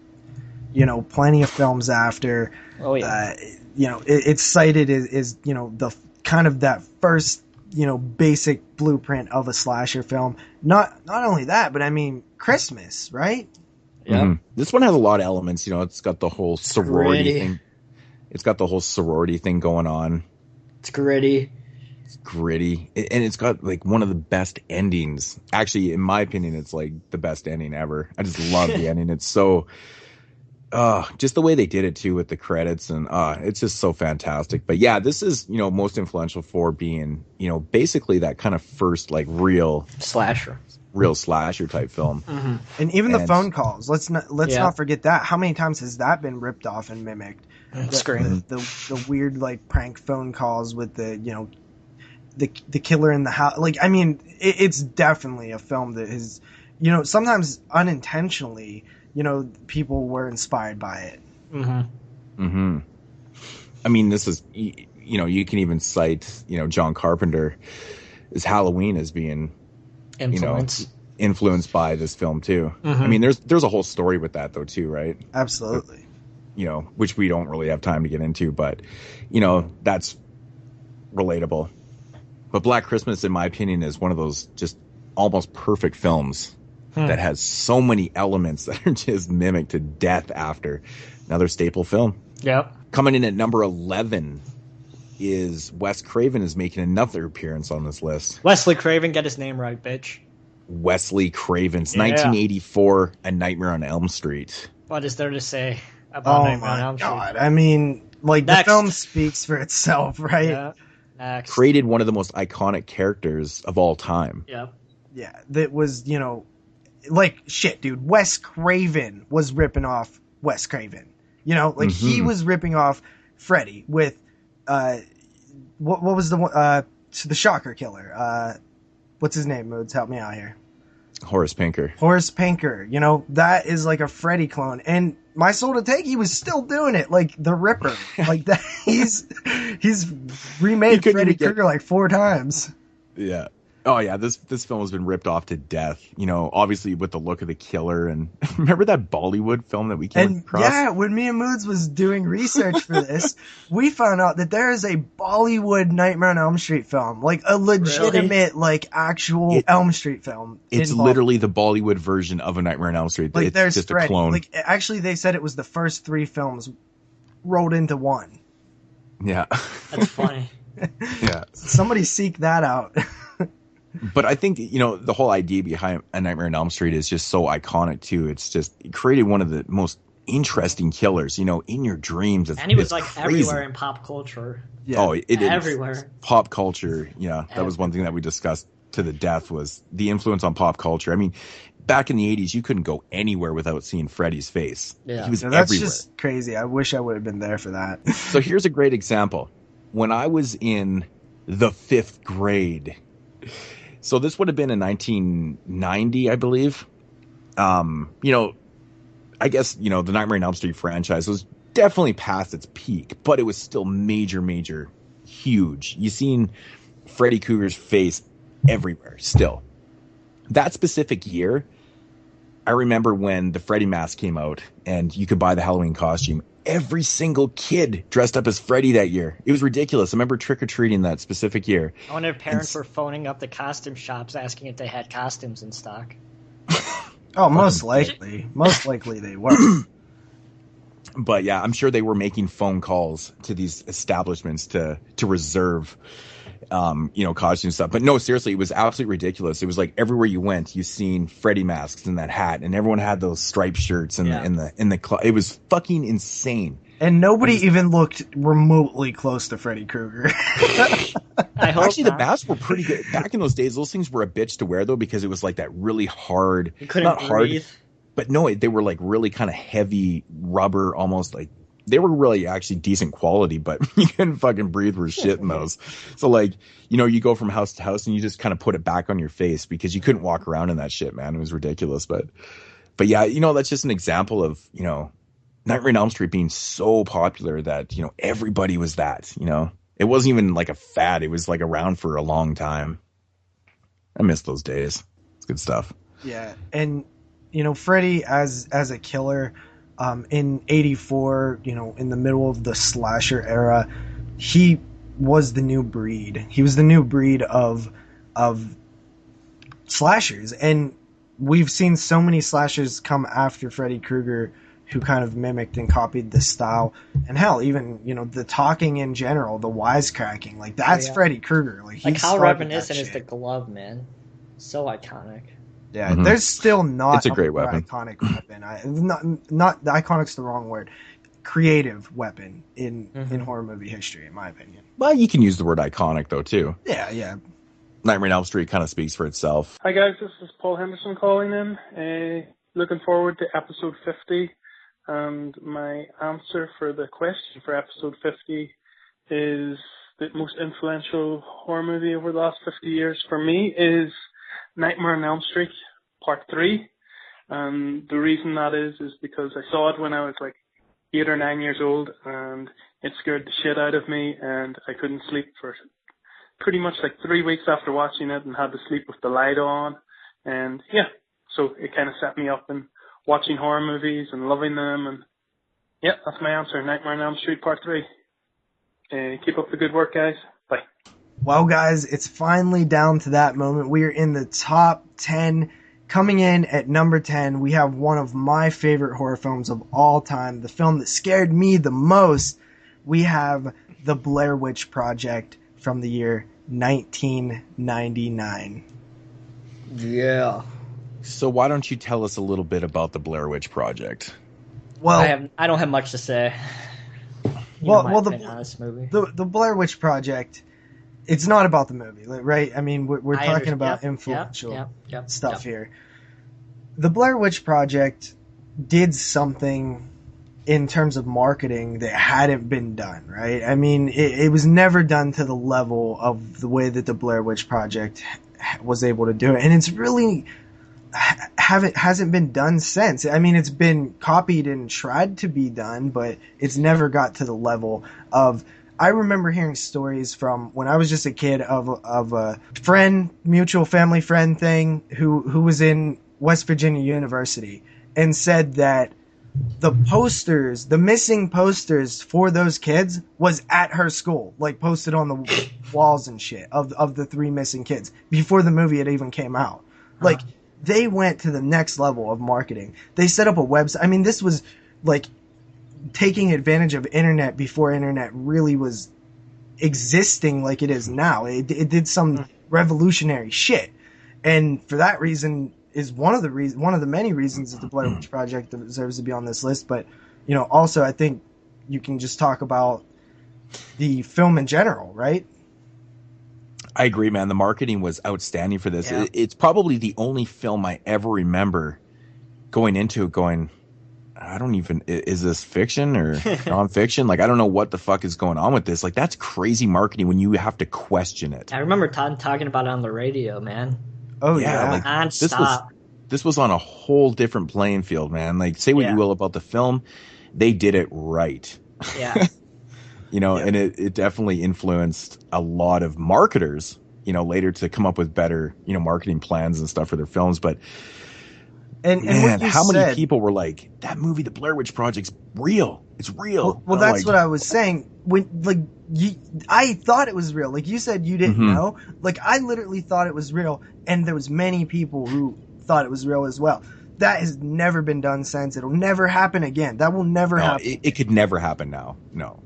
plenty of films after. Oh yeah. It's cited as the kind of that first, basic blueprint of a slasher film. Not only that, but I mean Christmas, right? Yeah. This one has a lot of elements. It's got the whole sorority gritty. thing. It's got the whole sorority thing going on. It's gritty. It's gritty, and it's got like one of the best endings. Actually, in my opinion, it's like the best ending ever. I just love the ending. It's so, just the way they did it too with the credits, and it's just so fantastic. But yeah, this is most influential for being basically that kind of first like real Slasher type film. And even the phone calls. Let's not forget that. How many times has that been ripped off and mimicked? Scream. The weird like prank phone calls with the the killer in the house. Like, I mean, it's definitely a film that is, sometimes unintentionally, people were inspired by it. I mean, this is, you can even cite, John Carpenter's Halloween as being, influenced by this film too. I mean, there's a whole story with that though too, right? Absolutely. Which we don't really have time to get into, but that's relatable. But Black Christmas, in my opinion, is one of those just almost perfect films that has so many elements that are just mimicked to death after. Another staple film. Yep. Coming in at number 11 is Wes Craven is making another appearance on this list. Wesley Craven, get his name right, bitch. Wesley Craven's Yeah. 1984 A Nightmare on Elm Street. What is there to say about Oh Nightmare on my Elm Street? god! I mean, like Next. the film speaks for itself, right? Yeah. Next. Created one of the most iconic characters of all time. Yep. Yeah, that was like shit, dude. Wes Craven was ripping off Wes Craven. Like he was ripping off Freddy with what was the one the Shocker Killer? What's his name? Moodz, help me out here. Horace Pinker. Horace Pinker. That is like a Freddy clone, and my soul to take, he was still doing it like the Ripper, like that. He's remade Freddy Krueger like 4 times. Yeah. Oh yeah, this film has been ripped off to death. Obviously with the look of the killer, and remember that Bollywood film that we came across? Yeah, when me and Moodz was doing research for this, we found out that there is a Bollywood Nightmare on Elm Street film, like a legitimate, like actual Elm Street film. It's literally the Bollywood version of A Nightmare on Elm Street. Like it's there's just Freddy. a clone. Like actually, they said it was the first 3 films rolled into one. Yeah. That's funny. Yeah. Somebody seek that out. But I think, the whole idea behind A Nightmare on Elm Street is just so iconic too. It's just, it created one of the most interesting killers, in your dreams. And he was like crazy. everywhere in pop culture. Yeah. Oh, it everywhere. Pop culture. Yeah. That was one thing that we discussed to the death, was the influence on pop culture. I mean, back in the 80s, you couldn't go anywhere without seeing Freddy's face. Yeah. He was that's everywhere. just crazy. I wish I would have been there for that. So here's a great example. When I was in the 5th grade, so this would have been in 1990, I believe. I guess, the Nightmare on Elm Street franchise was definitely past its peak, but it was still major, huge. You seen Freddy Krueger's face everywhere still. That specific year, I remember when the Freddy mask came out and you could buy the Halloween costume. Every single kid dressed up as Freddy that year. It was ridiculous. I remember trick-or-treating that specific year. I wonder if parents were phoning up the costume shops asking if they had costumes in stock. Oh, most likely. Most likely they were. But yeah, I'm sure they were making phone calls to these establishments to reserve, costume stuff. But no, seriously, it was absolutely ridiculous. It was like everywhere you went, you seen Freddy masks and that hat, and everyone had those striped shirts and it was fucking insane. And nobody even looked remotely close to Freddy Krueger. I hope Actually, not. the masks were pretty good. Back in those days, those things were a bitch to wear, though, because it was like that really hard. You couldn't not breathe. hard, but no, they were like really kind of heavy rubber, almost like they were really actually decent quality, but you couldn't fucking breathe for shit in those. So like, you go from house to house and you just kind of put it back on your face because you couldn't walk around in that shit, man. It was ridiculous. But yeah, that's just an example of, Nightmare on Elm Street being so popular that, everybody was that, It wasn't even like a fad. It was like around for a long time. I miss those days. It's good stuff. Yeah. And, Freddy as a killer, in 84, in the middle of the slasher era, he was the new breed. He was the new breed of slashers. And we've seen so many slashers come after Freddy Krueger who kind of mimicked and copied the style. And hell, even, the talking in general, the wisecracking, like that's Freddy Krueger. Like how reminiscent is the glove, man? So iconic. Yeah, there's still not it's a great weapon. Iconic weapon. Not the iconic's the wrong word. Creative weapon in horror movie history, in my opinion. Well, you can use the word iconic though too. Yeah. Nightmare on Elm Street kind of speaks for itself. Hi guys, this is Paul Henderson calling in. Looking forward to episode 50, and my answer for the question for episode 50 is the most influential horror movie over the last 50 years for me is Nightmare on Elm Street Part 3. And the reason that is because I saw it when I was like 8 or 9 years old, and it scared the shit out of me, and I couldn't sleep for pretty much like 3 weeks after watching it, and had to sleep with the light on. And yeah, so it kind of set me up in watching horror movies and loving them. And yeah, that's my answer. Nightmare on Elm Street Part 3. Keep up the good work, guys. Bye. Well, guys, it's finally down to that moment. We are in the top 10. Coming in at number 10, we have one of my favorite horror films of all time, the film that scared me the most. We have The Blair Witch Project from the year 1999. Yeah. So why don't you tell us a little bit about The Blair Witch Project? Well, I don't have much to say. The Blair Witch Project, it's not about the movie, right? I mean, we're talking about influential stuff here. The Blair Witch Project did something in terms of marketing that hadn't been done, right? I mean, it was never done to the level of the way that the Blair Witch Project was able to do it. And it's really hasn't been done since. I mean, it's been copied and tried to be done, but it's never got to the level of... I remember hearing stories from when I was just a kid of a friend, mutual family friend thing who was in West Virginia University and said that the missing posters for those kids was at her school, like posted on the walls and shit of the 3 missing kids before the movie had even came out. Like, they went to the next level of marketing. They set up a website. I mean, this was like taking advantage of internet before internet really was existing like it is now. It did some revolutionary shit, and for that reason is one of the many reasons that the Blair Witch Project deserves to be on this list. But also I think you can just talk about the film in general, right? I agree, man. The marketing was outstanding for this. Yeah. It's probably the only film I ever remember going into going, I don't even, is this fiction or nonfiction? Like, I don't know what the fuck is going on with this. Like, that's crazy marketing when you have to question it. I remember Todd talking about it on the radio, man. Oh yeah, like nonstop. this was on a whole different playing field, man. Like, say what you will about the film, they did it right. Yeah. And it definitely influenced a lot of marketers, later to come up with better, marketing plans and stuff for their films. But and man, what how many people were like, that movie, The Blair Witch Project's real. It's real. Well, that's what I was saying. When I thought it was real. Like you said, you didn't know. Like I literally thought it was real, and there was many people who thought it was real as well. That has never been done since. It'll never happen again. That will never happen. It could never happen now. No.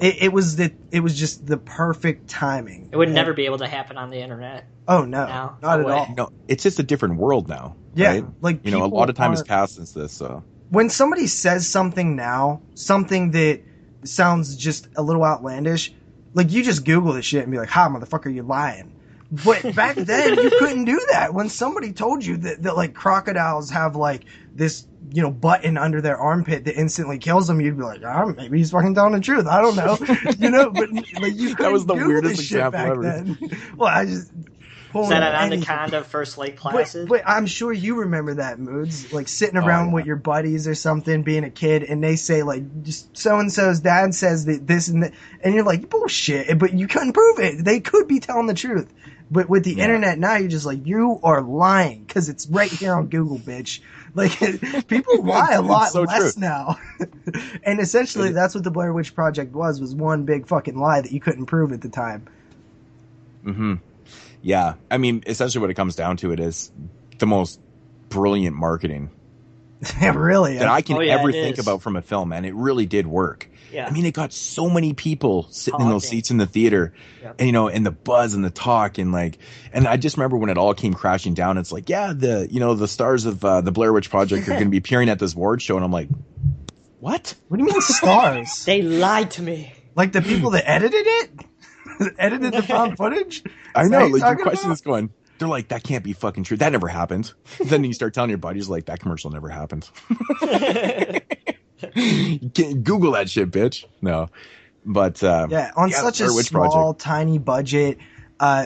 It was just the perfect timing. It would never be able to happen on the internet. Oh no, not at all. No, it's just a different world now. Yeah, right? like a lot of time has passed since this. So when somebody says something now, something that sounds just a little outlandish, like you just Google this shit and be like, "Ha, motherfucker, you're lying." But back then you couldn't do that. When somebody told you that like crocodiles have like this, button under their armpit that instantly kills them, you'd be like, maybe he's fucking telling the truth. I don't know. But like you couldn't that was the do weirdest this shit example back ever. Then. Well, I just Is that an Anaconda First Lake Placid? But I'm sure you remember that, Moodz, like sitting around with your buddies or something, being a kid, and they say like, just so and so's dad says that this and that, and you're like, bullshit. But you couldn't prove it. They could be telling the truth. But with the internet now, you're just like, you are lying because it's right here on Google, bitch. Like, people lie a lot less now. And essentially, that's what the Blair Witch Project was one big fucking lie that you couldn't prove at the time. Mm-hmm. Yeah. I mean, essentially what it comes down to, it is the most brilliant marketing really that I can ever think about from a film, and it really did work. Yeah. I mean, it got so many people sitting in those seats in the theater, and and the buzz and the talk, and I just remember when it all came crashing down. It's like, the stars of the Blair Witch Project are going to be appearing at this award show, and I'm like, what? What do you mean stars? They lied to me. Like the people that edited it, edited the found footage. I know. Like your question is going. They're like, that can't be fucking true. That never happened. Then you start telling your buddies, like, that commercial never happened. You can't Google that shit, bitch. No. But on such a small, tiny budget,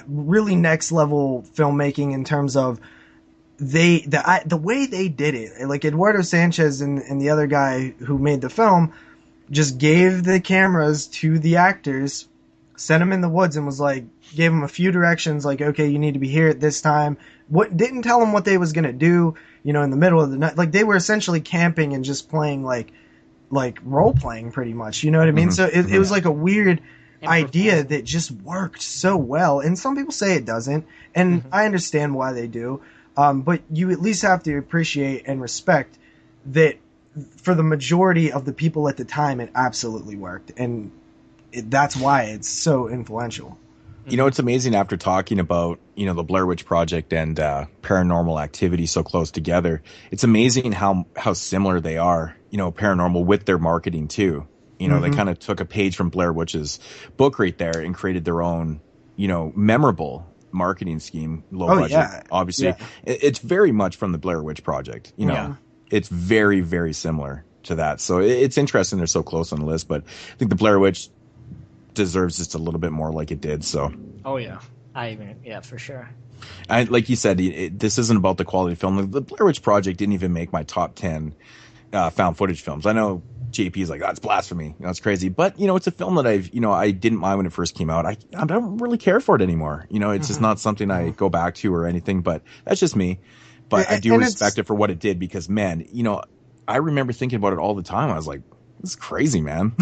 really next level filmmaking in terms of the way they did it. Like Eduardo Sanchez and the other guy who made the film just gave the cameras to the actors, sent them in the woods, and was like, gave them a few directions, like, okay, you need to be here at this time. Didn't tell them what they was gonna do, in the middle of the night. Like they were essentially camping and just playing like role playing, pretty much. You know what I mean? Mm-hmm. So it was like a weird idea that just worked so well. And some people say it doesn't, and I understand why they do. But you at least have to appreciate and respect that for the majority of the people at the time, it absolutely worked, and that's why it's so influential. It's amazing after talking about, the Blair Witch Project and Paranormal Activity so close together. It's amazing how similar they are, Paranormal, with their marketing too. They kind of took a page from Blair Witch's book right there and created their own, memorable marketing scheme, low budget. Yeah. Obviously, it's very much from the Blair Witch Project. It's very, very similar to that. So it's interesting they're so close on the list, but I think the Blair Witch deserves just a little bit more like it did. So for sure. And like you said, this isn't about the quality of film. The Blair Witch Project didn't even make my top 10 found footage films. I know JP is like, that's blasphemy, that's crazy, but it's a film that I didn't mind when it first came out. I don't really care for it anymore. It's just not something I go back to or anything, but that's just me. But I do respect it for what it did, because man, I remember thinking about it all the time. I was like, this is crazy, man.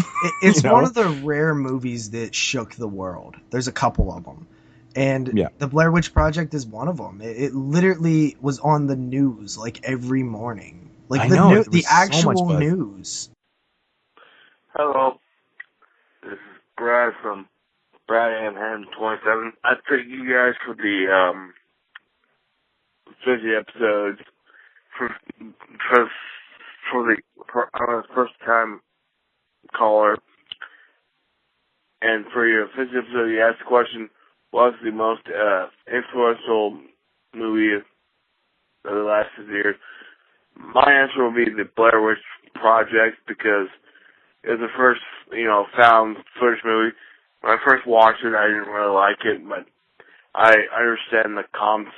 It's one of the rare movies that shook the world. There's a couple of them. And the Blair Witch Project is one of them. It literally was on the news like every morning. Like the actual news. Hello. This is Brad from Brad Amham 27. I thank you guys for the 50 episodes. I'm a first time caller. And for your 50 episode, you asked the question, what's the most influential movie of the last 50 years? My answer will be the Blair Witch Project, because it was the first, found footage movie. When I first watched it, I didn't really like it, but I understand the concept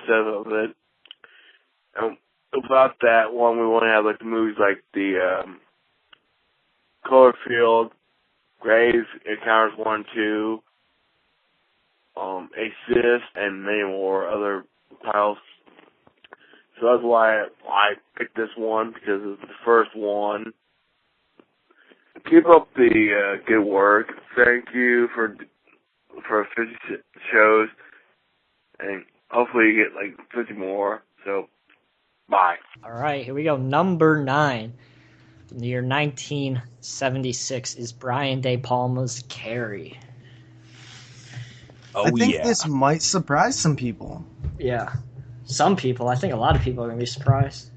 of it. And about that one, we want to have like the movies like the Cloverfield, Graves, Encounters 1 and 2, Assist, and many more other titles. So that's why I picked this one, because it's the first one. Keep up the good work. Thank you for 50 shows, and hopefully you get like 50 more. So, bye. All right, here we go. Number 9. From the year 1976 is Brian De Palma's Carrie. I think this might surprise some people. Yeah. Some people. I think a lot of people are going to be surprised.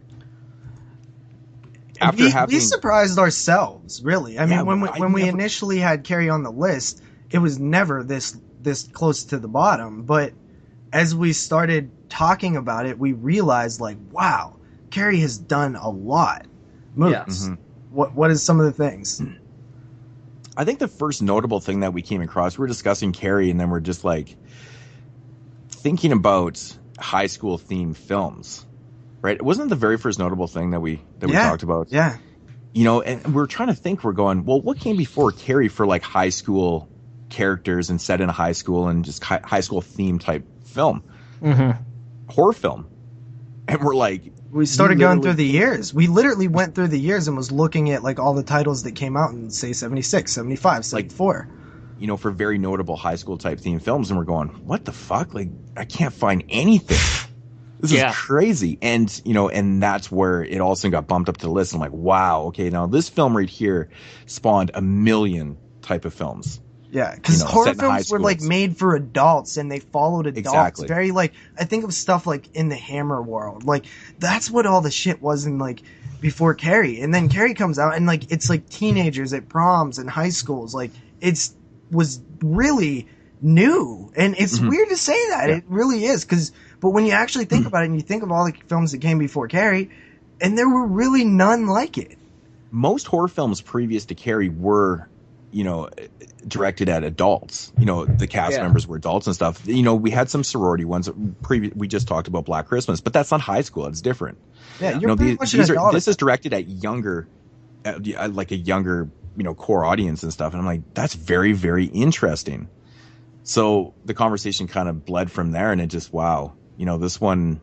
We surprised ourselves, really. I mean, when we initially had Carrie on the list, it was never this close to the bottom. But as we started talking about it, we realized, like, wow, Carrie has done a lot. Moodz. Yeah. Mm-hmm. What is some of the things? I think the first notable thing that we came across, we were discussing Carrie, and then we're just like thinking about high school themed films, right? It wasn't the very first notable thing that we talked about. Yeah. And we're trying to think, we're going, well, what came before Carrie for like high school characters and set in a high school and just high school theme type film, horror film. And we're like, we started going through the years. We literally went through the years and was looking at like all the titles that came out in, say, 76, 75, 74. Like, for very notable high school type theme films. And we're going, what the fuck? Like, I can't find anything. This is crazy. And, and that's where it also got bumped up to the list. I'm like, wow, okay, now this film right here spawned a million type of films. Yeah, because horror films were like made for adults, and they followed adults. Exactly. Very like, I think of stuff like in the Hammer world. Like, that's what all the shit was in like before Carrie. And then Carrie comes out, and like it's like teenagers at proms and high schools. Like, was really new, and it's weird to say that. It really is, but when you actually think about it, and you think of all the films that came before Carrie, and there were really none like it. Most horror films previous to Carrie were, directed at adults. The cast members were adults and stuff. We had some sorority ones. We just talked about Black Christmas, but that's not high school. It's different. Yeah, you're pretty much an adult. This is directed at younger, like a younger, core audience and stuff. And I'm like, that's very, very interesting. So the conversation kind of bled from there, and it just, wow, this one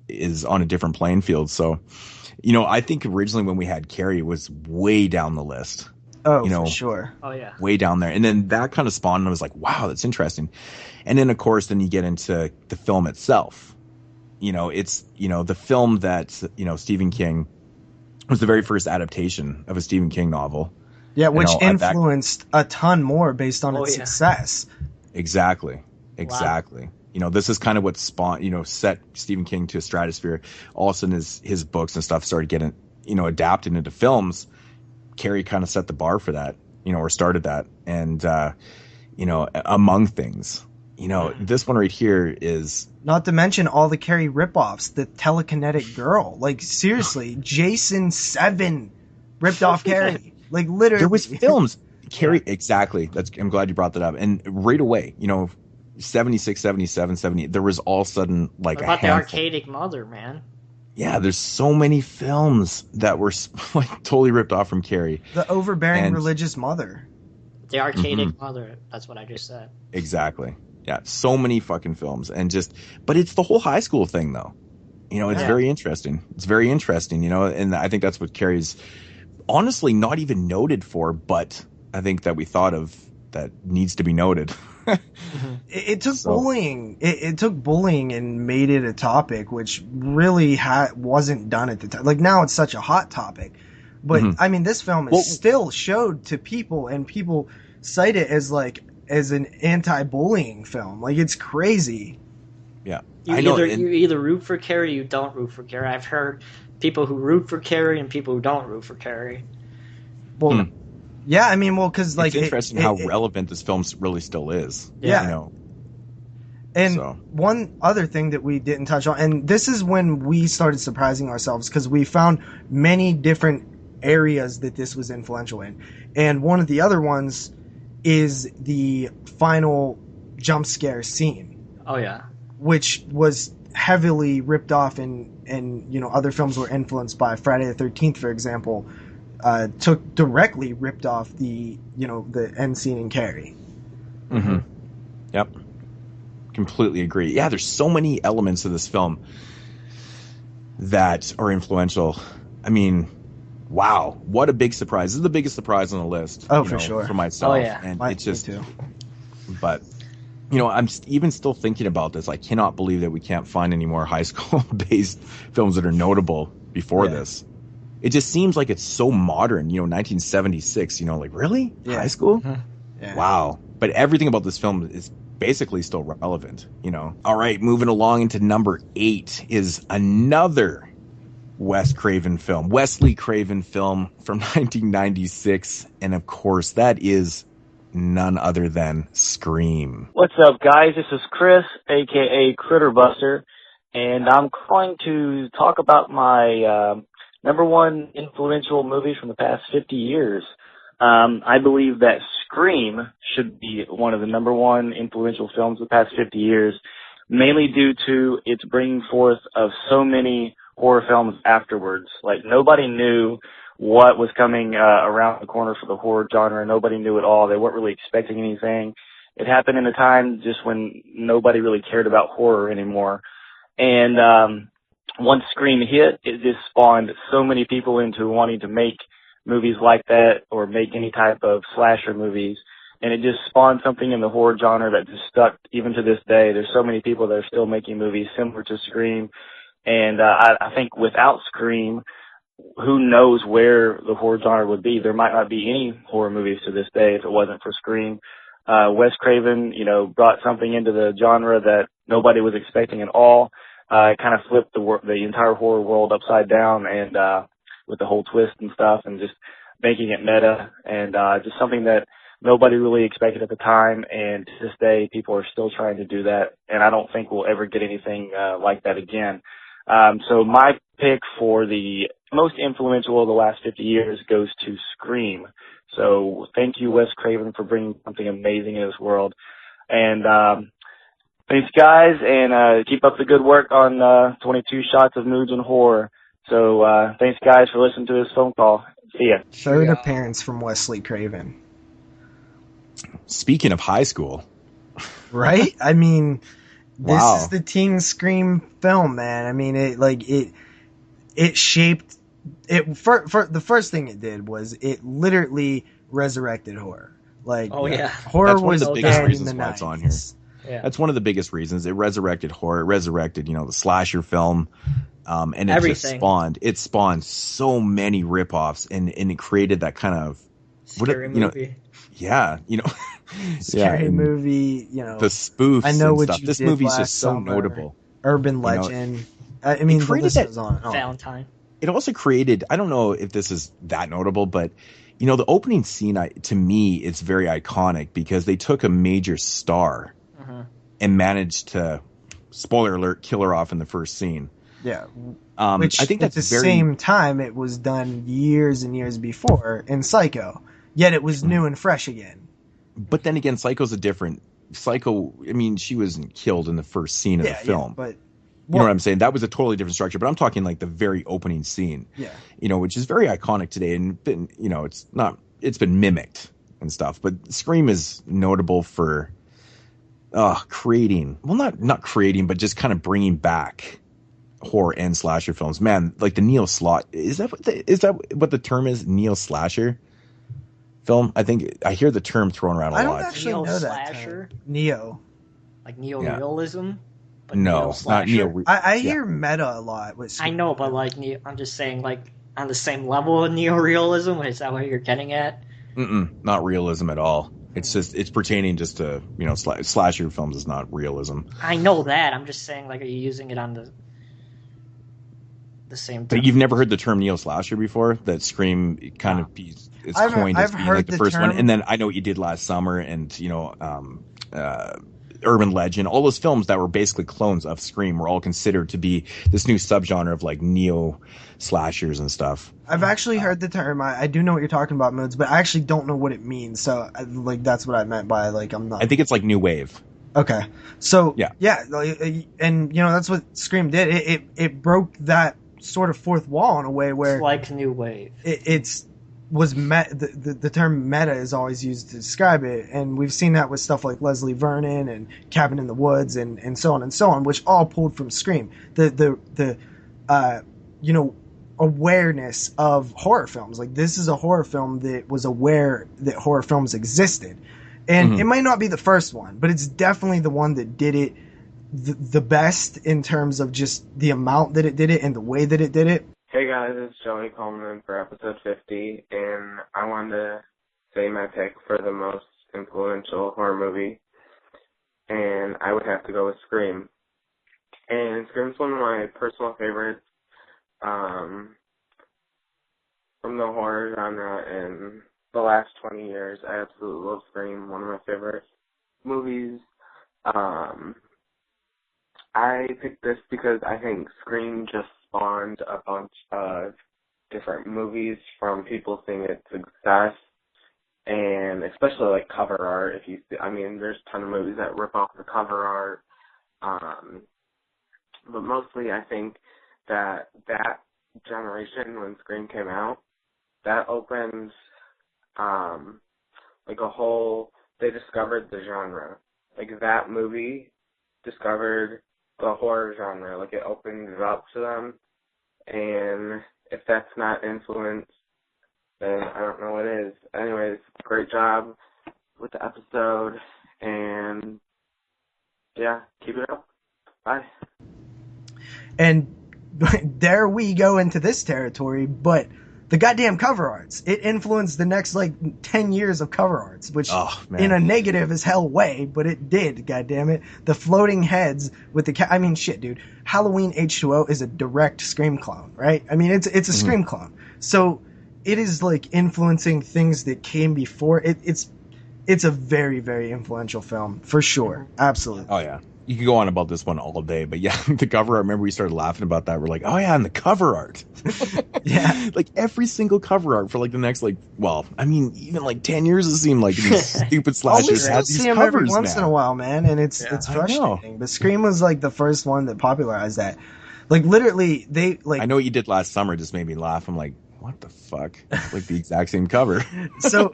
is on a different playing field. So, I think originally when we had Carrie, it was way down the list. Oh, for sure. Oh, yeah. Way down there. And then that kind of spawned, and I was like, wow, that's interesting. And then, of course, then you get into the film itself. It's, the film that, Stephen King was the very first adaptation of a Stephen King novel. Yeah, which influenced a ton more based on its success. Exactly. Wow. This is kind of what spawned, set Stephen King to a stratosphere. All of a sudden his books and stuff started getting, adapted into films. Carrie kind of set the bar for that, or started that. And, among things, this one right here is... Not to mention all the Carrie ripoffs, the telekinetic girl. Like, seriously, Jason 7 ripped off Carrie. Like, literally. There was films. Carrie, exactly. I'm glad you brought that up. And right away, 76, 77, 78, there was all of a sudden like what about the Arcadic Mother, man? Yeah, there's so many films that were like totally ripped off from Carrie. The overbearing religious mother. The Arcadic Mother. That's what I just said. Exactly. Yeah, so many fucking films, and but it's the whole high school thing, though. It's very interesting. It's very interesting, and I think that's what Carrie's honestly not even noted for, but I think that we thought of that needs to be noted. It took bullying. It took bullying and made it a topic, which really wasn't done at the time. Like, now it's such a hot topic, But I mean, this film is still showed to people, and people cite it as an anti-bullying film. Like, it's crazy. Yeah, You either root for Carrie, or you don't root for Carrie. I've heard people who root for Carrie and people who don't root for Carrie. Well, yeah, I mean, because like it's interesting how relevant this film really still is. Yeah, you know. And one other thing that we didn't touch on, and this is when we started surprising ourselves, because we found many different areas that this was influential in. And one of the other ones is the final jump scare scene. Oh, yeah. Which was heavily ripped off, and you know, other films were influenced by. Friday the 13th, for example, took directly ripped off the end scene in Carrie. Mm-hmm. Yep. Completely agree. Yeah, there's so many elements of this film that are influential. I mean, wow, what a big surprise. This is the biggest surprise on the list. Oh, for sure. For myself. Oh, yeah. And it's just, too. But, you know, I'm even still thinking about this. I cannot believe that we can't find any more high school-based films that are notable before this. It just seems like it's so modern, 1976, like, really? Yeah. High school? Mm-hmm. Yeah. Wow. But everything about this film is basically still relevant, All right, moving along into number 8 is another Wesley Craven film from 1996. And of course, that is none other than Scream. What's up, guys? This is Chris, aka Critterbuster, and I'm calling to talk about my number one influential movies from the past 50 years. I believe that Scream should be one of the number one influential films of the past 50 years, mainly due to its bringing forth of so many horror films afterwards. Like, nobody knew what was coming around the corner for the horror genre. Nobody knew at all. They weren't really expecting anything. It happened in a time just when nobody really cared about horror anymore. And once Scream hit, it just spawned so many people into wanting to make movies like that or make any type of slasher movies. And it just spawned something in the horror genre that just stuck even to this day. There's so many people that are still making movies similar to Scream. And I think without Scream, who knows where the horror genre would be. There might not be any horror movies to this day if it wasn't for Scream. Wes Craven, brought something into the genre that nobody was expecting at all. It kind of flipped the entire horror world upside down, and with the whole twist and stuff, and just making it meta, and just something that nobody really expected at the time. And to this day, people are still trying to do that, and I don't think we'll ever get anything like that again. So my pick for the most influential of the last 50 years goes to Scream. So thank you, Wes Craven, for bringing something amazing in this world. And thanks, guys, and keep up the good work on 22 Shots of Moodz and Horror. So thanks, guys, for listening to this phone call. See ya. Third appearance from Wesley Craven. Speaking of high school. Right? I mean, this wow. is the teen Scream film, man. I mean, it shaped it. For the first thing it did was it literally resurrected horror. Like, horror That's one was of the biggest reasons in the why 90s. it's on here. Yeah. That's one of the biggest reasons. It resurrected horror. It resurrected, the slasher film. And it Everything. It spawned so many ripoffs, and it created that kind of scary movie. Yeah, Scary movie, the spoofs. I know and what stuff. you This did movie's last just so summer. notable. Urban legend. I mean, the list goes on. Valentine. It also created. I don't know if this is that notable, but the opening scene, to me, it's very iconic because they took a major star and managed to, spoiler alert, kill her off in the first scene. Yeah. Which I think that's at the same time it was done years and years before in Psycho. Yet it was new and fresh again. But then again, Psycho's a different Psycho. I mean, she wasn't killed in the first scene of the film. But you know what I'm saying? That was a totally different structure. But I'm talking like the very opening scene. Yeah. Which is very iconic today, and been, it's been mimicked and stuff. But Scream is notable for creating, well, not creating, but just kind of bringing back horror and slasher films. Man, like the neo slot, is that what the term is? Neo slasher film? I think I hear the term thrown around a lot. I don't actually know that term. Neo, like neo-realism. But no, it's not neo. I hear meta a lot with Scream. I know, but like I'm just saying, like on the same level of neorealism? Is that what you're getting at? Not realism at all. It's pertaining just to, slasher films is not realism. I know that. I'm just saying, like, are you using it on the same term? But you've never heard the term neo-slasher before? That Scream kind of is coined as being like the first one. And then I Know What You Did Last Summer and, Urban Legend, all those films that were basically clones of Scream were all considered to be this new subgenre of like neo-slashers and stuff. I've actually heard the term. I do know what you're talking about, Moodz, but I actually don't know what it means. So, like, that's what I meant by, like, I'm not... I think it's like new wave. Okay. So, yeah, and, that's what Scream did. It broke that sort of fourth wall in a way where... It's like new wave. The term meta is always used to describe it, and we've seen that with stuff like Leslie Vernon and Cabin in the Woods and so on, which all pulled from Scream. The awareness of horror films. Like, this is a horror film that was aware that horror films existed, and it might not be the first one, but it's definitely the one that did it the best in terms of just the amount that it did it and the way that it did it. Hey guys, it's Joey Coleman for episode 50, and I wanted to say my pick for the most influential horror movie, and I would have to go with Scream. And Scream's one of my personal favorites from the horror genre in the last 20 years. I absolutely love Scream, one of my favorite movies. I picked this because I think Scream just spawned a bunch of different movies from people seeing its success, and especially like cover art. There's a ton of movies that rip off the cover art, but mostly I think that generation when Scream came out, that opened they discovered the genre. Like, that movie discovered the horror genre. Like, it opened it up to them, and if that's not influence, then I don't know what is. Anyways, great job with the episode, and yeah, keep it up. Bye. And there we go into this territory, but the goddamn cover arts. It influenced the next, 10 years of cover arts, which in a negative as hell way, but it did, goddammit. The floating heads with the shit, dude. Halloween H2O is a direct Scream clone, right? It's a Scream clone. So it is, influencing things that came before. It's a very, very influential film, for sure. Absolutely. Oh, yeah. You could go on about this one all day, but yeah, the cover art, I remember we started laughing about that. We're like, oh yeah, and the cover art. Yeah. Every single cover art for the next, even 10 years it seemed like these stupid slashers had these see them covers every once in a while, man, and it's frustrating. But Scream was the first one that popularized that. Literally, they I Know What You Did Last Summer just made me laugh. I'm like, what the fuck? The exact same cover. So,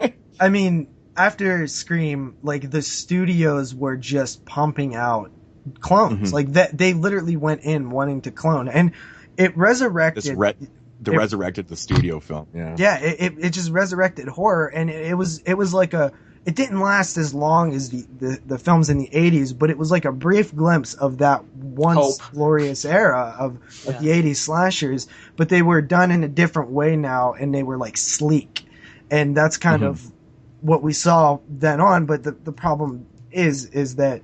after Scream, the studios were just pumping out clones. They literally went in wanting to clone, and it resurrected resurrected the studio film. Yeah, it just resurrected horror, and it was it didn't last as long as the films in the 80s, but it was like a brief glimpse of that once glorious era of the 80s slashers, but they were done in a different way now, and they were sleek, and that's kind of what we saw then on. But the problem is that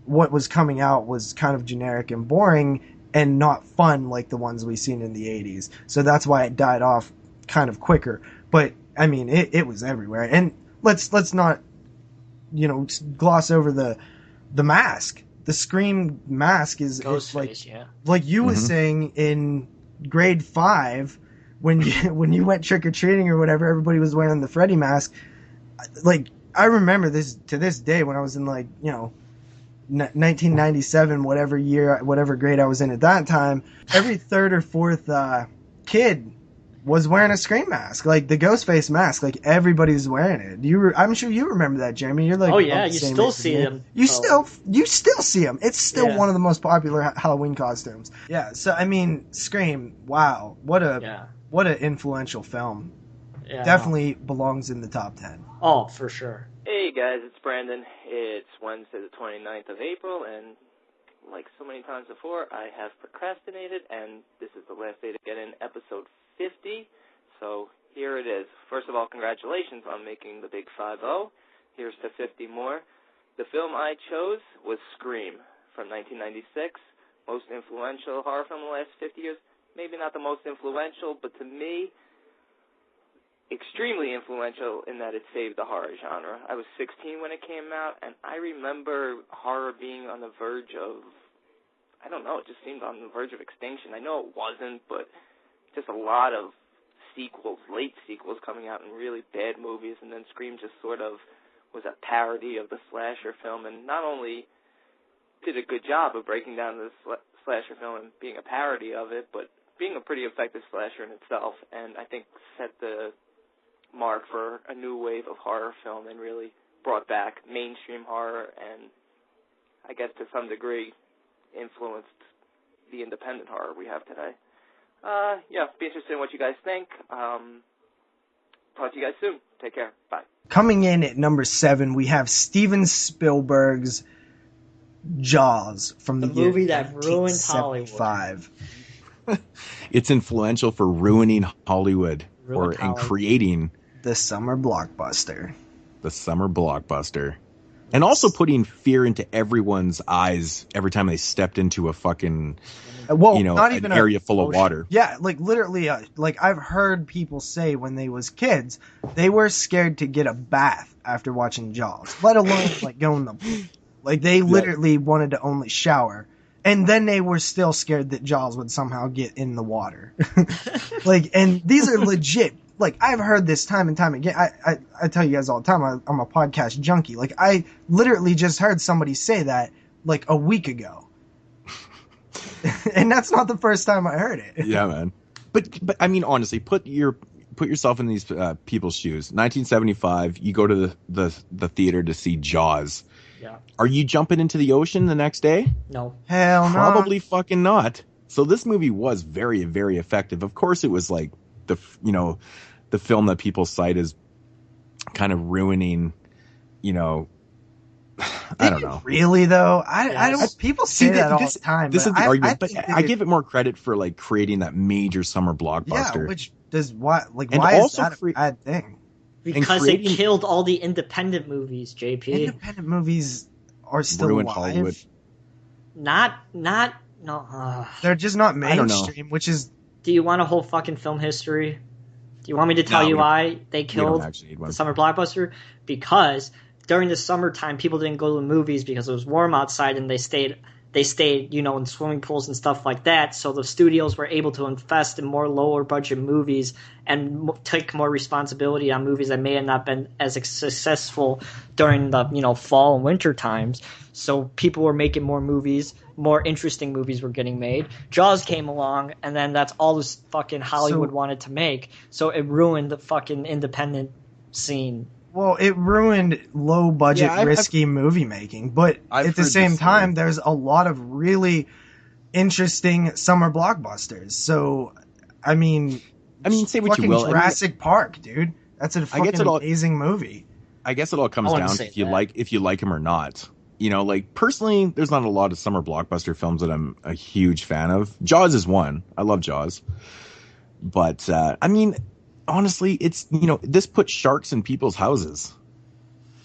what was coming out was kind of generic and boring and not fun like the ones we seen in the 80s. So that's why it died off kind of quicker. But it was everywhere. And let's not gloss over the mask. The Scream mask is like you was saying in grade 5 when you went trick or treating or whatever, everybody was wearing the Freddy mask. I remember this to this day when I was in 1997, whatever grade I was in at that time. Every third or fourth kid was wearing a Scream mask, the Ghostface mask. Everybody was wearing it. I'm sure you remember that, Jeremy. You're oh yeah, you still see them. You still see them. It's still one of the most popular Halloween costumes. Yeah. So Scream. Wow, what an influential film. Yeah, definitely belongs in the top 10. Oh, for sure. Hey guys, it's Brandon. It's Wednesday the 29th of April, and like so many times before, I have procrastinated, and this is the last day to get in episode 50. So here it is. First of all, congratulations on making the big 5-0. Here's to 50 more. The film I chose was Scream from 1996. Most influential horror film in the last 50 years. Maybe not the most influential, but to me, extremely influential in that it saved the horror genre. I was 16 when it came out, and I remember horror being on the verge of, I don't know, it just seemed on the verge of extinction. I know it wasn't, but just a lot of sequels, late sequels coming out in really bad movies, and then Scream just sort of was a parody of the slasher film, and not only did a good job of breaking down the slasher film and being a parody of it, but being a pretty effective slasher in itself, and I think set the mark for a new wave of horror film and really brought back mainstream horror and I guess to some degree influenced the independent horror we have today. Be interested in what you guys think. Talk to you guys soon. Take care. Bye. Coming in at number 7, we have Steven Spielberg's Jaws from the year movie that ruined Hollywood. It's influential for ruining Hollywood and creating the summer blockbuster. And also putting fear into everyone's eyes every time they stepped into a fucking, not even an area full of water. Yeah, like literally, like I've heard people say when they was kids, they were scared to get a bath after watching Jaws, let alone like go in the pool. Like they literally wanted to only shower. And then they were still scared that Jaws would somehow get in the water. And these are legit. Like, I've heard this time and time again. I tell you guys all the time, I'm a podcast junkie. Like, I literally just heard somebody say that, like, a week ago. And that's not the first time I heard it. Yeah, man. But I mean, honestly, put yourself in these people's shoes. 1975, you go to the theater to see Jaws. Yeah. Are you jumping into the ocean the next day? No. Hell no. Probably fucking not. So this movie was very, very effective. Of course, it was like the film that people cite as kind of ruining, I don't know. Really though? I don't. People say that all the time. This is the argument, but I give it more credit for like creating that major summer blockbuster. Yeah, which does what? Like, and why also is that a bad thing? Because it killed all the independent movies, JP. Independent movies are still ruined alive. Hollywood. No. They're just not mainstream, which is. Do you want a whole fucking film history? Do you want me to tell you why they killed the summer blockbuster? Because during the summertime, people didn't go to the movies because it was warm outside, and they stayed, in swimming pools and stuff like that. So the studios were able to invest in more lower budget movies and take more responsibility on movies that may have not been as successful during the fall and winter times. So people were making more movies. More interesting movies were getting made. Jaws came along, and then that's all this fucking Hollywood wanted to make. So it ruined the fucking independent scene. Well, it ruined low-budget, risky movie making. But at the same time, there's a lot of really interesting summer blockbusters. So, I mean, say what you will. Jurassic Park, dude. That's a fucking amazing movie. I guess it all comes down to if you like him or not. Personally, there's not a lot of summer blockbuster films that I'm a huge fan of. Jaws is one. I love Jaws. But, honestly, it's, this put sharks in people's houses,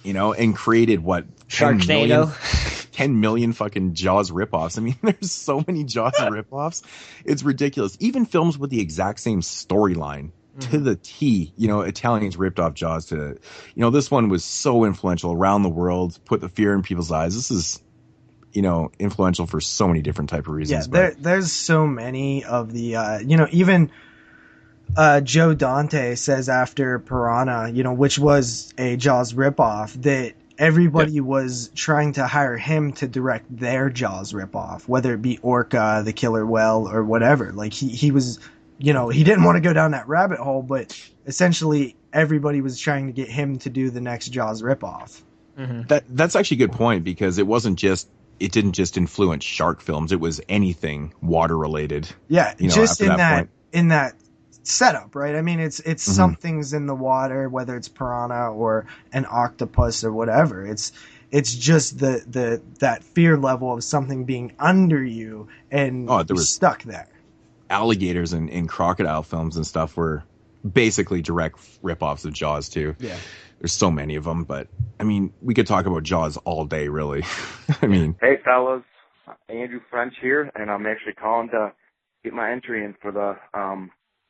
and created 10 million fucking Jaws ripoffs. I mean, there's so many Jaws ripoffs. It's ridiculous. Even films with the exact same storyline. To the T, Italians ripped off Jaws to, this one was so influential around the world, put the fear in people's eyes. This is, influential for so many different type of reasons. Yeah, there's so many of the, even Joe Dante says after Piranha, which was a Jaws ripoff, that everybody was trying to hire him to direct their Jaws ripoff, whether it be Orca, The Killer Whale, or whatever. Like, he was... he didn't want to go down that rabbit hole, but essentially everybody was trying to get him to do the next Jaws ripoff. Mm-hmm. That's actually a good point, because it didn't just influence shark films. It was anything water related. Yeah, just in that setup, right? I mean, it's something's in the water, whether it's piranha or an octopus or whatever. It's just that fear level of something being under you and there was stuck there. Alligators in crocodile films and stuff were basically direct rip-offs of Jaws too. Yeah. There's so many of them, but I mean, we could talk about Jaws all day, really. I mean, hey fellas, Andrew French here, and I'm actually calling to get my entry in for the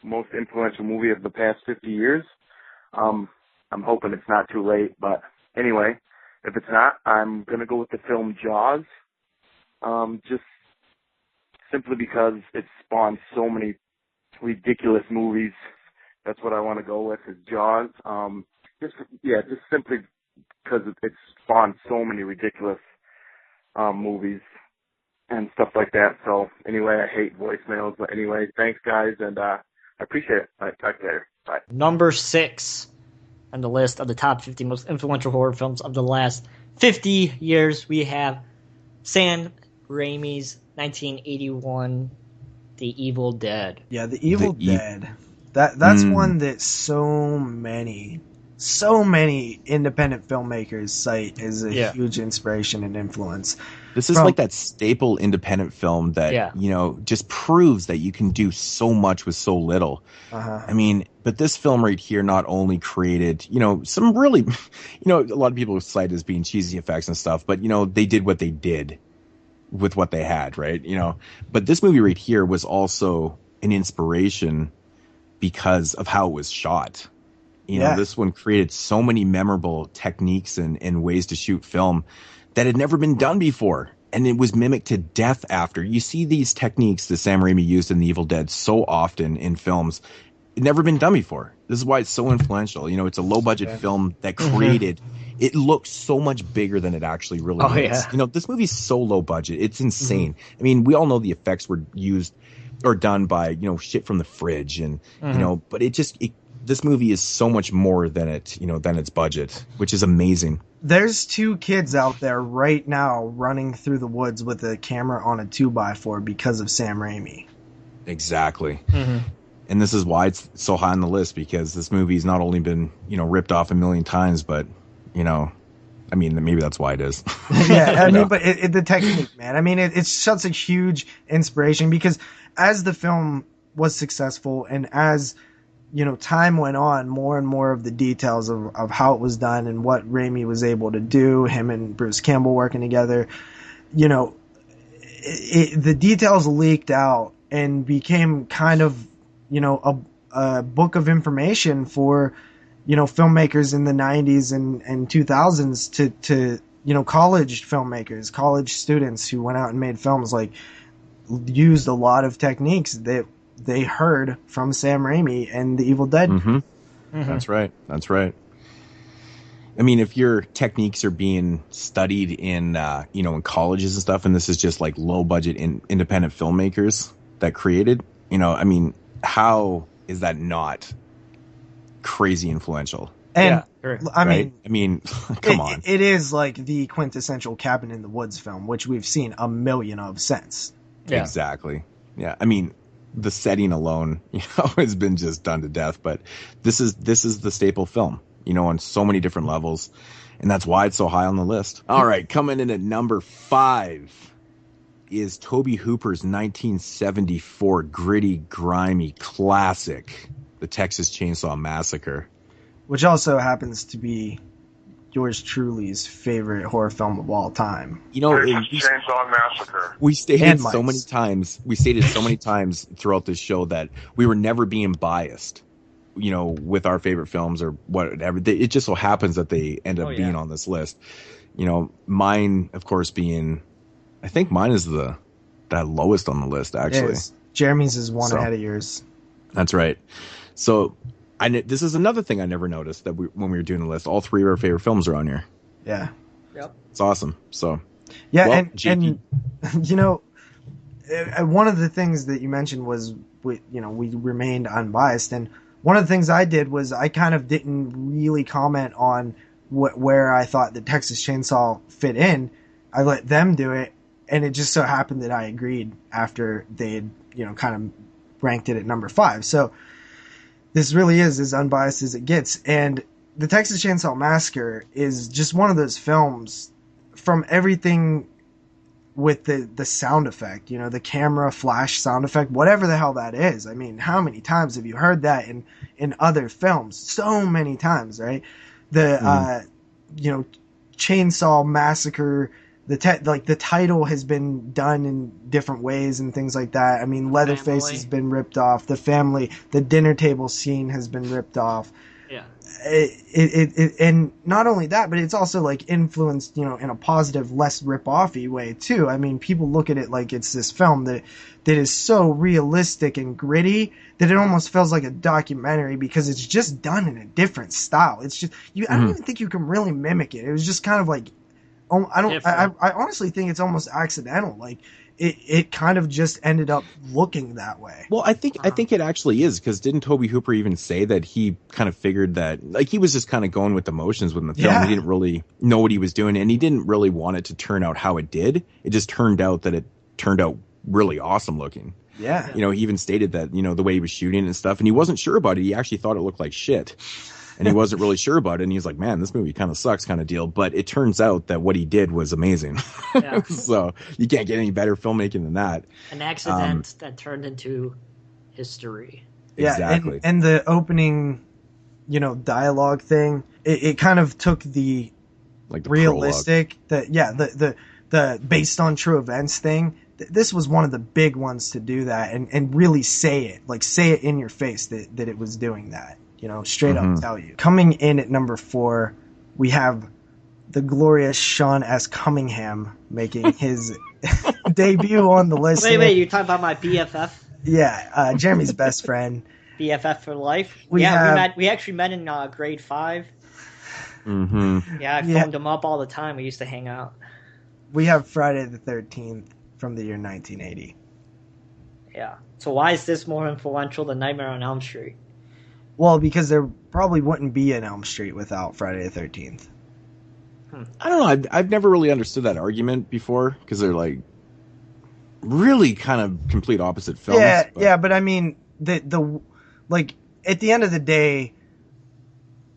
most influential movie of the past 50 years. I'm hoping it's not too late, but anyway, if it's not, I'm gonna go with the film Jaws. Just simply because it spawned so many ridiculous movies. That's what I want to go with, is Jaws. Just simply because it spawned so many ridiculous movies and stuff like that. So anyway, I hate voicemails, but anyway, thanks guys, and I appreciate it. All right, talk to you later. Bye. Number 6 on the list of the top 50 most influential horror films of the last 50 years, we have Sam Raimi's 1981 The Evil Dead. Yeah, The Evil Dead. That's one that so many independent filmmakers cite as a huge inspiration and influence. This is like that staple independent film that, just proves that you can do so much with so little. I mean, but this film right here not only created, some really, a lot of people cite as being cheesy effects and stuff, but, they did what they did with what they had, right? But this movie right here was also an inspiration because of how it was shot. This one created so many memorable techniques and ways to shoot film that had never been done before. And it was mimicked to death after. You see these techniques that Sam Raimi used in The Evil Dead so often in films. It never been done before. This is why it's so influential. It's a low-budget film that created... It looks so much bigger than it actually really is. Yeah. This movie's so low budget. It's insane. I mean, we all know the effects were used or done by, shit from the fridge and, but this movie is so much more than than its budget, which is amazing. There's 2 kids out there right now running through the woods with a camera on a 2x4 because of Sam Raimi. Exactly. And this is why it's so high on the list, because this movie's not only been, ripped off a million times, but, I mean, maybe that's why it is. Yeah, I mean, but the technique, man. I mean, it's such a huge inspiration because as the film was successful and as, time went on, more and more of the details of how it was done and what Raimi was able to do, him and Bruce Campbell working together, the details leaked out and became kind of, a book of information for, filmmakers in the 90s and 2000s to college filmmakers, college students who went out and made films, like used a lot of techniques that they heard from Sam Raimi and The Evil Dead. That's right. I mean, if your techniques are being studied in, in colleges and stuff, and this is just like low budget independent filmmakers that created, I mean, how is that not crazy influential? And I mean, come on. It is like the quintessential Cabin in the Woods film, which we've seen a million of since. Yeah. Exactly. Yeah. I mean, the setting alone, has been just done to death, but this is the staple film, on so many different levels, and that's why it's so high on the list. All right, coming in at number 5 is Tobe Hooper's 1974 gritty, grimy classic, The Texas Chainsaw Massacre, which also happens to be yours truly's favorite horror film of all time. Chainsaw Massacre. We stated so many times throughout this show that we were never being biased, with our favorite films or whatever. It just so happens that they end up being on this list. Mine, of course, being, I think mine is the lowest on the list, actually. Jeremy's is one ahead of yours. That's right. So this is another thing I never noticed, that when we were doing the list, all 3 of our favorite films are on here. Yeah. Yep. It's awesome. So. Yeah, well, and one of the things that you mentioned was we remained unbiased, and one of the things I did was I kind of didn't really comment on where I thought the Texas Chainsaw fit in. I let them do it, and it just so happened that I agreed after they had kind of ranked it at number 5. So this really is as unbiased as it gets. And the Texas Chainsaw Massacre is just one of those films from everything with the sound effect, the camera flash sound effect, whatever the hell that is. I mean, how many times have you heard that in other films? So many times, right? The Chainsaw Massacre, the title has been done in different ways and things like that. I mean, Leatherface has been ripped off. The family, the dinner table scene has been ripped off. Yeah. And not only that, but it's also like influenced, in a positive, less rip-offy way too. I mean, people look at it like it's this film that is so realistic and gritty that it almost feels like a documentary because it's just done in a different style. It's just I don't even think you can really mimic it. It was just kind of like, I honestly think it's almost accidental. Like it kind of just ended up looking that way. Well, I think it actually is, because didn't Tobe Hooper even say that he kind of figured that, like, he was just kind of going with the motions with the film. Yeah. He didn't really know what he was doing, and he didn't really want it to turn out how it did. It just turned out that it turned out really awesome looking. Yeah. He even stated that, the way he was shooting and stuff, and he wasn't sure about it. He actually thought it looked like shit. And he wasn't really sure about it. And he was like, man, this movie kind of sucks kind of deal. But it turns out that what he did was amazing. Yeah. So you can't get any better filmmaking than that. An accident that turned into history. Yeah, exactly. And the opening, dialogue thing, it kind of took the realistic, the based on true events thing. This was one of the big ones to do that and really say it in your face that it was doing that. Straight up tell you. Coming in at number 4, we have the glorious Sean S. Cunningham making his debut on the list. Wait, you talking about my BFF? Yeah, Jeremy's best friend. BFF for life? We actually met in grade 5. Mm-hmm. Yeah, I phoned him up all the time. We used to hang out. We have Friday the 13th from the year 1980. Yeah. So why is this more influential than Nightmare on Elm Street? Well, because there probably wouldn't be an Elm Street without Friday the 13th. I don't know. I've never really understood that argument before, because they're like really kind of complete opposite films. Yeah, but I mean, the at the end of the day,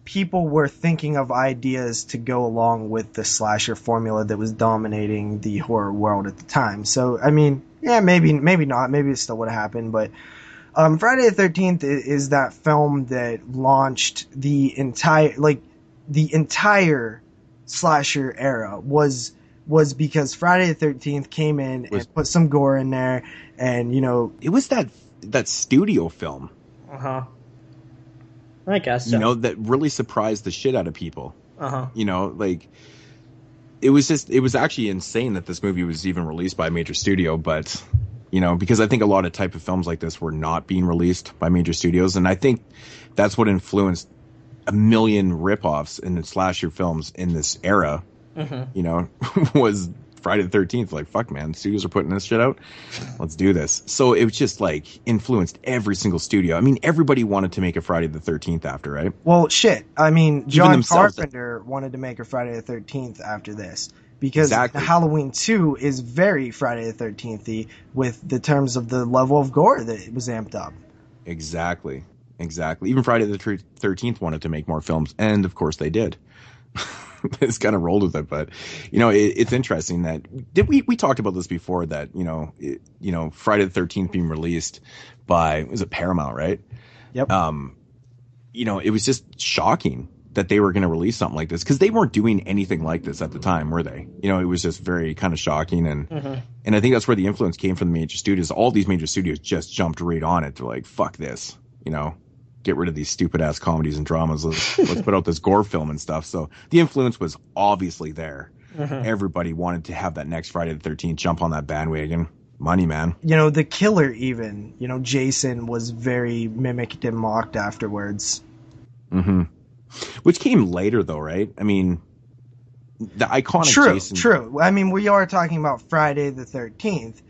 people were thinking of ideas to go along with the slasher formula that was dominating the horror world at the time. So, I mean, yeah, maybe not. Maybe it still would have happened, but Friday the 13th is that film that launched the entire slasher era was because Friday the 13th came in and put some gore in there, and it was that studio film. I guess so. That really surprised the shit out of people. It was actually insane that this movie was even released by a major studio, but because I think a lot of type of films like this were not being released by major studios, and I think that's what influenced a million ripoffs in the slasher films in this era. Was Friday the 13th. Like, fuck, man, studios are putting this shit out. Let's do this. So it was just influenced every single studio. I mean, everybody wanted to make a Friday the 13th after, right? Well, shit. I mean, John Carpenter wanted to make a Friday the 13th after this. Because Halloween 2 is very Friday the 13th-y with the terms of the level of gore that it was amped up. Exactly. Even Friday the 13th wanted to make more films, and of course they did. It's kind of rolled with it, but it's interesting that we talked about this before, that Friday the 13th being released by, was it Paramount, right? Yep. It was just shocking that they were going to release something like this, because they weren't doing anything like this at the time, were they? It was just very kind of shocking, and I think that's where the influence came from the major studios. All these major studios just jumped right on it. They're like, fuck this, get rid of these stupid ass comedies and dramas. Let's put out this gore film and stuff. So the influence was obviously there. Everybody wanted to have that next Friday the 13th, jump on that bandwagon. Money, man. The killer even, Jason was very mimicked and mocked afterwards. Which came later, though, right? I mean, the iconic Jason. True. I mean, we are talking about Friday the 13th.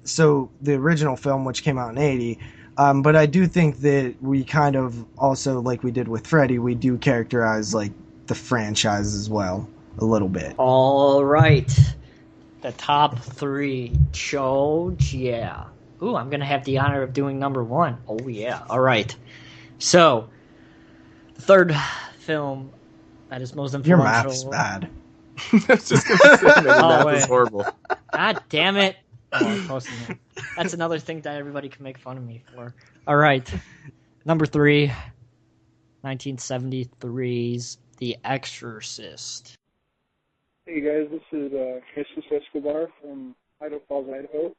So the original film, which came out in 80. But I do think that we kind of also, like we did with Freddy, we do characterize the franchise as well a little bit. All right. The top 3 shows, yeah. Ooh, I'm going to have the honor of doing number 1. Oh, yeah. All right. So, the third film that is most influential. Your math's bad. I was just gonna say maybe Oh, math wait. is horrible. God damn it. Oh, I'm posting it. That's another thing that everybody can make fun of me for. All right. Number 3, 1973's The Exorcist. Hey guys, this is Jesus Escobar from Idaho Falls, Idaho,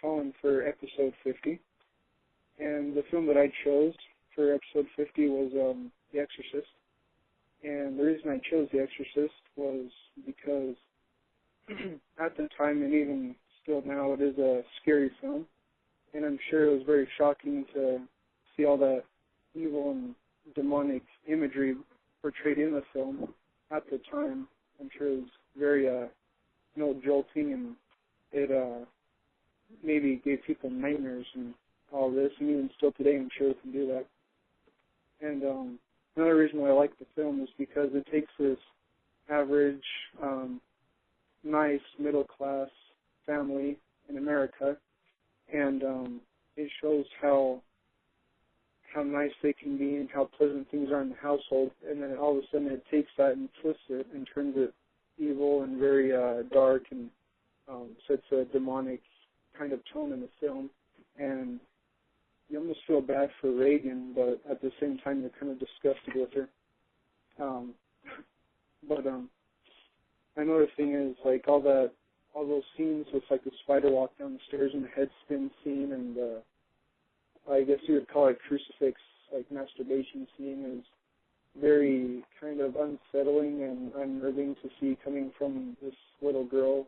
calling for episode 50. And the film that I chose for episode 50 was The Exorcist. And the reason I chose The Exorcist was because at the time, and even still now, it is a scary film. And I'm sure it was very shocking to see all that evil and demonic imagery portrayed in the film at the time. I'm sure it was very, jolting, and it maybe gave people nightmares and all this. And even still today, I'm sure it can do that. And another reason why I like the film is because it takes this average, nice middle-class family in America, and it shows how nice they can be and how pleasant things are in the household, and then all of a sudden it takes that and twists it and turns it evil and very dark, and sets a demonic kind of tone in the film. And you almost feel bad for Reagan, but at the same time you're kind of disgusted with her. Another thing is like all those scenes with like the spider walk down the stairs and the head spin scene, and I guess you would call it crucifix, like masturbation scene, is very kind of unsettling and unnerving to see coming from this little girl.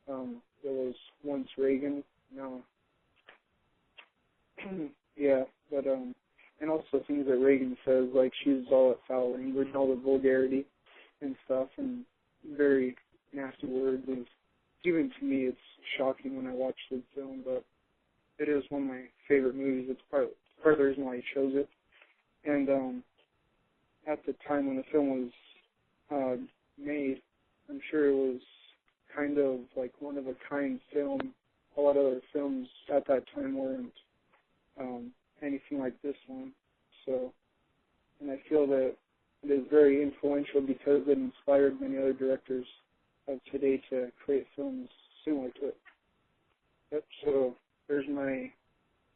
That was once Reagan. No. Yeah, but and also things that Reagan says, like she's all that foul language and all the vulgarity and stuff, and very nasty words. And even to me, it's shocking when I watch the film, but it is one of my favorite movies. It's part of the reason why I chose it. And at the time when the film was made, I'm sure it was kind of like one of a kind film. A lot of other films at that time weren't anything like this one. So, and I feel that it is very influential because it inspired many other directors of today to create films similar to it. Yep, so there's my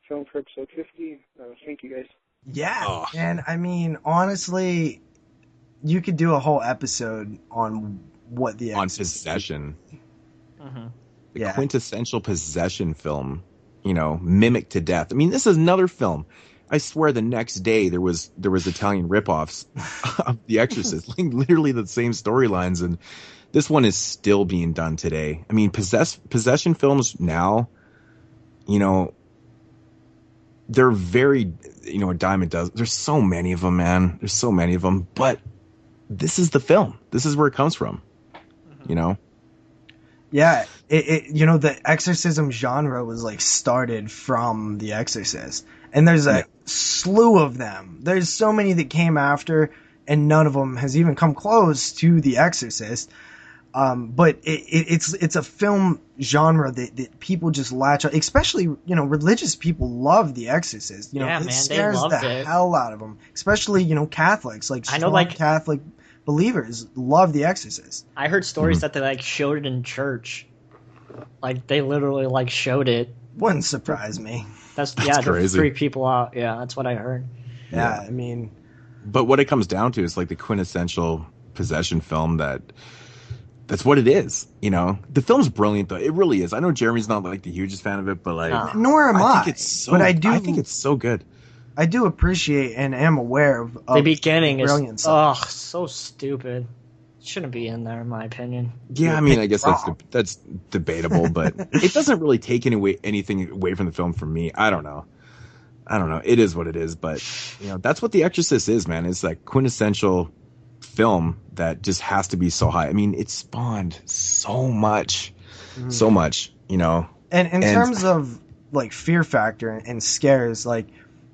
film for episode 50. Thank you, guys. Yeah, Oh. and I mean, honestly, you could do a whole episode on what the On Exorcist possession. Mm-hmm. The quintessential possession film, mimicked to death. I mean, this is another film. I swear the next day there was Italian ripoffs of The Exorcist, like literally the same storylines, and this one is still being done today. I mean, possession films now, they're very, a dime a dozen. There's so many of them, man. There's so many of them, but this is the film. This is where it comes from, Yeah, the exorcism genre was like started from The Exorcist, and there's a slew of them. There's so many that came after, and none of them has even come close to The Exorcist. But it's a film genre that people just latch on, especially religious people love The Exorcist. It scares the hell out of them, especially Catholics, like strong Catholic believers love The Exorcist. I heard stories that they showed it in church, like they literally showed it. Wouldn't surprise me. That's crazy. To freak people out. Yeah, that's what I heard. Yeah, I mean, but what it comes down to is like the quintessential possession film that's what it is. The film's brilliant though. It really is. I know Jeremy's not like the hugest fan of it, but like, nor am I. Think it's so, but I think it's so good. I do appreciate and am aware of the beginning brilliance. So stupid. Shouldn't be in there, in my opinion. Yeah, I mean, I guess that's debatable, but it doesn't really take anything away from the film for me. I don't know. It is what it is, but that's what The Exorcist is, man. It's that quintessential film that just has to be so high. I mean, it spawned so much, And in terms of like fear factor and scares, like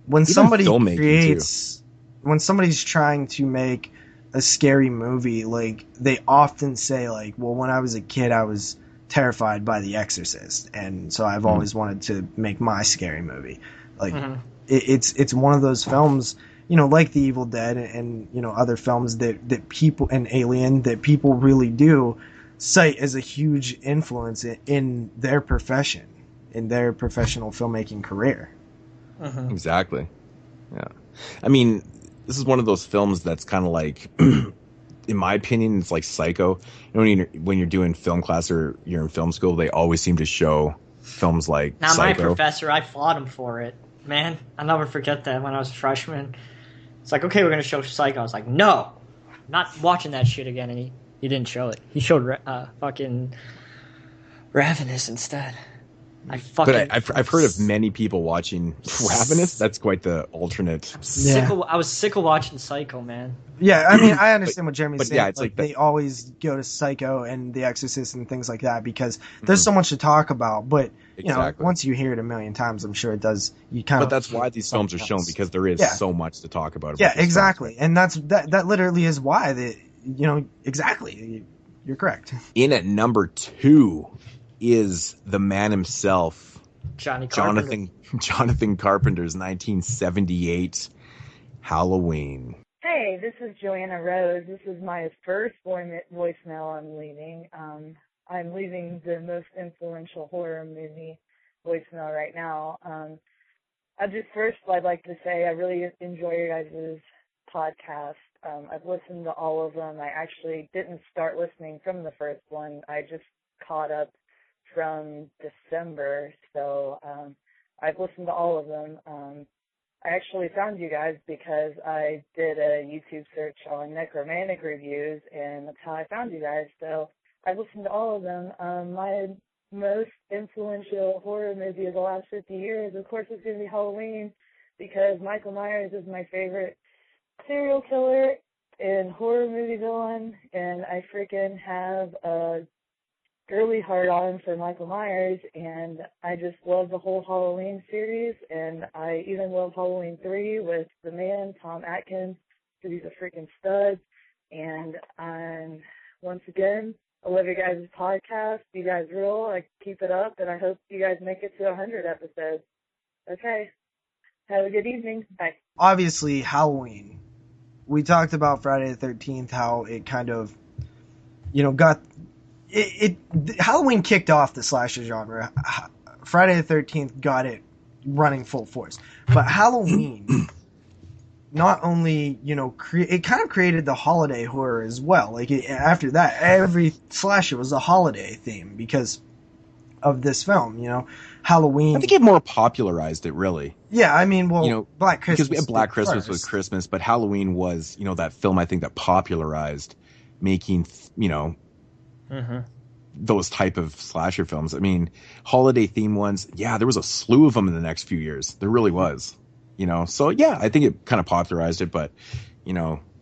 when somebody when somebody's trying to make a scary movie, like they often say like, well, when I was a kid, I was terrified by The Exorcist, and so I've always wanted to make my scary movie. Like it's one of those films, like The Evil Dead and other films that people, and Alien, that people really do cite as a huge influence in their profession, in their professional filmmaking career. Exactly. Yeah. I mean, this is one of those films that's kind of like, in my opinion, it's like Psycho. When you're doing film class or you're in film school, they always seem to show films like Now, Psycho. my professor, I fought him for it. Man, I'll never forget that when I was a freshman. It's like, okay, we're going to show Psycho. I was like, no, not watching that shit again. And he didn't show it. He showed fucking Ravenous instead. But I've heard of many people watching Ravenous. That's quite the alternate. I was sick of watching Psycho, man. Yeah, I mean, I understand what Jeremy's saying. Yeah, it's like they always go to Psycho and The Exorcist and things like that because there's so much to talk about. But once you hear it a million times, I'm sure it does. But that's why these films are shown, because there is so much to talk about. Yeah, exactly, and that literally is why exactly. You're correct. In at number 2 is the man himself, Jonathan Carpenter's 1978 Halloween. Hey, this is Joanna Rose. This is my first voicemail I'm leaving. I'm leaving the most influential horror movie voicemail right now. I'd like to say I really enjoy your guys' podcast. I've listened to all of them. I actually didn't start listening from the first one. I just caught up from December, so I've listened to all of them. I actually found you guys because I did a YouTube search on necromantic reviews, and that's how I found you guys. So I've listened to all of them. My most influential horror movie of the last 50 years, of course, is going to be Halloween, because Michael Myers is my favorite serial killer and horror movie villain, and I freaking have a girly hard on for Michael Myers, and I just love the whole Halloween series, and I even love Halloween 3 with the man, Tom Atkins, because he's a freaking stud. And once again, I love your guys' podcast. You guys rule. I keep it up, and I hope you guys make it to 100 episodes. Okay. Have a good evening. Bye. Obviously, Halloween. We talked about Friday the 13th, how it kind of, got... Halloween kicked off the slasher genre. Friday the 13th got it running full force. But Halloween not only, it kind of created the holiday horror as well. Like, after that, every slasher was a holiday theme because of this film, Halloween. I think it more popularized it, really. Yeah, I mean, Black Christmas. Because we had Black Christmas was Christmas, but Halloween was, that film, I think, that popularized making, those type of slasher films. I mean, holiday theme ones, there was a slew of them in the next few years. There really was, so I think it kind of popularized it, but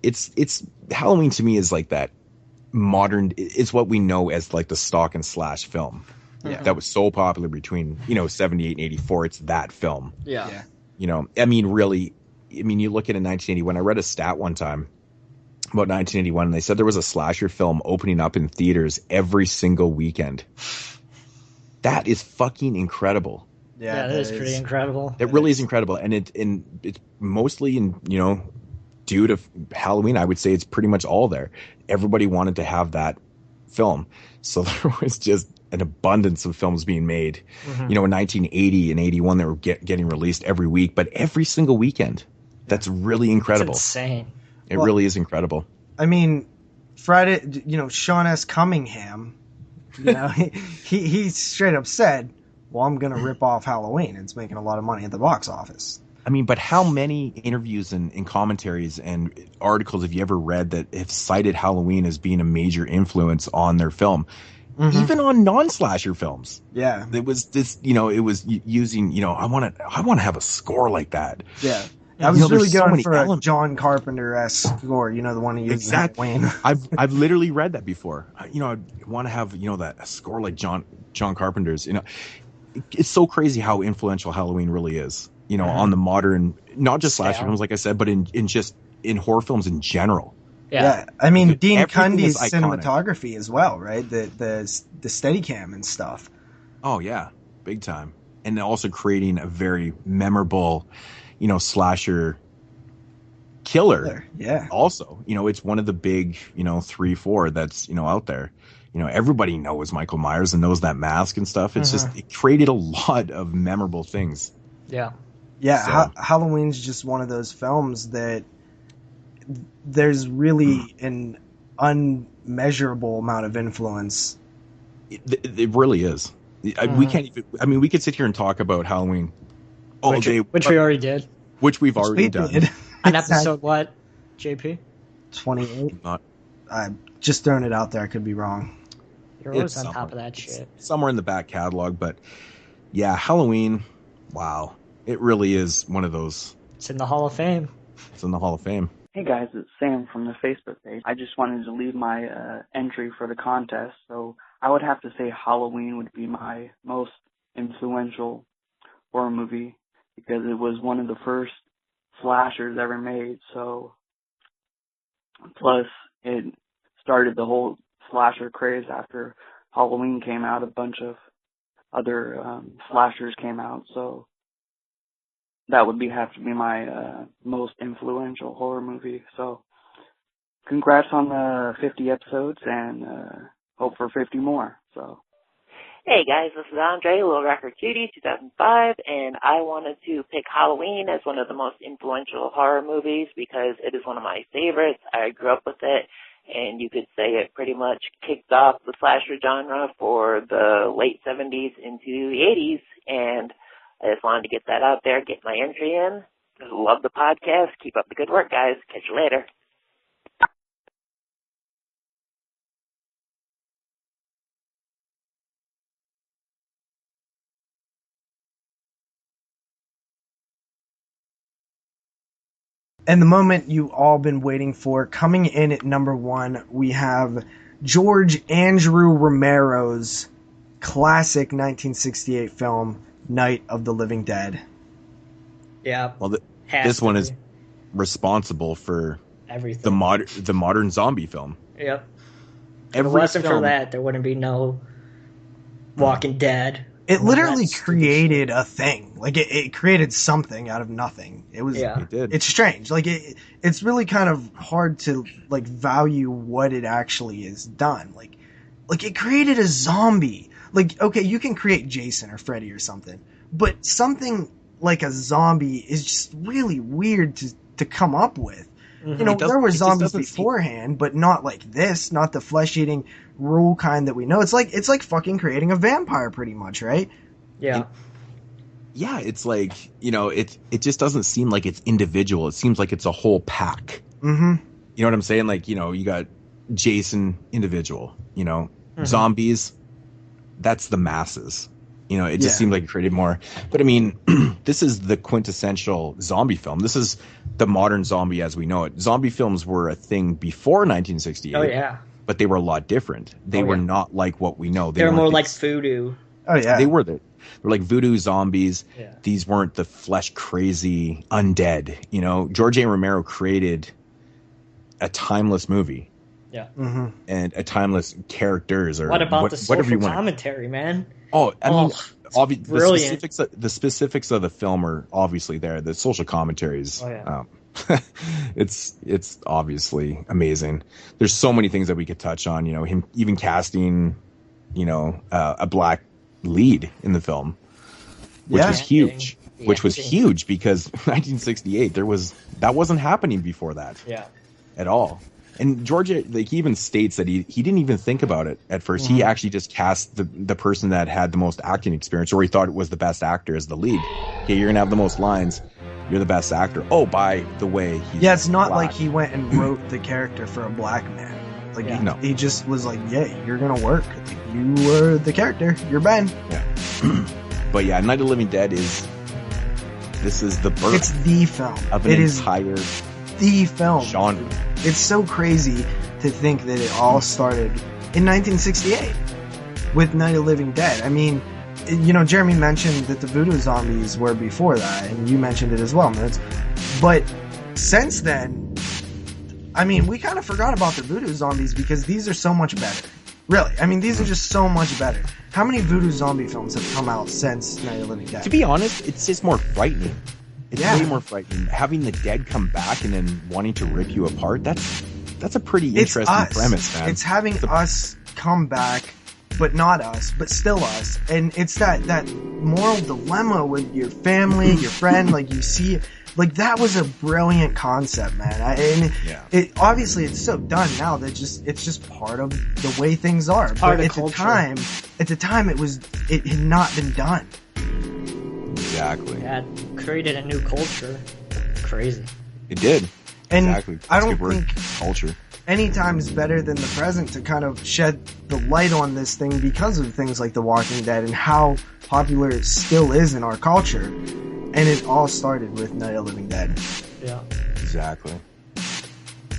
it's Halloween to me is like that modern, it's what we know as like the stock and slash film that was so popular between 78 and 84. It's that film. I mean, really, you look at it in 1981. I read a stat one time about 1981, and they said there was a slasher film opening up in theaters every single weekend. That is fucking incredible. Yeah, that is pretty incredible. It really is incredible, and it's mostly due to Halloween. I would say it's pretty much all there. Everybody wanted to have that film, so there was just an abundance of films being made. In 1980 and 81, they were getting released every week, but every single weekend. That's really incredible. It's insane. It really is incredible. I mean, Friday, Sean S. Cunningham, he straight up said, well, I'm going to rip off Halloween. It's making a lot of money at the box office. I mean, but how many interviews and commentaries and articles have you ever read that have cited Halloween as being a major influence on their film? Even on non-slasher films. Yeah. It was this, it was using, I want to have a score like that. Yeah. I was really going for a John Carpenter-esque score, the one he used in Halloween. I've literally read that before. I want to have, that a score like John Carpenter's, It's so crazy how influential Halloween really is, on the modern, not just slasher films, like I said, but in horror films in general. Yeah. I mean, Dean Cundy's cinematography as well, right? The Steadicam and stuff. Oh, yeah. Big time. And also creating a very memorable, slasher Killer. Yeah. Also, it's one of the big, 3-4 that's, out there. Everybody knows Michael Myers and knows that mask and stuff. It's just, it created a lot of memorable things. Yeah. Yeah, So. Halloween's just one of those films that there's really an unmeasurable amount of influence. It really is. We can't even. I mean, we could sit here and talk about Halloween all day, which we already did. Which we've already done. On episode what, JP? 28. I'm just throwing it out there. I could be wrong. You're always on top of that shit. Somewhere in the back catalog, but yeah, Halloween. Wow, it really is one of those. It's in the Hall of Fame. It's in the Hall of Fame. Hey guys, it's Sam from the Facebook page. I just wanted to leave my entry for the contest. So I would have to say Halloween would be my most influential horror movie because it was one of the first slashers ever made. So plus it started the whole slasher craze after Halloween came out. A bunch of other slashers came out. So that would have to be my most influential horror movie. So, congrats on the 50 episodes, and hope for 50 more. So, hey guys, this is Andre, Little Record Cutie, 2005, and I wanted to pick Halloween as one of the most influential horror movies because it is one of my favorites. I grew up with it, and you could say it pretty much kicked off the slasher genre for the late 70s into the 80s, and I just wanted to get that out there, get my entry in. Love the podcast. Keep up the good work, guys. Catch you later. And the moment you all been waiting for, coming in at number 1, we have George Andrew Romero's classic 1968 film, Night of the Living Dead. Yeah. Well, this one is responsible for everything. The modern zombie film. Yep. If it wasn't for that, there wouldn't be no Walking Dead. It literally created a thing. Like it created something out of nothing. It was. Yeah. It did. It's strange. Like it's really kind of hard to value what it actually is done. Like it created a zombie. Like, okay, you can create Jason or Freddy or something, but something like a zombie is just really weird to come up with. Mm-hmm. There were zombies beforehand, but not like this, not the flesh-eating rule kind that we know. It's like fucking creating a vampire pretty much, right? Yeah. Yeah, it's like, it just doesn't seem like it's individual. It seems like it's a whole pack. Mm-hmm. You know what I'm saying? Like, you got Jason individual, zombies, that's the masses. It just seemed like it created more. But I mean, this is the quintessential zombie film. This is the modern zombie as we know it. Zombie films were a thing before 1968. Oh, yeah. But they were a lot different. They were not like what we know. They were more like voodoo. Oh, yeah. They were like voodoo zombies. Yeah. These weren't the flesh crazy undead. George A. Romero created a timeless movie. Yeah. Mm-hmm. And a timeless characters or what about the whatever you social want. commentary, man? Oh, I mean, brilliant. The specifics of the film are obviously there. The social commentaries, it's obviously amazing. There's so many things that we could touch on. Him even casting, a black lead in the film, which was huge. Which was huge because 1968 that wasn't happening before that. Yeah. At all. And Georgia, he even states that he didn't even think about it at first. Mm-hmm. He actually just cast the person that had the most acting experience, or he thought it was the best actor as the lead. Okay, you're gonna have the most lines. You're the best actor. Oh, by the way, it's not like he went and wrote the character for a black man. Like he just was like, yeah, you're gonna work. You were the character. You're Ben. Yeah. But yeah, Night of the Living Dead is the birth. It's the film. Of an entire the film genre. It's so crazy to think that it all started in 1968 with Night of the Living Dead. I mean, Jeremy mentioned that the voodoo zombies were before that, and you mentioned it as well, Moodz. But since then, I mean, we kind of forgot about the voodoo zombies because these are so much better. Really, I mean, these are just so much better. How many voodoo zombie films have come out since Night of the Living Dead? To be honest, it's just more frightening. It's way more frightening. Having the dead come back and then wanting to rip you apart, that's a pretty interesting premise, man. It's having us come back, but not us, but still us. And it's that moral dilemma with your family, your friend, like you see, like that was a brilliant concept, man. It obviously it's so done now that it's just part of the way things are. But at the time it had not been done. Exactly. Yeah, it created a new culture. Crazy. It did. And exactly. I don't think culture. Any time is better than the present to kind of shed the light on this thing because of things like The Walking Dead and how popular it still is in our culture. And it all started with Night of the Living Dead. Yeah. Exactly.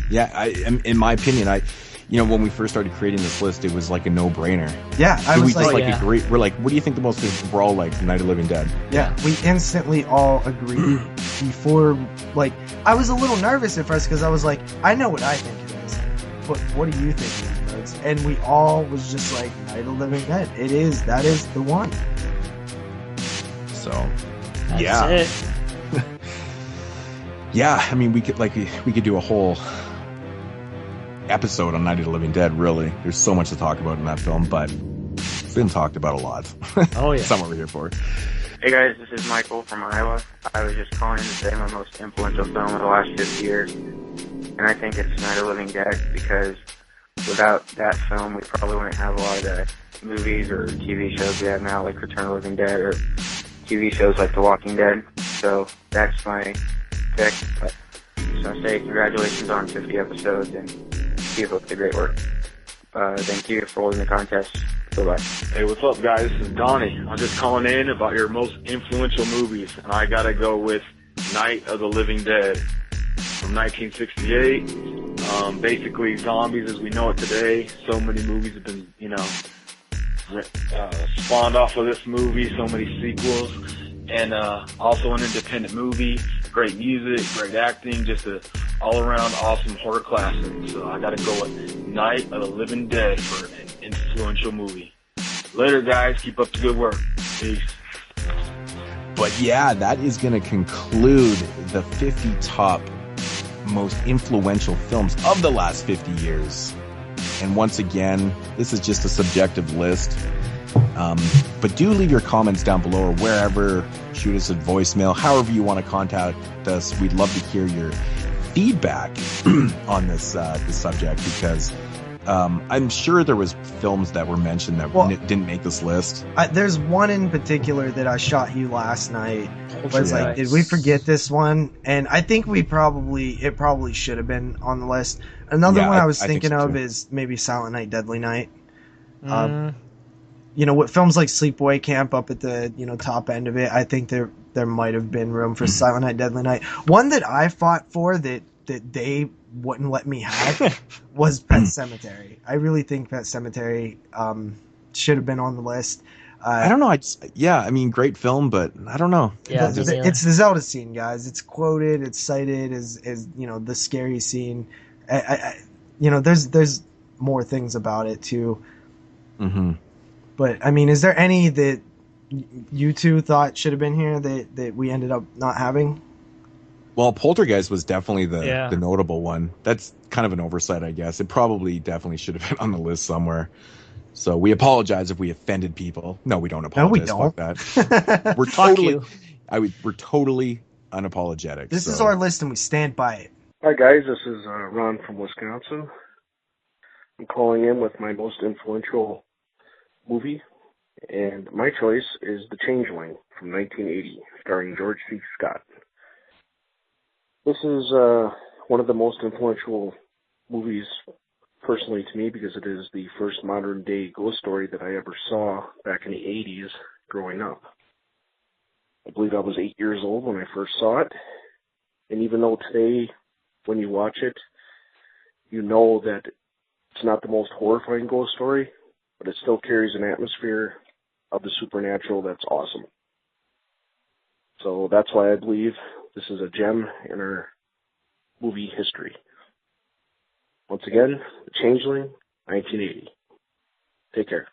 Yeah, in my opinion, when we first started creating this list, it was like a no-brainer. Yeah, we're like, what do you think the most is? We're all like Night of the Living Dead. Yeah, we instantly all agreed before, like, I was a little nervous at first because I was like, I know what I think it is, but what do you think it is? And we all was just like, Night of the Living Dead. That is the one. So, That's it. Yeah, I mean, we could do a whole episode on Night of the Living Dead, really. There's so much to talk about in that film, but it's been talked about a lot. Oh, yeah. That's not what we're here for. Hey guys, this is Michael from Iowa. I was just calling to say my most influential film of the last 50 years, and I think it's Night of the Living Dead, because without that film, we probably wouldn't have a lot of the movies or TV shows we have now, like Return of the Living Dead, or TV shows like The Walking Dead. So that's my pick. But so I say congratulations on 50 episodes, and keep up the great work. Thank you for holding the contest. Bye-bye. Hey, what's up, guys? This is Donnie. I'm just calling in about your most influential movies, and I gotta go with Night of the Living Dead from 1968. Basically, zombies as we know it today. So many movies have been, spawned off of this movie. So many sequels, and also an independent movie. Great music, great acting, just a all-around awesome horror classic. So I gotta go with Night of the Living Dead for an influential movie. Later, guys. Keep up the good work. Peace. But yeah, that is going to conclude the 50 top most influential films of the last 50 years. And once again, this is just a subjective list. But do leave your comments down below or wherever. Shoot us a voicemail, however you want to contact us. We'd love to hear your feedback on this subject, because I'm sure there was films that were mentioned that didn't make this list. There's one in particular that I shot you last night. Was like, did we forget this one? And I think it probably should have been on the list. Another one I was thinking of is maybe Silent Night, Deadly Night. With films like Sleepaway Camp up at the top end of it, I think there might have been room for Silent Night, Deadly Night. One that I fought for that they wouldn't let me have was Pet Sematary. I really think Pet Sematary should have been on the list. I don't know. I mean, great film, but I don't know. Yeah, it's the Zelda scene, guys. It's quoted, it's cited as the scary scene. There's more things about it too. Mm-hmm. But I mean, is there any that you two thought should have been here that we ended up not having? Well, Poltergeist was definitely the notable one. That's kind of an oversight, I guess. It definitely should have been on the list somewhere. So we apologize if we offended people. No, we don't apologize. No, we don't. Fuck that. We're totally unapologetic. This is our list, and we stand by it. Hi guys, this is Ron from Wisconsin. I'm calling in with my most influential movie, and my choice is The Changeling from 1980, starring George C. Scott. This is one of the most influential movies, personally to me, because it is the first modern-day ghost story that I ever saw back in the 80s growing up. I believe I was 8 years old when I first saw it, and even though today, when you watch it, you know that it's not the most horrifying ghost story, but it still carries an atmosphere of the supernatural that's awesome. So that's why I believe this is a gem in our movie history. Once again, The Changeling, 1980. Take care.